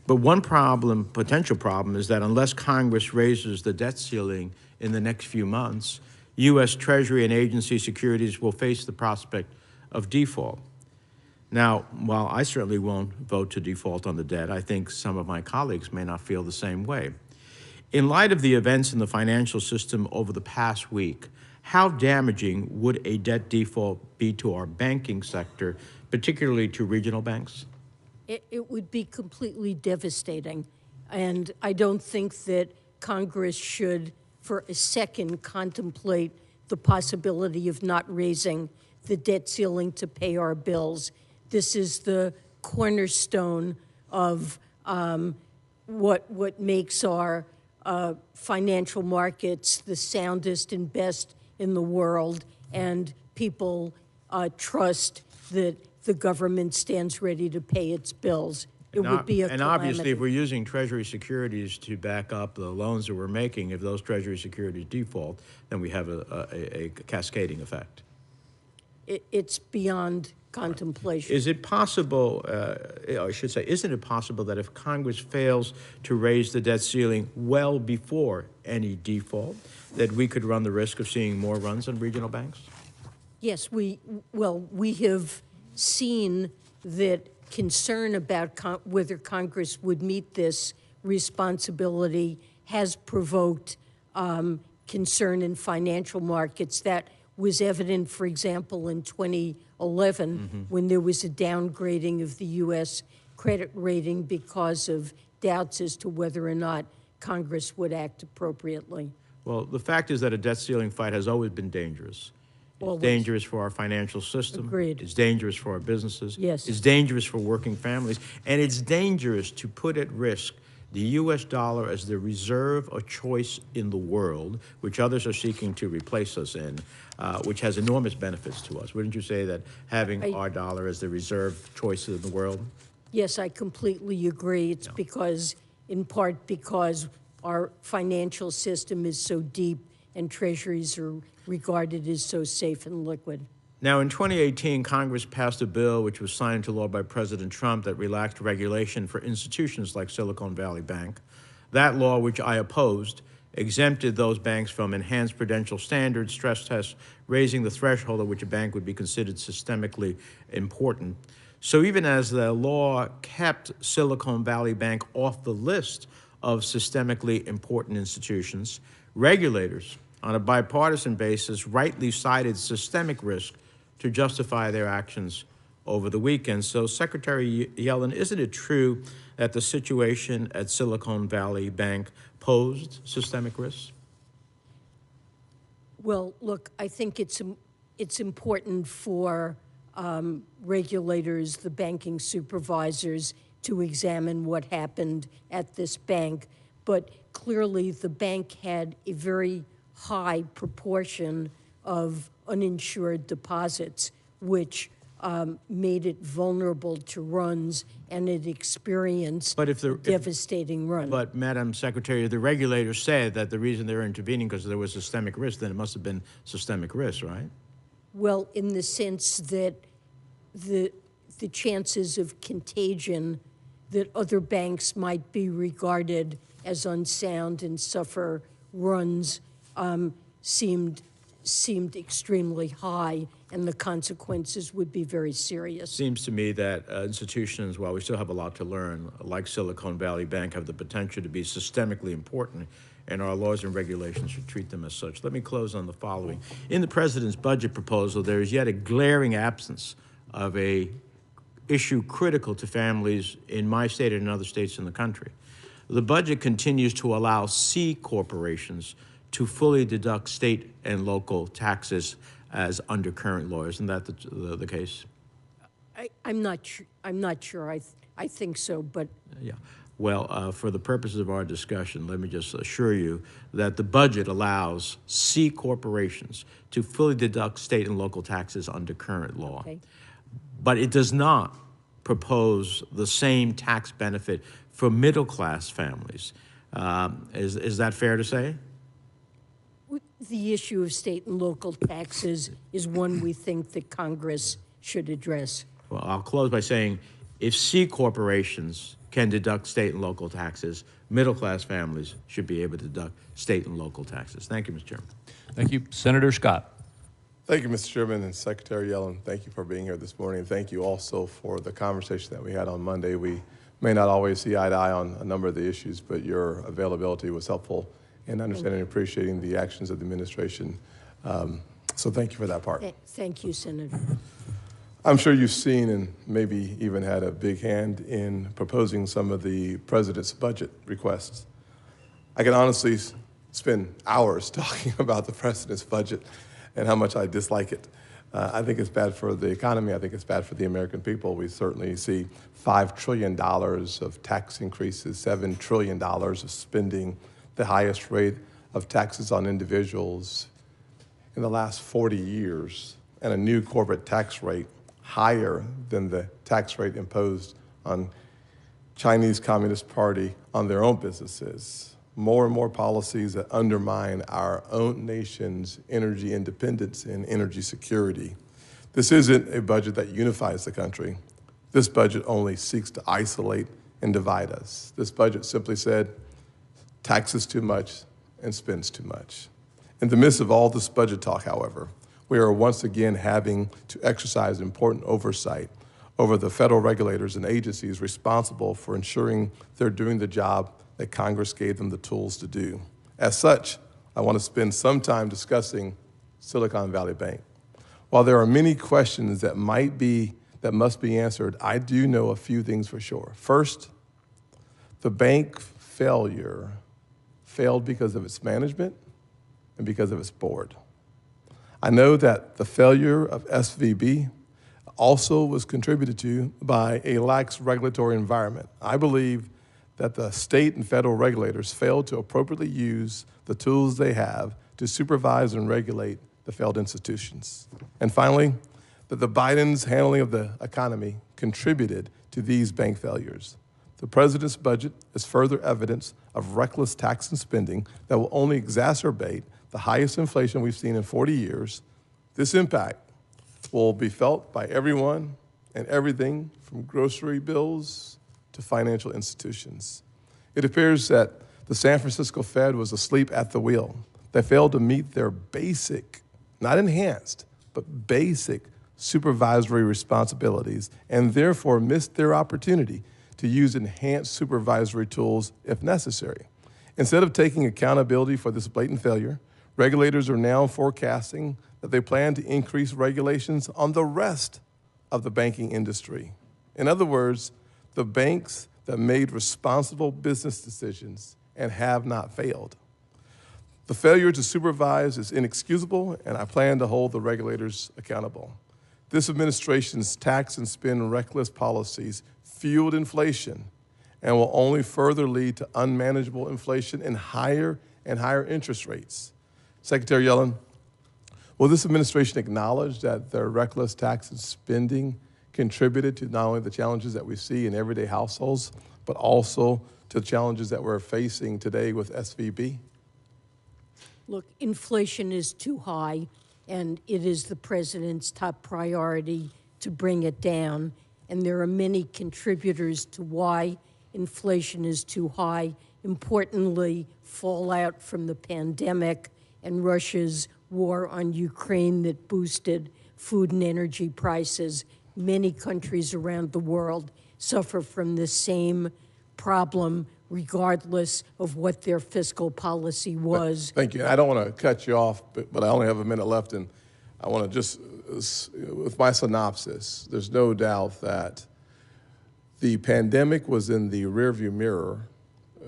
But one potential problem, is that unless Congress raises the debt ceiling in the next few months, U.S. Treasury and agency securities will face the prospect of default. Now, while I certainly won't vote to default on the debt, I think some of my colleagues may not feel the same way. In light of the events in the financial system over the past week, how damaging would a debt default be to our banking sector, particularly to regional banks? It would be completely devastating. And I don't think that Congress should, for a second, contemplate the possibility of not raising the debt ceiling to pay our bills. This is the cornerstone of what makes our financial markets the soundest and best in the world, and people trust that the government stands ready to pay its bills. it would be a And obviously, if calamity. we're using Treasury securities to back up the loans that we're making, if those Treasury securities default, then we have a cascading effect. It's beyond contemplation. Is it possible, I should say, isn't it possible that if Congress fails to raise the debt ceiling well before any default, that we could run the risk of seeing more runs on regional banks? Yes, we have seen that concern about whether Congress would meet this responsibility has provoked concern in financial markets. That was evident, for example, in 2011 when there was a downgrading of the U.S. credit rating because of doubts as to whether or not Congress would act appropriately. Well, the fact is that a debt ceiling fight has always been dangerous. It's Always. dangerous for our financial system. Agreed. It's dangerous for our businesses. Yes. It's dangerous for working families. And it's dangerous to put at risk the U.S. dollar as the reserve of choice in the world, which others are seeking to replace us in, which has enormous benefits to us. Wouldn't you say that having our dollar as the reserve choice in the world? Yes, I completely agree. It's because, in part because our financial system is so deep and treasuries are regarded as so safe and liquid. Now, in 2018, Congress passed a bill which was signed into law by President Trump that relaxed regulation for institutions like Silicon Valley Bank. That law, which I opposed, exempted those banks from enhanced prudential standards, stress tests, raising the threshold at which a bank would be considered systemically important. So even as the law kept Silicon Valley Bank off the list of systemically important institutions, regulators, on a bipartisan basis, rightly cited systemic risk to justify their actions over the weekend. So, Secretary Yellen, isn't it true that the situation at Silicon Valley Bank posed systemic risks? Well, look, I think it's important for regulators, the banking supervisors, to examine what happened at this bank. But clearly, the bank had a very high proportion of uninsured deposits, which made it vulnerable to runs, and it experienced devastating run. But, Madam Secretary, the regulators said that the reason they're intervening because there was systemic risk, then it must have been systemic risk, right? Well, in the sense that the chances of contagion that other banks might be regarded as unsound and suffer runs seemed extremely high, and the consequences would be very serious. Seems to me that institutions, while we still have a lot to learn, like Silicon Valley Bank, have the potential to be systemically important, and our laws and regulations should treat them as such. Let me close on the following. In the President's budget proposal, there is yet a glaring absence of a issue critical to families in my state and in other states in the country. The budget continues to allow C corporations to fully deduct state and local taxes as under current law. Isn't that the case? I'm not sure. I think so, but yeah. Well, for the purposes of our discussion, let me just assure you that the budget allows C corporations to fully deduct state and local taxes under current law. Okay. But it does not propose the same tax benefit for middle-class families. Is that fair to say? the issue of state and local taxes is one we think that Congress should address. Well, I'll close by saying if C corporations can deduct state and local taxes, middle-class families should be able to deduct state and local taxes. Thank you, Mr. Chairman. Thank you. Senator Scott. Thank you, Mr. Chairman, and Secretary Yellen. Thank you for being here this morning. Thank you also for the conversation that we had on Monday. We may not always see eye to eye on a number of the issues, but your availability was helpful in understanding and appreciating the actions of the administration. So thank you for that part. Thank you, Senator. I'm sure you've seen and maybe even had a big hand in proposing some of the president's budget requests. I can honestly spend hours talking about the president's budget and how much I dislike it. I think it's bad for the economy. I think it's bad for the American people. We certainly see $5 trillion of tax increases, $7 trillion of spending, the highest rate of taxes on individuals in the last 40 years, and a new corporate tax rate higher than the tax rate imposed on Chinese Communist Party on their own businesses, more and more policies that undermine our own nation's energy independence and energy security. This isn't a budget that unifies the country. This budget only seeks to isolate and divide us. This budget simply said, taxes too much and spends too much. In the midst of all this budget talk, however, we are once again having to exercise important oversight over the federal regulators and agencies responsible for ensuring they're doing the job that Congress gave them the tools to do. As such, I want to spend some time discussing Silicon Valley Bank. While there are many questions that must be answered, I do know a few things for sure. First, the bank failure failed because of its management and because of its board. I know that the failure of SVB also was contributed to by a lax regulatory environment. I believe that the state and federal regulators failed to appropriately use the tools they have to supervise and regulate the failed institutions. And finally, that the Biden's handling of the economy contributed to these bank failures. The president's budget is further evidence of reckless tax and spending that will only exacerbate the highest inflation we've seen in 40 years. This impact will be felt by everyone and everything from grocery bills to financial institutions. It appears that the San Francisco Fed was asleep at the wheel. They failed to meet their basic, not enhanced, but basic supervisory responsibilities and therefore missed their opportunity to use enhanced supervisory tools if necessary. Instead of taking accountability for this blatant failure, regulators are now forecasting that they plan to increase regulations on the rest of the banking industry. In other words, the banks that made responsible business decisions and have not failed. The failure to supervise is inexcusable, and I plan to hold the regulators accountable. This administration's tax and spend reckless policies fueled inflation and will only further lead to unmanageable inflation and higher interest rates. Secretary Yellen, will this administration acknowledge that their reckless tax and spending contributed to not only the challenges that we see in everyday households, but also to the challenges that we're facing today with SVB? Look, inflation is too high, and it is the president's top priority to bring it down. And there are many contributors to why inflation is too high. Importantly, fallout from the pandemic and Russia's war on Ukraine that boosted food and energy prices. Many countries around the world suffer from the same problem, regardless of what their fiscal policy was. Thank you. I don't want to cut you off, but I only have a minute left, and I want to just, with my synopsis, there's no doubt that the pandemic was in the rearview mirror.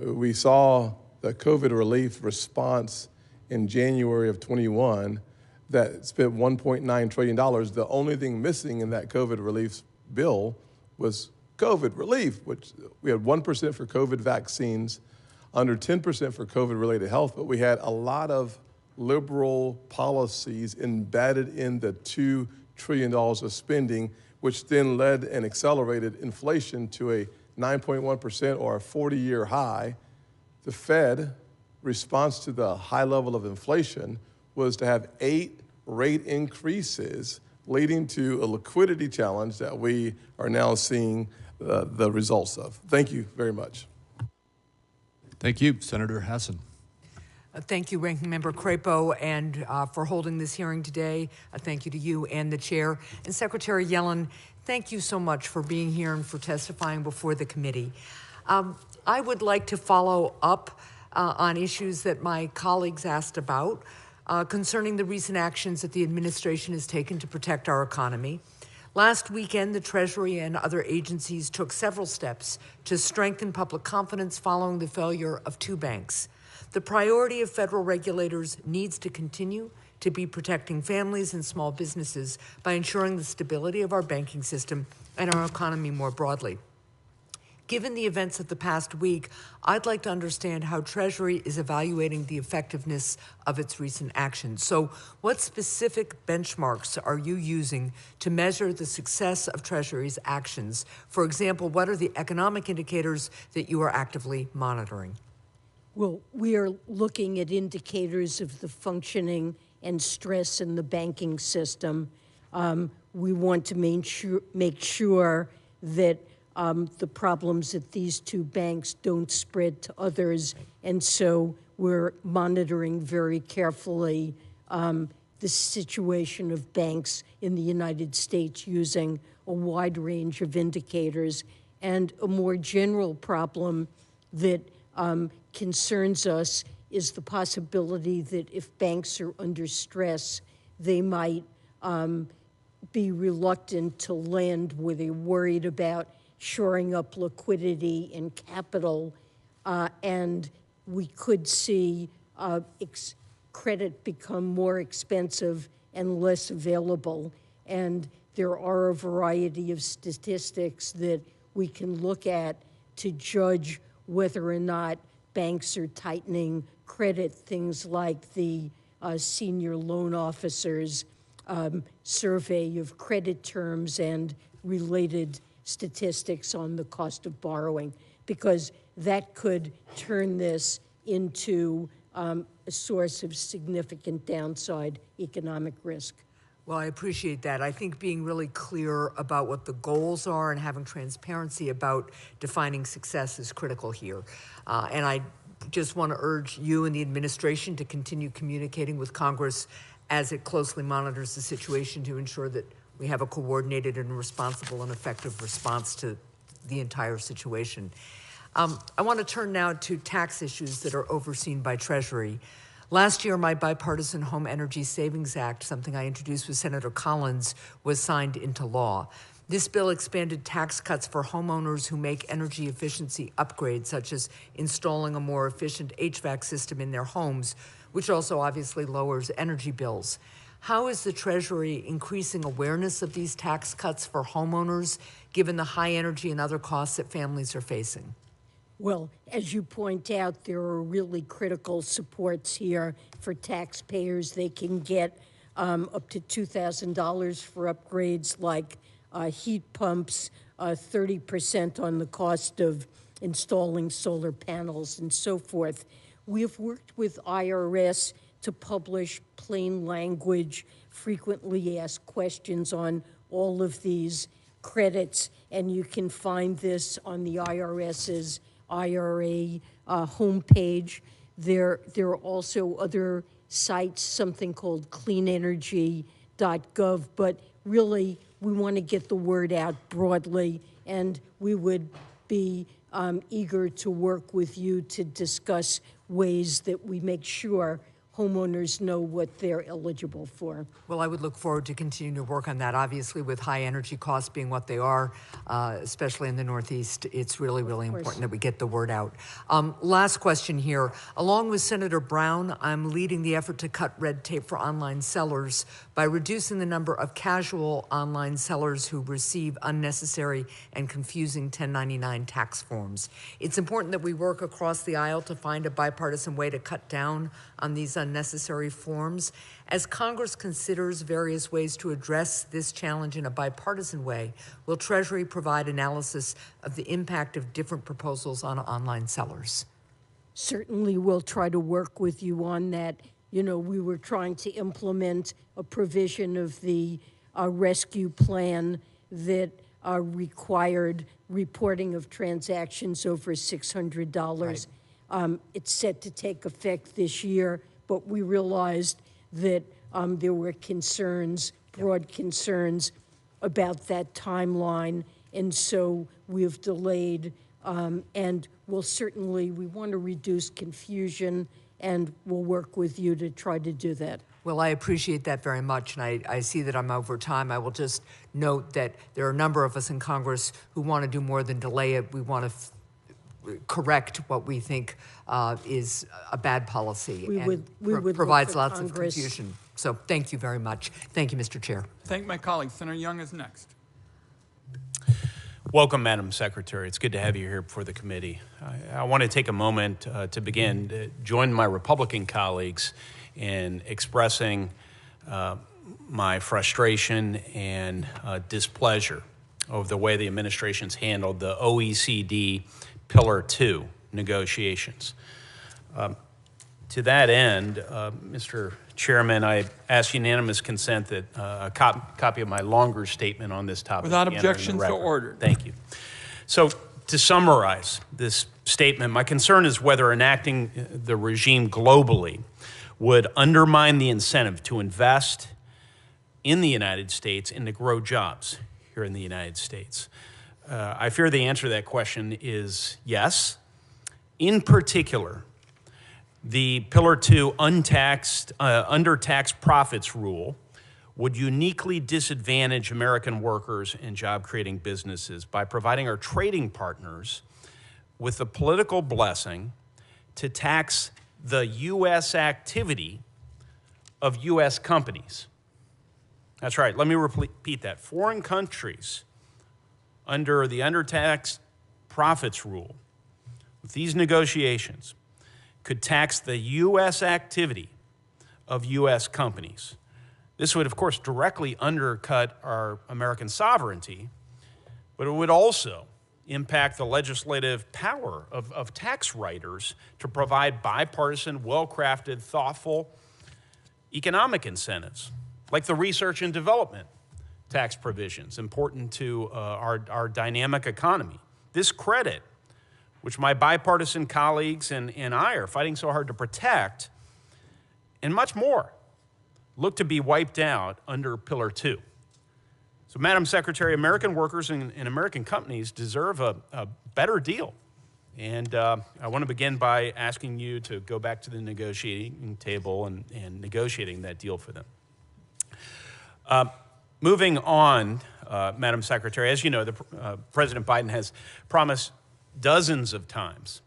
We saw the COVID relief response in January of 21 that spent $1.9 trillion. The only thing missing in that COVID relief bill was COVID relief, which we had 1% for COVID vaccines, under 10% for COVID-related health, but we had a lot of liberal policies embedded in the $2 trillion of spending, which then led and accelerated inflation to a 9.1% or a 40-year high. The Fed response to the high level of inflation was to have 8 rate increases, leading to a liquidity challenge that we are now seeing the results of. Thank you very much. Thank you, Senator Hassan. Thank you, Ranking Member Crapo, and for holding this hearing today. Thank you to you and the chair. And Secretary Yellen, thank you so much for being here and for testifying before the committee. I would like to follow up on issues that my colleagues asked about concerning the recent actions that the administration has taken to protect our economy. Last weekend, the Treasury and other agencies took several steps to strengthen public confidence following the failure of 2 banks. The priority of federal regulators needs to continue to be protecting families and small businesses by ensuring the stability of our banking system and our economy more broadly. Given the events of the past week, I'd like to understand how Treasury is evaluating the effectiveness of its recent actions. So, what specific benchmarks are you using to measure the success of Treasury's actions? For example, what are the economic indicators that you are actively monitoring? Well, we are looking at indicators of the functioning and stress in the banking system. We want to make sure that the problems at these two banks don't spread to others, and so we're monitoring very carefully the situation of banks in the United States using a wide range of indicators. And a more general problem that concerns us is the possibility that if banks are under stress, they might be reluctant to lend where they're worried about shoring up liquidity and capital, and we could see credit become more expensive and less available. And there are a variety of statistics that we can look at to judge whether or not banks are tightening credit, things like the senior loan officers' survey of credit terms and related statistics on the cost of borrowing, because that could turn this into a source of significant downside economic risk. Well, I appreciate that. I think being really clear about what the goals are and having transparency about defining success is critical here. And I just want to urge you and the administration to continue communicating with Congress as it closely monitors the situation to ensure that we have a coordinated and responsible and effective response to the entire situation. I want to turn now to tax issues that are overseen by Treasury. Last year, my bipartisan Home Energy Savings Act, something I introduced with Senator Collins, was signed into law. This bill expanded tax cuts for homeowners who make energy efficiency upgrades, such as installing a more efficient HVAC system in their homes, which also obviously lowers energy bills. How is the Treasury increasing awareness of these tax cuts for homeowners, given the high energy and other costs that families are facing? Well, as you point out, there are really critical supports here for taxpayers. They can get up to $2,000 for upgrades like heat pumps, 30% on the cost of installing solar panels, and so forth. We have worked with IRS to publish plain language, frequently asked questions on all of these credits, and you can find this on the IRS's IRA homepage. There are also other sites, something called cleanenergy.gov, but really we want to get the word out broadly, and we would be eager to work with you to discuss ways that we make sure homeowners know what they're eligible for. Well, I would look forward to continuing to work on that. Obviously, with high energy costs being what they are, especially in the Northeast, it's really, really important that we get the word out. Last question here. Along with Senator Brown, I'm leading the effort to cut red tape for online sellers by reducing the number of casual online sellers who receive unnecessary and confusing 1099 tax forms. It's important that we work across the aisle to find a bipartisan way to cut down on these unnecessary forms. As Congress considers various ways to address this challenge in a bipartisan way, will Treasury provide analysis of the impact of different proposals on online sellers? Certainly we'll try to work with you on that. You know, we were trying to implement a provision of the rescue plan that required reporting of transactions over $600. Right. It's set to take effect this year, but we realized that there were concerns, broad concerns about that timeline, and so we've delayed, and we want to reduce confusion, and we'll work with you to try to do that. Well, I appreciate that very much, and I see that I'm over time. I will just note that there are a number of us in Congress who want to do more than delay it. We want to correct what we think is a bad policy and provides lots of confusion. So thank you very much. Thank you, Mr. Chair. Thank my colleague. Senator Young is next. Welcome, Madam Secretary. It's good to have you here before the committee. I want to take a moment to begin to join my Republican colleagues in expressing my frustration and displeasure over the way the administration's handled the OECD Pillar 2 negotiations. To that end, Mr. Chairman, I ask unanimous consent that a copy of my longer statement on this topic Without be entered in the objection, so record. ordered. Thank you. So to summarize this statement, my concern is whether enacting the regime globally would undermine the incentive to invest in the United States and to grow jobs here in the United States. I fear the answer to that question is yes. In particular, the Pillar 2 under-taxed profits rule would uniquely disadvantage American workers and job-creating businesses by providing our trading partners with the political blessing to tax the U.S. activity of U.S. companies. That's right. Let me repeat that. Foreign countries under the under-taxed profits rule, with these negotiations, could tax the U.S. activity of U.S. companies. This would, of course, directly undercut our American sovereignty, but it would also impact the legislative power of tax writers to provide bipartisan, well-crafted, thoughtful economic incentives, like the research and development tax provisions important to our dynamic economy. This credit, which my bipartisan colleagues and I are fighting so hard to protect, and much more, look to be wiped out under Pillar 2. So, Madam Secretary, American workers and American companies deserve a better deal. And I want to begin by asking you to go back to the negotiating table and negotiating that deal for them. Moving on, Madam Secretary, as you know, President Biden has promised dozens of times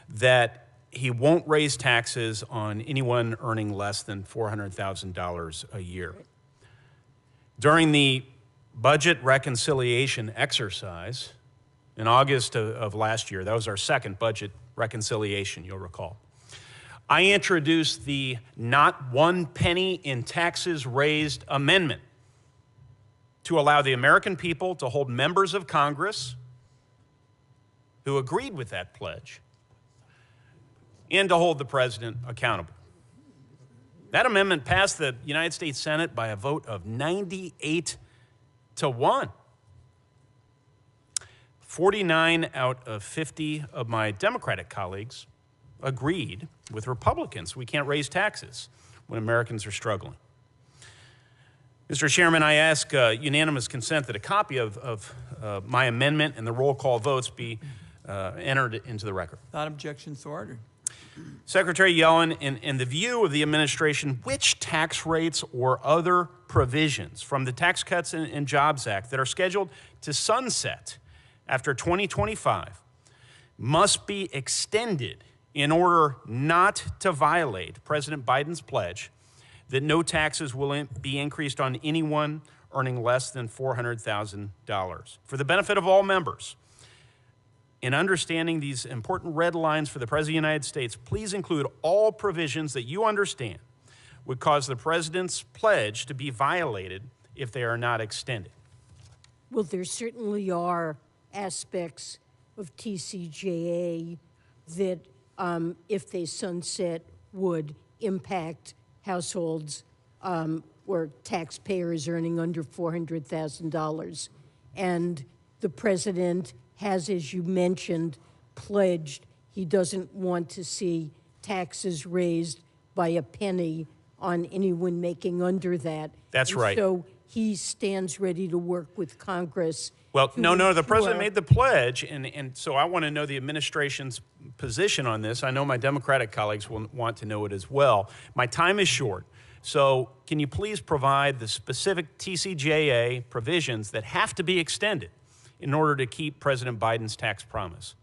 that he won't raise taxes on anyone earning less than $400,000 a year. During the budget reconciliation exercise in August of last year, that was our second budget reconciliation, you'll recall, I introduced the Not One Penny in Taxes Raised amendment to allow the American people to hold members of Congress who agreed with that pledge and to hold the president accountable. That amendment passed the United States Senate by a vote of 98-1. 49 out of 50 of my Democratic colleagues agreed with Republicans. We can't raise taxes when Americans are struggling. Mr. Chairman, I ask unanimous consent that a copy of my amendment and the roll call votes be entered into the record. Without objection, so ordered. Secretary Yellen, in the view of the administration, which tax rates or other provisions from the Tax Cuts and Jobs Act that are scheduled to sunset after 2025 must be extended in order not to violate President Biden's pledge that no taxes will be increased on anyone earning less than $400,000? For the benefit of all members, in understanding these important red lines for the President of the United States, please include all provisions that you understand would cause the President's pledge to be violated if they are not extended. Well, there certainly are aspects of TCJA that, if they sunset, would impact households or taxpayers earning under $400,000. And the President has, as you mentioned, pledged he doesn't want to see taxes raised by a penny on anyone making under that. That's right. So he stands ready to work with Congress. Well, no, the President ensure- made the pledge, and so I want to know the administration's position on this. I know my Democratic colleagues will want to know it as well. My time is short, so can you please provide the specific TCJA provisions that have to be extended in order to keep President Biden's tax promise?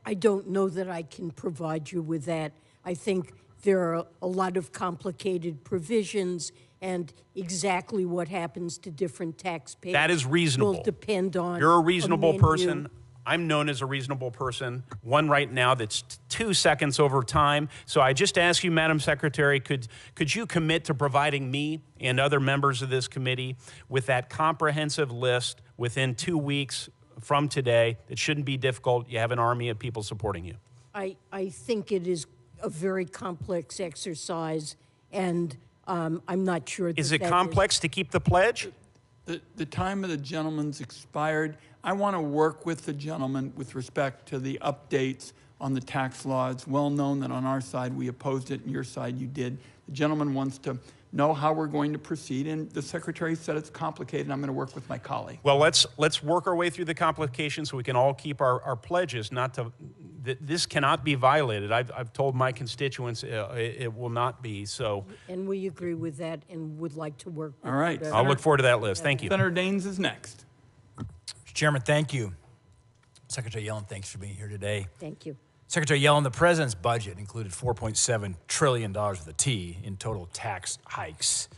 I don't know that I can provide you with that. I think there are a lot of complicated provisions, and exactly what happens to different taxpayers. That is reasonable. Will depend on. You're a reasonable menu. person. I'm known as a reasonable person. One right now that's 2 seconds over time. So I just ask you, Madam Secretary, could you commit to providing me and other members of this committee with that comprehensive list within 2 weeks from today? It shouldn't be difficult. You have an army of people supporting you. I think it is a very complex exercise, and I'm not sure that Is it that complex to keep the pledge? The time of the gentleman's expired. I want to work with the gentleman with respect to the updates on the tax law. It's well known that on our side we opposed it, and your side you did. The gentleman wants to know how we're going to proceed, and the Secretary said it's complicated. I'm going to work with my colleague. Well, let's work our way through the complications so we can all keep our pledges. This cannot be violated. I've told my constituents it will not be. So. And we agree with that and would like to work with All right. the- I'll look forward to that list. Thank you. Senator Daines is next. Mr. Chairman, thank you. Secretary Yellen, thanks for being here today. Thank you. Secretary Yellen, the president's budget included $4.7 trillion with a T in total tax hikes,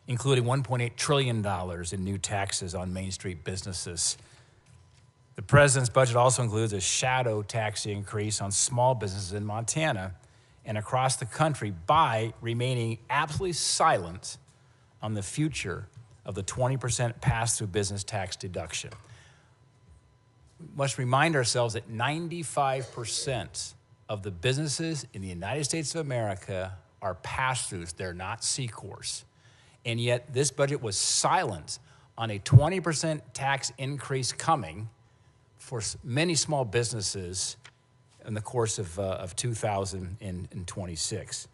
including $1.8 trillion in new taxes on Main Street businesses. The president's budget also includes a shadow tax increase on small businesses in Montana and across the country by remaining absolutely silent on the future of the 20% pass-through business tax deduction. We must remind ourselves that 95% of the businesses in the United States of America are pass-throughs. They're not C-Corps. And yet this budget was silent on a 20% tax increase coming for many small businesses in the course of 2026.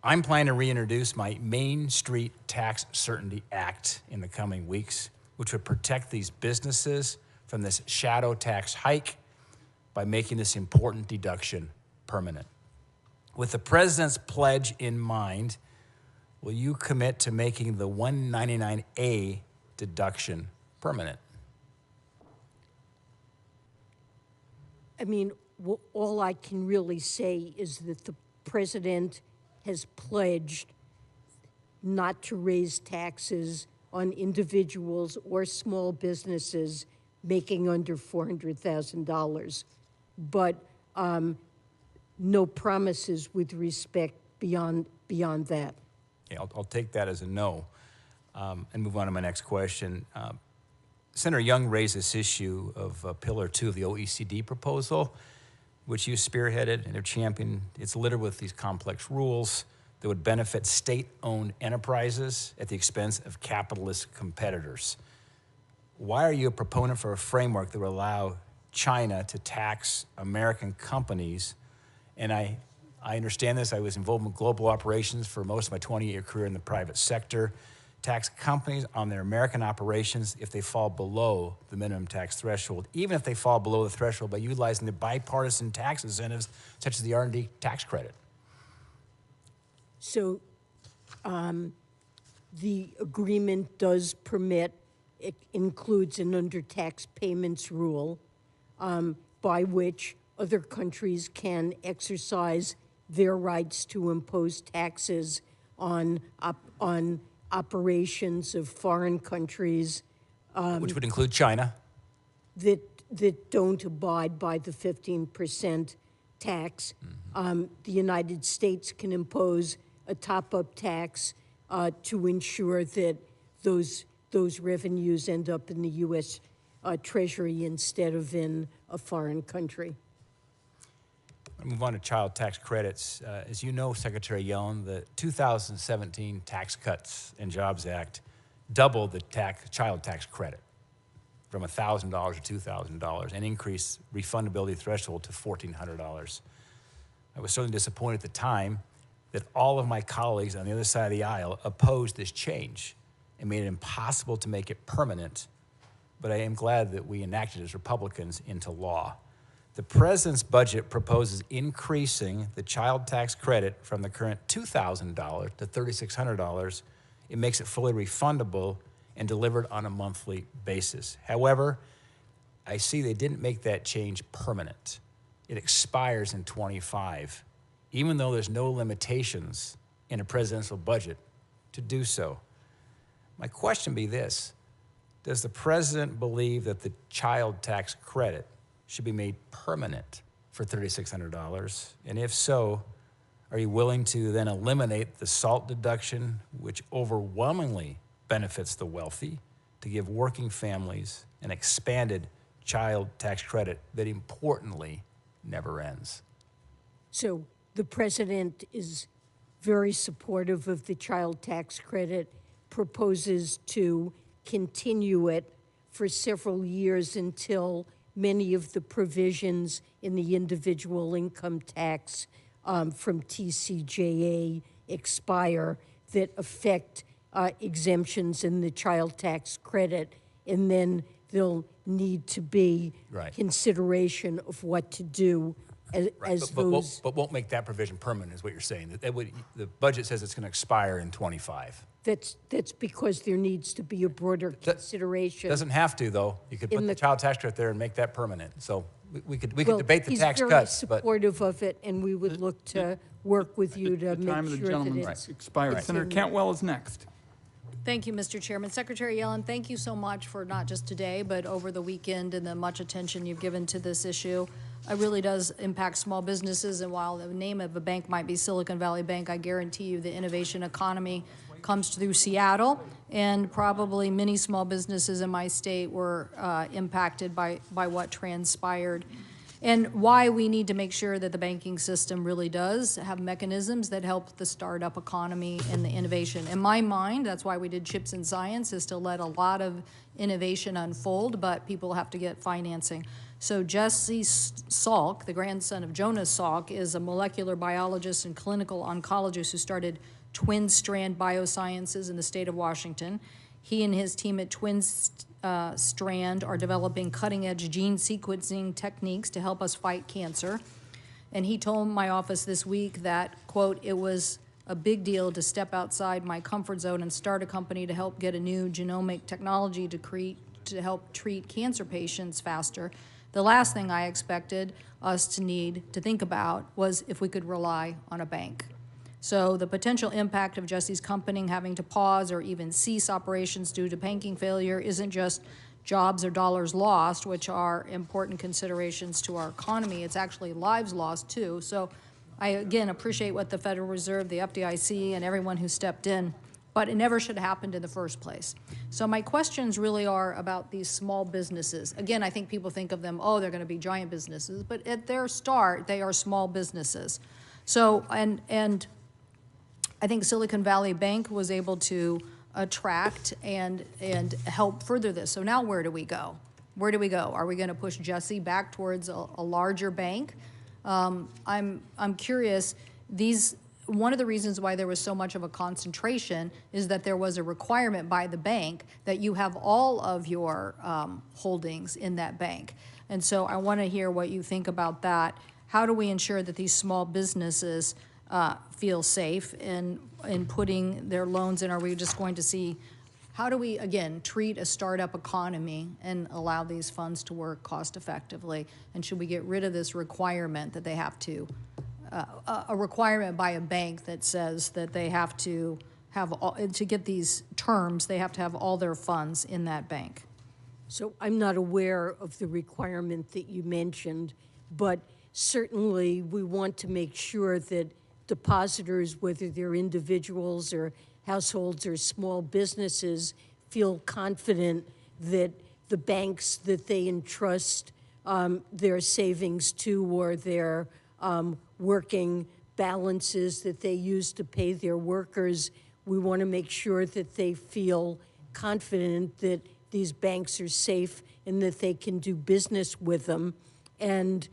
I'm planning to reintroduce my Main Street Tax Certainty Act in the coming weeks, which would protect these businesses from this shadow tax hike by making this important deduction permanent. With the president's pledge in mind, will you commit to making the 199A deduction permanent? I mean, all I can really say is that the president has pledged not to raise taxes on individuals or small businesses making under $400,000, but no promises with respect beyond that. Yeah, I'll take that as a no and move on to my next question. Senator Young raised this issue of Pillar 2 of the OECD proposal, which you spearheaded and have championed. It's littered with these complex rules that would benefit state-owned enterprises at the expense of capitalist competitors. Why are you a proponent for a framework that would allow China to tax American companies? And I understand this. I was involved in global operations for most of my 20-year career in the private sector. Tax companies on their American operations if they fall below the minimum tax threshold, even if they fall below the threshold by utilizing the bipartisan tax incentives such as the R&D tax credit. So the agreement does permit, it includes an under-tax payments rule by which other countries can exercise their rights to impose taxes on operations of foreign countries. Which would include China. That don't abide by the 15% tax. The United States can impose a top-up tax to ensure that those revenues end up in the U.S. Treasury instead of in a foreign country. I'll move on to child tax credits. As you know, Secretary Yellen, the 2017 Tax Cuts and Jobs Act doubled the child tax credit from $1,000 to $2,000 and increased refundability threshold to $1,400. I was certainly disappointed at the time that all of my colleagues on the other side of the aisle opposed this change and made it impossible to make it permanent, but I am glad that we enacted as Republicans into law. The president's budget proposes increasing the child tax credit from the current $2,000 to $3,600. It makes it fully refundable and delivered on a monthly basis. However, I see they didn't make that change permanent. It expires in 25, even though there's no limitations in a presidential budget to do so. My question be this: does the president believe that the child tax credit should be made permanent for $3,600? And if so, are you willing to then eliminate the SALT deduction, which overwhelmingly benefits the wealthy, to give working families an expanded child tax credit that importantly never ends? So the president is very supportive of the child tax credit, proposes to continue it for several years until many of the provisions in the individual income tax from TCJA expire that affect exemptions in the child tax credit, and then there'll need to be consideration of what to do as those. But won't make that provision permanent, is what you're saying. The budget says it's going to expire in 25. That's because there needs to be a broader consideration. Doesn't have to, though. You could put the child tax credit there and make that permanent. So we could debate the tax cuts. He's very supportive of it, and we would look to work with you to The time of make the sure that gentleman's it's expired. Senator Cantwell is next. Thank you, Mr. Chairman. Secretary Yellen, thank you so much for not just today, but over the weekend and the much attention you've given to this issue. It really does impact small businesses, and while the name of a bank might be Silicon Valley Bank, I guarantee you the innovation economy comes through Seattle, and probably many small businesses in my state were impacted by what transpired. And why we need to make sure that the banking system really does have mechanisms that help the startup economy and the innovation. In my mind, that's why we did CHIPS and Science, is to let a lot of innovation unfold, but people have to get financing. So Jesse Salk, the grandson of Jonas Salk, is a molecular biologist and clinical oncologist who started Twin Strand Biosciences in the state of Washington. He and his team at Twin Strand are developing cutting-edge gene sequencing techniques to help us fight cancer. And he told my office this week that, quote, it was a big deal to step outside my comfort zone and start a company to help get a new genomic technology to help treat cancer patients faster. The last thing I expected us to need to think about was if we could rely on a bank. So the potential impact of Jesse's company having to pause or even cease operations due to banking failure isn't just jobs or dollars lost, which are important considerations to our economy. It's actually lives lost too. So I, again, appreciate what the Federal Reserve, the FDIC, and everyone who stepped in, but it never should have happened in the first place. So my questions really are about these small businesses. Again, I think people think of them, oh, they're going to be giant businesses, but at their start, they are small businesses. So, and I think Silicon Valley Bank was able to attract and help further this. So now where do we go? Where do we go? Are we going to push Jesse back towards a larger bank? I'm curious. One of the reasons why there was so much of a concentration is that there was a requirement by the bank that you have all of your holdings in that bank. And so I want to hear what you think about that. How do we ensure that these small businesses feel safe in putting their loans in? Are we just going to see, how do we, again, treat a startup economy and allow these funds to work cost effectively? And should we get rid of this requirement that they have to, a requirement by a bank that says that they have to have, to get these terms, they have to have all their funds in that bank? So I'm not aware of the requirement that you mentioned, but certainly we want to make sure that depositors, whether they're individuals or households or small businesses, feel confident that the banks that they entrust their savings to or their working balances that they use to pay their workers, we want to make sure that they feel confident that these banks are safe and that they can do business with them. And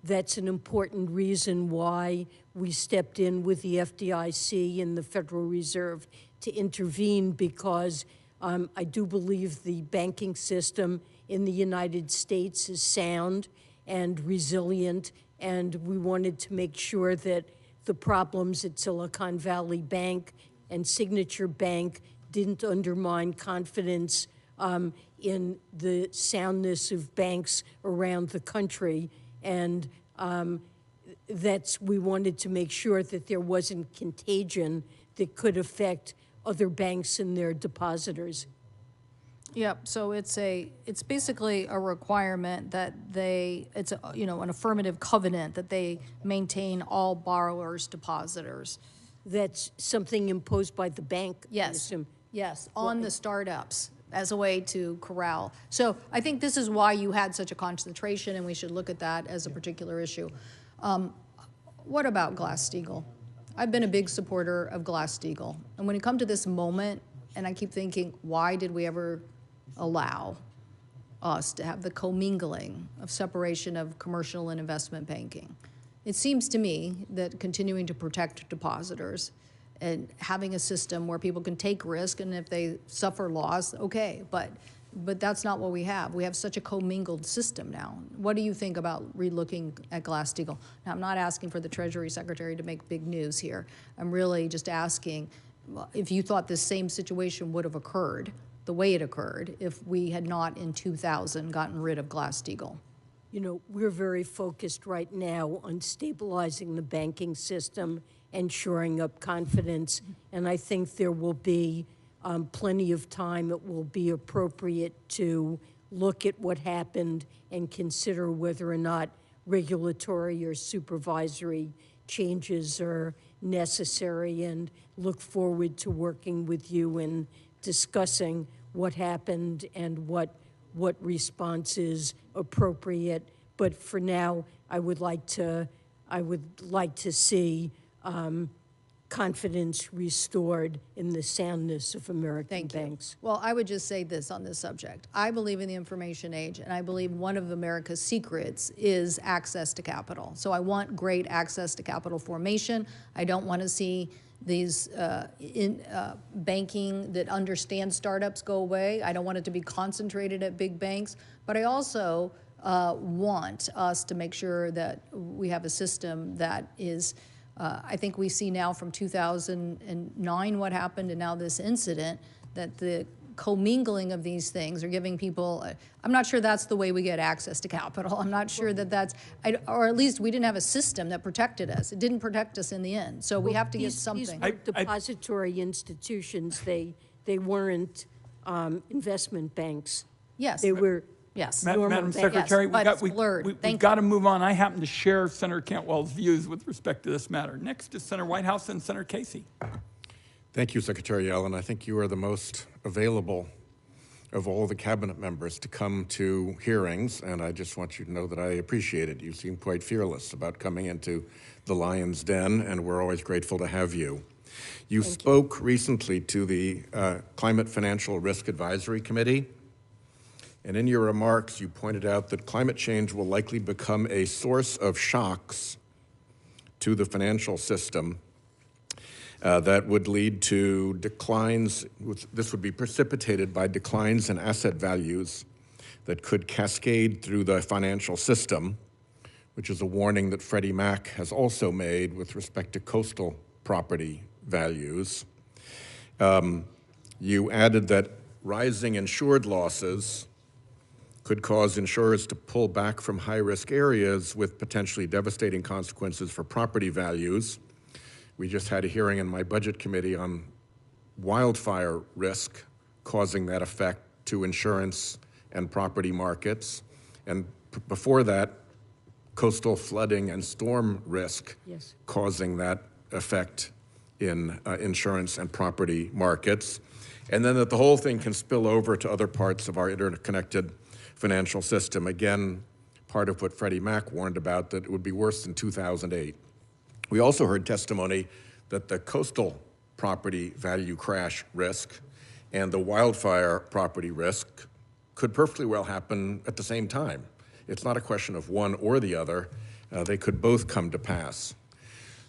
that's an important reason why we stepped in with the FDIC and the Federal Reserve to intervene, because I do believe the banking system in the United States is sound and resilient, and we wanted to make sure that the problems at Silicon Valley Bank and Signature Bank didn't undermine confidence in the soundness of banks around the country. And we wanted to make sure that there wasn't contagion that could affect other banks and their depositors. Yep, so it's basically a requirement that it's an affirmative covenant that they maintain all borrowers' depositors. That's something imposed by the bank, I Yes, assume. yes, on the startups as a way to corral. So I think this is why you had such a concentration, and we should look at that as a particular issue. What about Glass-Steagall? I've been a big supporter of Glass-Steagall. And when it comes to this moment, and I keep thinking, why did we ever allow us to have the commingling of separation of commercial and investment banking? It seems to me that continuing to protect depositors and having a system where people can take risk, and if they suffer loss, okay, but that's not what we have. We have such a commingled system now. What do you think about relooking at Glass-Steagall? Now, I'm not asking for the Treasury Secretary to make big news here. I'm really just asking if you thought this same situation would have occurred the way it occurred if we had not in 2000 gotten rid of Glass-Steagall. You know, we're very focused right now on stabilizing the banking system and shoring up confidence, and I think there will be plenty of time. It will be appropriate to look at what happened and consider whether or not regulatory or supervisory changes are necessary, and look forward to working with you and discussing what happened and what response is appropriate. But for now, I would like to see confidence restored in the soundness of American banks. Well, I would just say this on this subject. I believe in the information age, and I believe one of America's secrets is access to capital. So I want great access to capital formation. I don't want to see these banking that understands startups go away. I don't want it to be concentrated at big banks. But I also want us to make sure that we have a system that is I think we see now from 2009 what happened, and now this incident, that the commingling of these things are giving people, I'm not sure that's the way we get access to capital. I'm not sure that that's, or at least we didn't have a system that protected us. It didn't protect us in the end. So we have to get something. These were depository institutions. They weren't investment banks. Yes. They were normal Madam banks. Secretary, Yes, we've got to move on. I happen to share Senator Cantwell's views with respect to this matter. Next is Senator Whitehouse and Senator Casey. Thank you, Secretary Yellen. I think you are the most available of all the cabinet members to come to hearings, and I just want you to know that I appreciate it. You seem quite fearless about coming into the lion's den, and we're always grateful to have you. You spoke recently to the Climate Financial Risk Advisory Committee, and in your remarks, you pointed out that climate change will likely become a source of shocks to the financial system that would lead to declines. This would be precipitated by declines in asset values that could cascade through the financial system, which is a warning that Freddie Mac has also made with respect to coastal property values. You added that rising insured losses could cause insurers to pull back from high-risk areas with potentially devastating consequences for property values. We just had a hearing in my budget committee on wildfire risk causing that effect to insurance and property markets. And before that, coastal flooding and storm risk causing that effect in insurance and property markets. And then that the whole thing can spill over to other parts of our interconnected financial system. Again, part of what Freddie Mac warned about, that it would be worse than 2008. We also heard testimony that the coastal property value crash risk and the wildfire property risk could perfectly well happen at the same time. It's not a question of one or the other. They could both come to pass.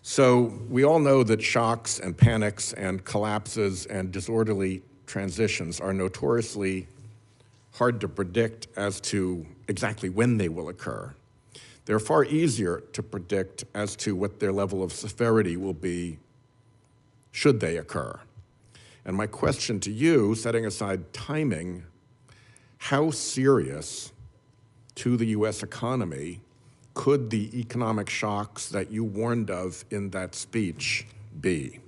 So we all know that shocks and panics and collapses and disorderly transitions are notoriously hard to predict as to exactly when they will occur. They're far easier to predict as to what their level of severity will be should they occur. And my question to you, setting aside timing, how serious to the U.S. economy could the economic shocks that you warned of in that speech be?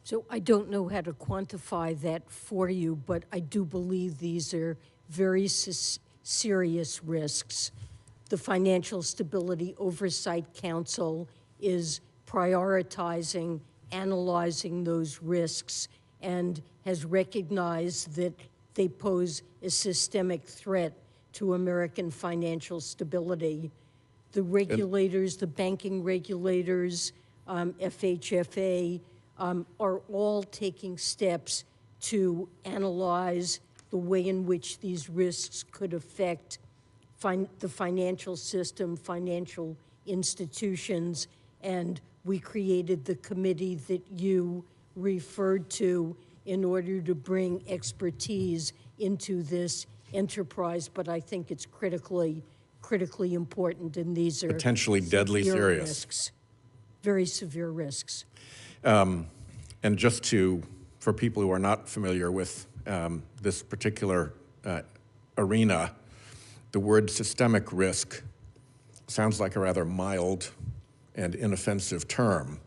So I don't know how to quantify that for you, but I do believe these are very serious risks. The Financial Stability Oversight Council is prioritizing, analyzing those risks, and has recognized that they pose a systemic threat to American financial stability. The regulators, the banking regulators, FHFA, are all taking steps to analyze the way in which these risks could affect the financial system, financial institutions, and we created the committee that you referred to in order to bring expertise into this enterprise, but I think it's critically important, and these are Potentially deadly serious. Risks, very severe risks. And just for people who are not familiar with this particular arena, the word systemic risk sounds like a rather mild and inoffensive term,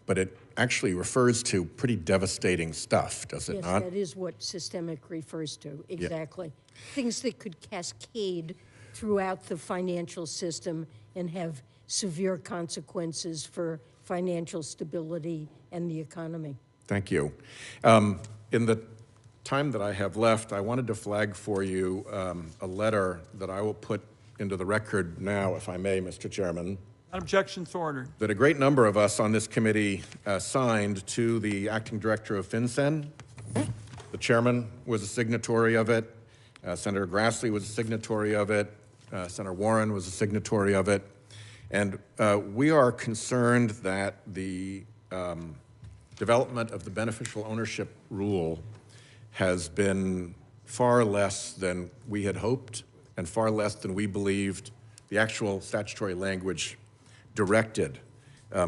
but it actually refers to pretty devastating stuff, does it not? Yes, that is what systemic refers to, exactly. Yeah. Things that could cascade throughout the financial system and have severe consequences for financial stability and the economy. Thank you. In the time that I have left, I wanted to flag for you a letter that I will put into the record now, if I may, Mr. Chairman. Objections ordered. That a great number of us on this committee signed to the acting director of FinCEN. The chairman was a signatory of it. Senator Grassley was a signatory of it. Senator Warren was a signatory of it. And we are concerned that the development of the beneficial ownership rule has been far less than we had hoped and far less than we believed the actual statutory language directed,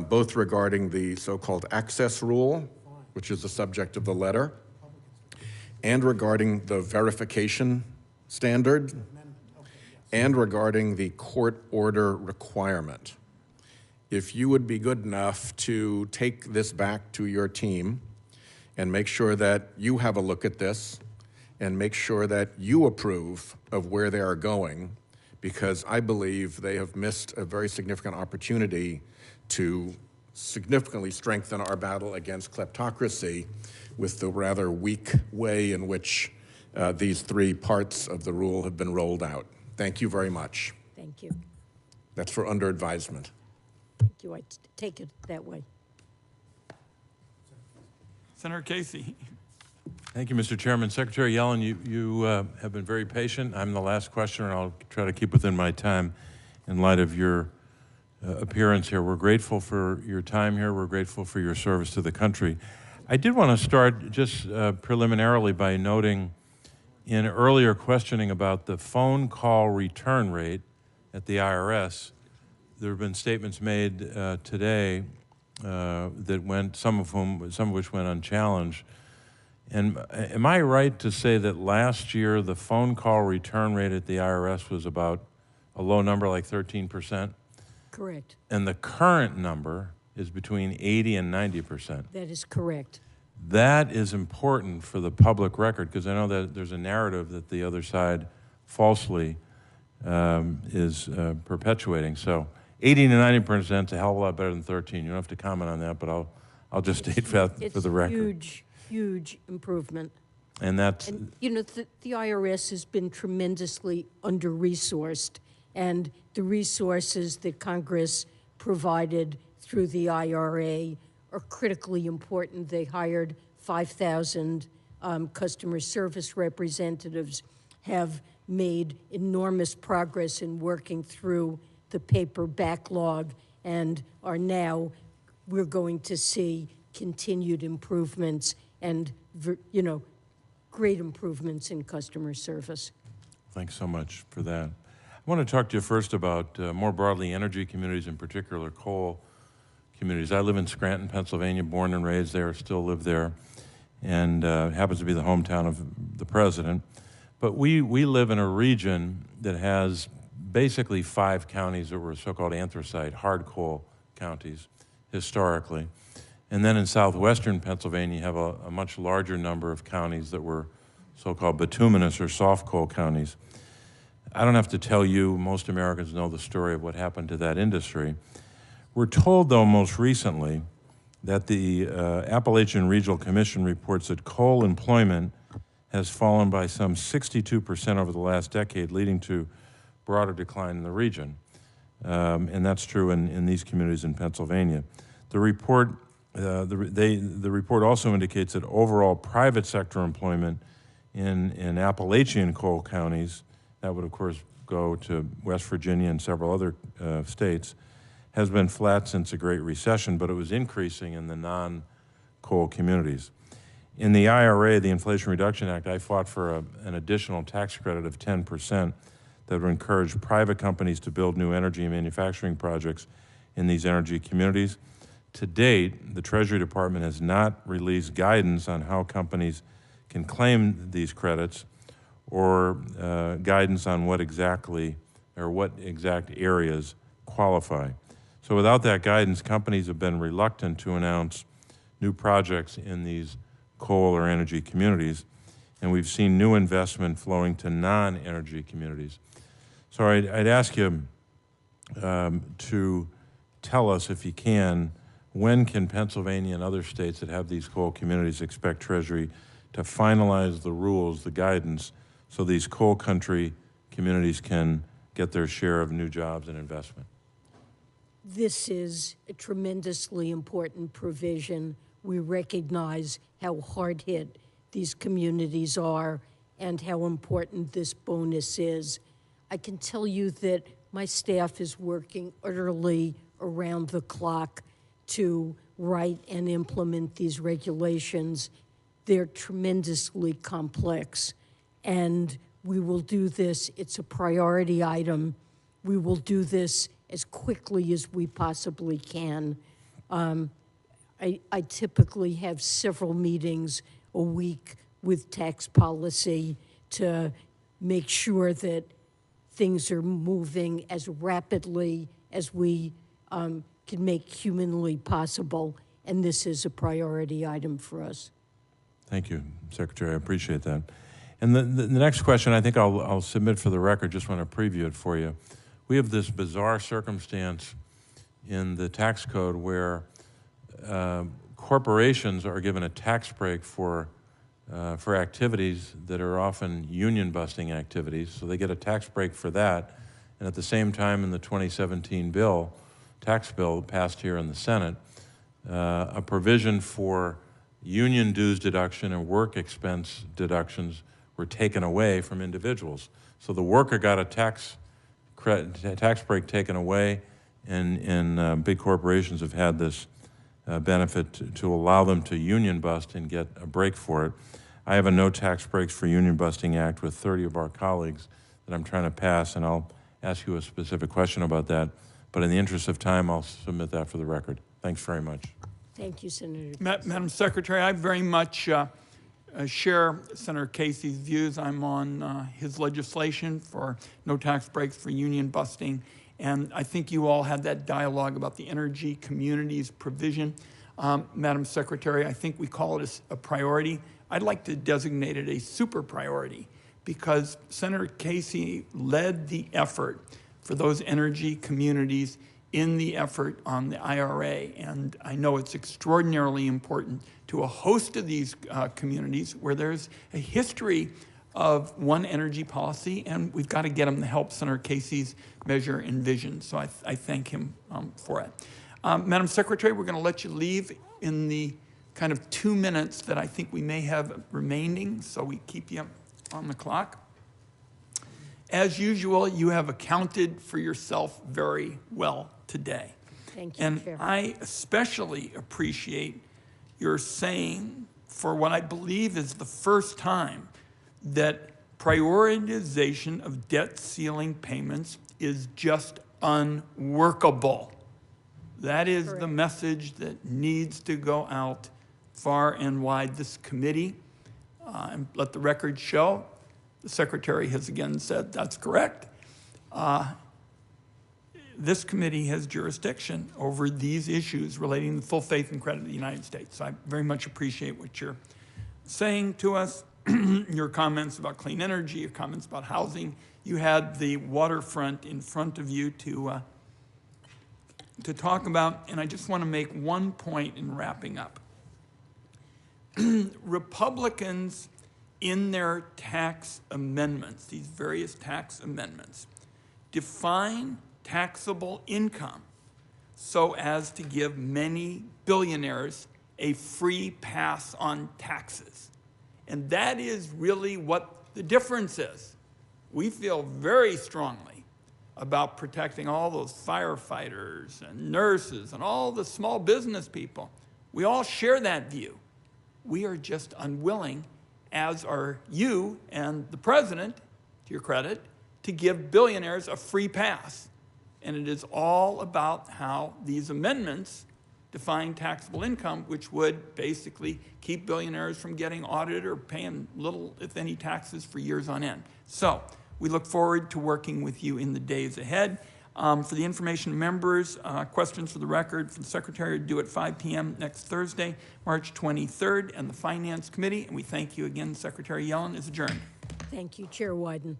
both regarding the so-called access rule, which is the subject of the letter, and regarding the verification standard, and regarding the court order requirement. If you would be good enough to take this back to your team and make sure that you have a look at this and make sure that you approve of where they are going, because I believe they have missed a very significant opportunity to significantly strengthen our battle against kleptocracy with the rather weak way in which these three parts of the rule have been rolled out. Thank you very much. Thank you. That's for under advisement. Thank you. I take it that way. Senator Casey. Thank you, Mr. Chairman. Secretary Yellen, you have been very patient. I'm the last questioner, and I'll try to keep within my time in light of your appearance here. We're grateful for your time here. We're grateful for your service to the country. I did want to start just preliminarily by noting in earlier questioning about the phone call return rate at the IRS, there have been statements made today that went, some of which went unchallenged. And am I right to say that last year the phone call return rate at the IRS was about a low number, like 13%? Correct. And the current number is between 80 and 90%. That is correct. That is important for the public record, because I know that there's a narrative that the other side falsely is perpetuating. So 80 to 90% is a hell of a lot better than 13. You don't have to comment on that, but I'll just state that for the record. It's huge improvement. And that's... And, you know, the IRS has been tremendously under-resourced, and the resources that Congress provided through the IRA are critically important. They hired 5,000 customer service representatives, have made enormous progress in working through the paper backlog, and are now, we're going to see continued improvements and, you know, great improvements in customer service. Thanks so much for that. I want to talk to you first about, more broadly, energy communities, in particular coal communities. I live in Scranton, Pennsylvania, born and raised there, still live there, and happens to be the hometown of the president. But we live in a region that has basically 5 counties that were so-called anthracite, hard coal counties, historically. And then in southwestern Pennsylvania, you have a much larger number of counties that were so-called bituminous or soft coal counties. I don't have to tell you, most Americans know the story of what happened to that industry. We're told, though, most recently that the Appalachian Regional Commission reports that coal employment has fallen by some 62% over the last decade, leading to broader decline in the region. And that's true in these communities in Pennsylvania. The report, the report also indicates that overall private sector employment in Appalachian coal counties, that would of course go to West Virginia and several other states, has been flat since the Great Recession, but it was increasing in the non-coal communities. In the IRA, the Inflation Reduction Act, I fought for an additional tax credit of 10% that would encourage private companies to build new energy and manufacturing projects in these energy communities. To date, the Treasury Department has not released guidance on how companies can claim these credits or guidance on what exact areas qualify. So without that guidance, companies have been reluctant to announce new projects in these coal or energy communities, and we've seen new investment flowing to non-energy communities. So I'd ask you to tell us, if you can, when can Pennsylvania and other states that have these coal communities expect Treasury to finalize the rules, the guidance, so these coal country communities can get their share of new jobs and investment? This is a tremendously important provision. We recognize how hard hit these communities are and how important this bonus is. I can tell you that my staff is working utterly around the clock to write and implement these regulations. They're tremendously complex, and we will do this. It's a priority item. We will do this as quickly as we possibly can. I typically have several meetings a week with tax policy to make sure that things are moving as rapidly as we can make humanly possible, and this is a priority item for us. Thank you, Secretary. I appreciate that. And the next question I think I'll submit for the record, just want to preview it for you. We have this bizarre circumstance in the tax code where corporations are given a tax break for activities that are often union-busting activities, so they get a tax break for that. And at the same time, in the 2017 tax bill passed here in the Senate, a provision for union dues deduction and work expense deductions were taken away from individuals. So the worker got a tax break taken away, and big corporations have had this benefit to allow them to union bust and get a break for it. I have a no tax breaks for union busting act with 30 of our colleagues that I'm trying to pass, and I'll ask you a specific question about that. But in the interest of time, I'll submit that for the record. Thanks very much. Thank you, Senator. Madam Secretary, I very much share Senator Casey's views. I'm on his legislation for no tax breaks for union busting. And I think you all had that dialogue about the energy communities provision. Madam Secretary, I think we call it a priority. I'd like to designate it a super priority because Senator Casey led the effort for those energy communities in the effort on the IRA. And I know it's extraordinarily important to a host of these communities where there's a history of one energy policy, and we've got to get them to help Senator Casey's measure and vision. So I thank him for it. Madam Secretary, we're going to let you leave in the kind of 2 minutes that I think we may have remaining, so we keep you on the clock. As usual, you have accounted for yourself very well today. Thank you, And Chair. I especially appreciate your saying, for what I believe is the first time, that prioritization of debt ceiling payments is just unworkable. That is the message that needs to go out far and wide. This committee, and let the record show, the Secretary has again said that's correct. this committee has jurisdiction over these issues relating to full faith and credit of the United States. So I very much appreciate what you're saying to us, your comments about clean energy, your comments about housing. You had the waterfront in front of you to talk about, and I just want to make one point in wrapping up. Republicans, in their tax amendments, these various tax amendments, define taxable income so as to give many billionaires a free pass on taxes. And that is really what the difference is. We feel very strongly about protecting all those firefighters and nurses and all the small business people. We all share that view. We are just unwilling, as are you and the president, to your credit, to give billionaires a free pass. And it is all about how these amendments define taxable income, which would basically keep billionaires from getting audited or paying little, if any, taxes for years on end. So we look forward to working with you in the days ahead. For the information members, questions for the record from the Secretary are due at 5 p.m. next Thursday, March 23rd, and the Finance Committee. And we thank you again. Secretary Yellen is adjourned. Thank you, Chair Wyden.